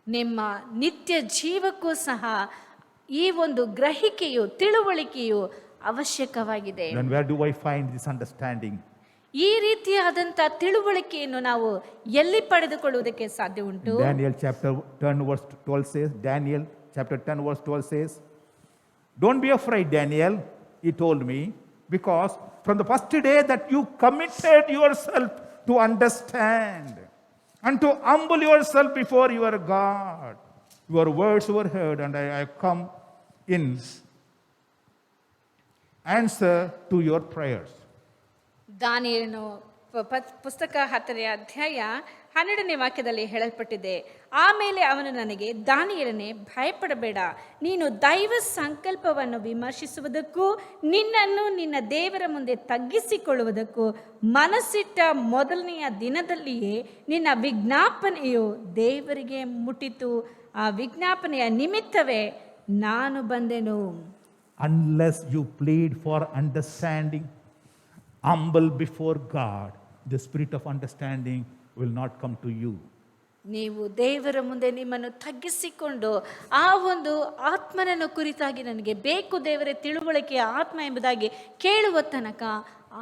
ನಿಮ್ಮ ನಿತ್ಯ ಜೀವಕ್ಕೂ ಸಹ ಈ ಒಂದು ಗ್ರಹಿಕೆಯು, ತಿಳುವಳಿಕೆಯು ಅವಶ್ಯಕವಾಗಿದೆ. Then where do I find this understanding? ಈ ರೀತಿಯಾದಂಥ ತಿಳುವಳಿಕೆಯನ್ನು ನಾವು ಎಲ್ಲಿ ಪಡೆದುಕೊಳ್ಳುವುದಕ್ಕೆ ಸಾಧ್ಯ ಉಂಟು? Daniel chapter 10 verse 12 says, Daniel chapter 10 verse 12 says, don't be afraid, Daniel, he told me, because from the first day that you committed yourself to understand and to humble yourself before your God, your words were heard and I have come in answer to your prayers. ದಾನಿಯೇಲನು ಪುಸ್ತಕ 10ನೇ ಅಧ್ಯಾಯ 12ನೇ ವಾಕ್ಯದಲ್ಲಿ ಹೇಳಲ್ಪಟ್ಟಿದೆ, ಆಮೇಲೆ ಅವನು ನನಗೆ, ದಾನಿಯೇಲನೇ, ಭಯಪಡಬೇಡ, ನೀನು ದೈವ ಸಂಕಲ್ಪವನ್ನು ವಿಮರ್ಶಿಸುವುದಕ್ಕೂ ನಿನ್ನನ್ನು ನಿನ್ನ ದೇವರ ಮುಂದೆ ತಗ್ಗಿಸಿಕೊಳ್ಳುವುದಕ್ಕೂ ಮನಸ್ಸಿಟ್ಟ ಮೊದಲನೆಯ ದಿನದಲ್ಲಿಯೇ ನಿನ್ನ ವಿಜ್ಞಾಪನೆಯು ದೇವರಿಗೆ ಮುಟ್ಟಿತು. ಆ ವಿಜ್ಞಾಪನೆಯ ನಿಮಿತ್ತವೇ ನಾನು ಬಂದೆನು. Unless you plead for understanding, humble before God, the spirit of understanding will not come to you. ನೀವು ದೇವರ ಮುಂದೆ ನಿಮ್ಮನ್ನು ತಗ್ಗಿಸಿಕೊಂಡು ಆ ಒಂದು ಆತ್ಮನನ್ನು ಕುರಿತಾಗಿ ನನಗೆ ಬೇಕು ದೇವರೇ ತಿಳುವಳಿಕೆಯ ಆತ್ಮ ಎಂಬುದಾಗಿ ಕೇಳುವ ತನಕ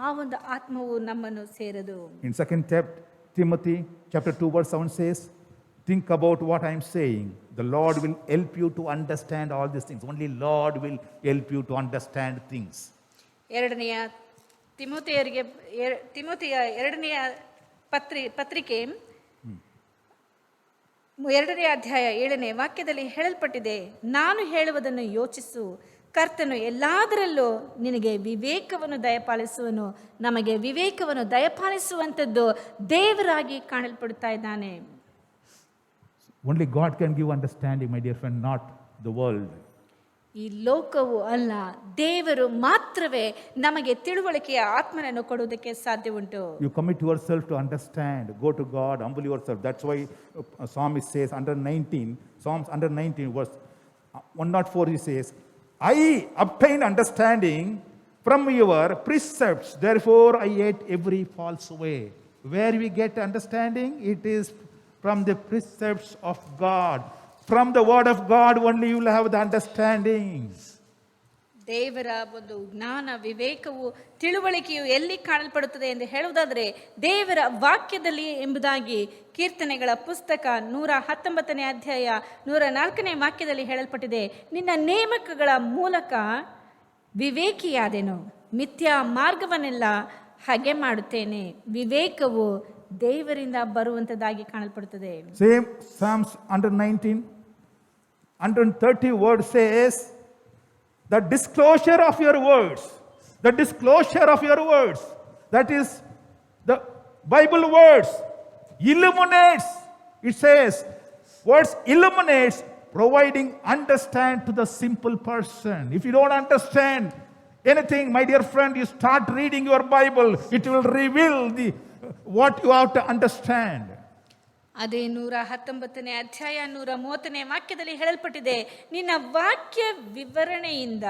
ಆ ಒಂದು ಆತ್ಮವು ನಮ್ಮನ್ನು ಸೇರದು. In 2 Timothy chapter 2 verse 7 says, think about what I am saying. The Lord will help you to understand all these things. Only Lord will help you to understand things. ಎರಡನೆಯ ತಿಮೋಥೆಯ ಎರಡನೆಯ ಪತ್ರಿಕೆ 2ನೇ ಅಧ್ಯಾಯ 7ನೇ ವಾಕ್ಯದಲ್ಲಿ ಹೇಳಲ್ಪಟ್ಟಿದೆ, ನಾನು ಹೇಳುವುದನ್ನು ಯೋಚಿಸು, ಕರ್ತನು ಎಲ್ಲದರಲ್ಲೂ ನಿನಗೆ ವಿವೇಕವನ್ನು ದಯಪಾಲಿಸುವನು. ನಮಗೆ ವಿವೇಕವನ್ನು ದಯಪಾಲಿಸುವಂಥದ್ದು ದೇವರಾಗಿ ಕಾಣಲ್ಪಡುತ್ತಾ ಇದ್ದಾನೆ. Only God can give understanding, my dear friend, not the world. ಈ ಲೋಕವು ಅಲ್ಲ, ದೇವರು ಮಾತ್ರವೇ ನಮಗೆ ತಿಳುವಳಿಕೆಯ ಆತ್ಮನನ್ನು ಕೊಡುವುದಕ್ಕೆ ಸಾಧ್ಯ ಉಂಟು. You commit yourself to understand. Go to God, humble yourself. That's why Psalmist says Psalms 119 verse 104 he says, I obtain understanding from your precepts, therefore I hate every false way. Where we get understanding? It is from the precepts of God. From the word of God only you will have the understanding. ದೇವರ ಒಂದು ಜ್ಞಾನ, ವಿವೇಕವು, ತಿಳುವಳಿಕೆಯು ಎಲ್ಲಿ ಕಾಣಲ್ಪಡುತ್ತದೆ ಎಂದು ಹೇಳುವುದಾದರೆ ದೇವರ ವಾಕ್ಯದಲ್ಲಿ ಎಂಬುದಾಗಿ ಕೀರ್ತನೆಗಳ ಪುಸ್ತಕ 119ನೇ ಅಧ್ಯಾಯ 104ನೇ ವಾಕ್ಯದಲ್ಲಿ ಹೇಳಲ್ಪಟ್ಟಿದೆ, ನಿನ್ನ ನೇಮಕಗಳ ಮೂಲಕ ವಿವೇಕಿಯಾದೆನು, ಮಿಥ್ಯಾ ಮಾರ್ಗವನ್ನೆಲ್ಲ ಹಾಗೆ ಮಾಡುತ್ತೇನೆ. ವಿವೇಕವು ದೇವರಿಂದ ಬರುವಂತದ್ದಾಗಿ ಕಾಣಲ್ಪಡುತ್ತದೆ. Same Psalms 130 word says, the disclosure of your words, that is the Bible words, illuminates, it says, words illuminates providing understand to the simple person. If you don't understand anything, my dear friend, you start reading your Bible, it will reveal what you have to understand. ಅದೇ 119ನೇ ಅಧ್ಯಾಯ 130ನೇ ವಾಕ್ಯದಲ್ಲಿ ಹೇಳಲ್ಪಟ್ಟಿದೆ, ನಿನ್ನ ವಾಕ್ಯ ವಿವರಣೆಯಿಂದ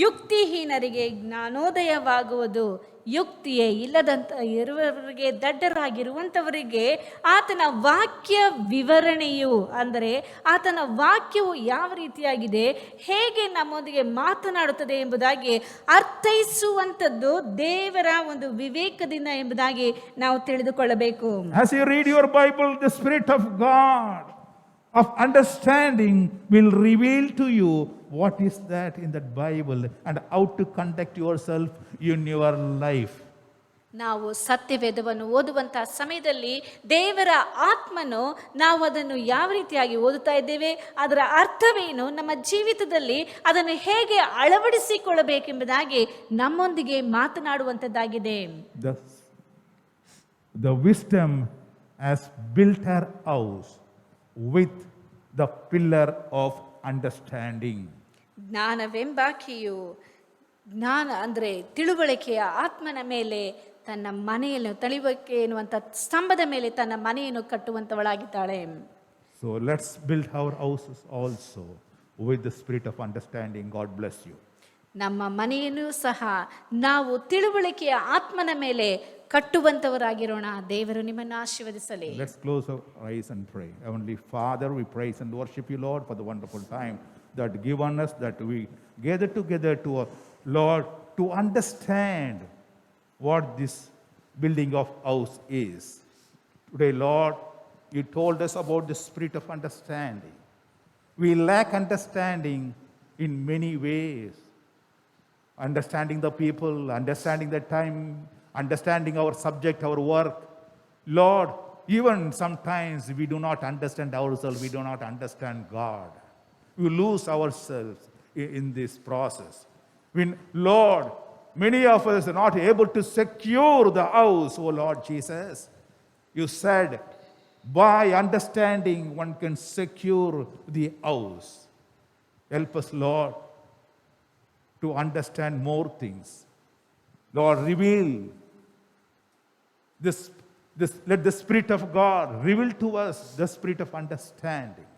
ಯುಕ್ತಿಹೀನರಿಗೆ ಜ್ಞಾನೋದಯವಾಗುವುದು, ಯುಕ್ತಿಯೇ ಇಲ್ಲದಂತ ಇರುವವರಿಗೆ, ದಡ್ಡರಾಗಿರುವಂಥವರಿಗೆ ಆತನ ವಾಕ್ಯ ವಿವರಣೆಯು, ಅಂದರೆ ಆತನ ವಾಕ್ಯವು ಯಾವ ರೀತಿಯಾಗಿದೆ, ಹೇಗೆ ನಮ್ಮೊಂದಿಗೆ ಮಾತನಾಡುತ್ತದೆ ಎಂಬುದಾಗಿ ಅರ್ಥೈಸುವಂಥದ್ದು ದೇವರ ಒಂದು ವಿವೇಕದಿಂದ ಎಂಬುದಾಗಿ ನಾವು ತಿಳಿದುಕೊಳ್ಳಬೇಕು. As you read your Bible, the Spirit of God of understanding will reveal to you what is that in that Bible and how to conduct yourself in your life. ನಾವು ಸತ್ಯವೇದವನ್ನು ಓದುವಂತಹ ಸಮಯದಲ್ಲಿ ದೇವರ ಆತ್ಮನು ನಾವು ಅದನ್ನು ಯಾವ ರೀತಿಯಾಗಿ ಓದುತ್ತಾ ಇದ್ದೇವೆ, ಅದರ ಅರ್ಥವೇನು, ನಮ್ಮ ಜೀವಿತದಲ್ಲಿ ಅದನ್ನು ಹೇಗೆ ಅಳವಡಿಸಿಕೊಳ್ಳಬೇಕೆಂಬುದಾಗಿ ನಮ್ಮೊಂದಿಗೆ ಮಾತನಾಡುವಂಥದ್ದಾಗಿದೆ. The wisdom has built her house with the pillar of understanding. ಜ್ಞಾನವೆಂಬಾಕೆಯು, ಜ್ಞಾನ ಅಂದರೆ ತಿಳುವಳಿಕೆಯ ಆತ್ಮನ ಮೇಲೆ ತನ್ನ ಮನೆಯನ್ನು, ತಿಳುವಳಿಕೆ ಎನ್ನುವಂಥ ಸ್ತಂಭದ ಮೇಲೆ ತನ್ನ ಮನೆಯನ್ನು ಕಟ್ಟುವಂಥವಳಾಗಿದ್ದಾಳೆ. So let's build our houses also with the spirit of understanding. God bless you. ನಮ್ಮ ಮನೆಯನ್ನು ಸಹ ನಾವು ತಿಳುವಳಿಕೆಯ ಆತ್ಮನ ಮೇಲೆ ಕಟ್ಟುವಂಥವರಾಗಿರೋಣ. ದೇವರು ನಿಮ್ಮನ್ನು ಆಶೀರ್ವದಿಸಲಿ. Let's close our eyes and pray. Heavenly Father, we praise and worship you, Lord, for the wonderful time that given us, that we gather together to, Lord, to understand what this building of house is. Today, Lord, you told us about the spirit of understanding. We lack understanding in many ways. Understanding the people, understanding the time, understanding our subject, our work. Lord, even sometimes we do not understand ourselves, we do not understand God. We lose ourselves in this process. When, Lord, many of us are not able to secure the house, oh Lord Jesus. You said, by understanding one can secure the house. Help us, Lord, to understand more things. Lord, reveal this, let the Spirit of God reveal to us the spirit of understanding.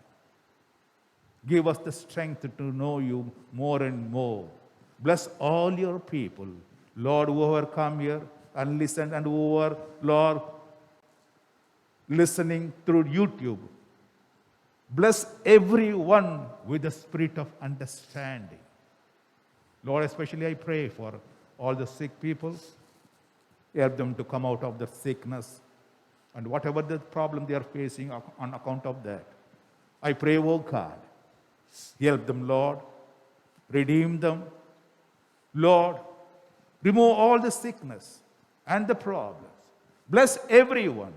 Give us the strength to know you more and more. Bless all your people, Lord, whoever come here and listen, and whoever, Lord, listening through YouTube. Bless everyone with the spirit of understanding. Lord, especially I pray for all the sick people. Help them to come out of the sickness and whatever the problem they are facing on account of that. I pray, oh God, help them, Lord. Redeem them. Lord, remove all the sickness and the problems. Bless everyone.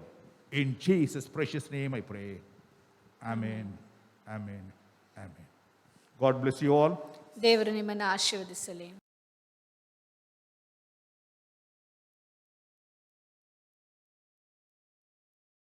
In Jesus' precious name I pray. Amen. Amen. Amen. God bless you all. ದೇವರು ನಿಮ್ಮನ್ನು ಆಶೀರ್ವದಿಸಲಿ.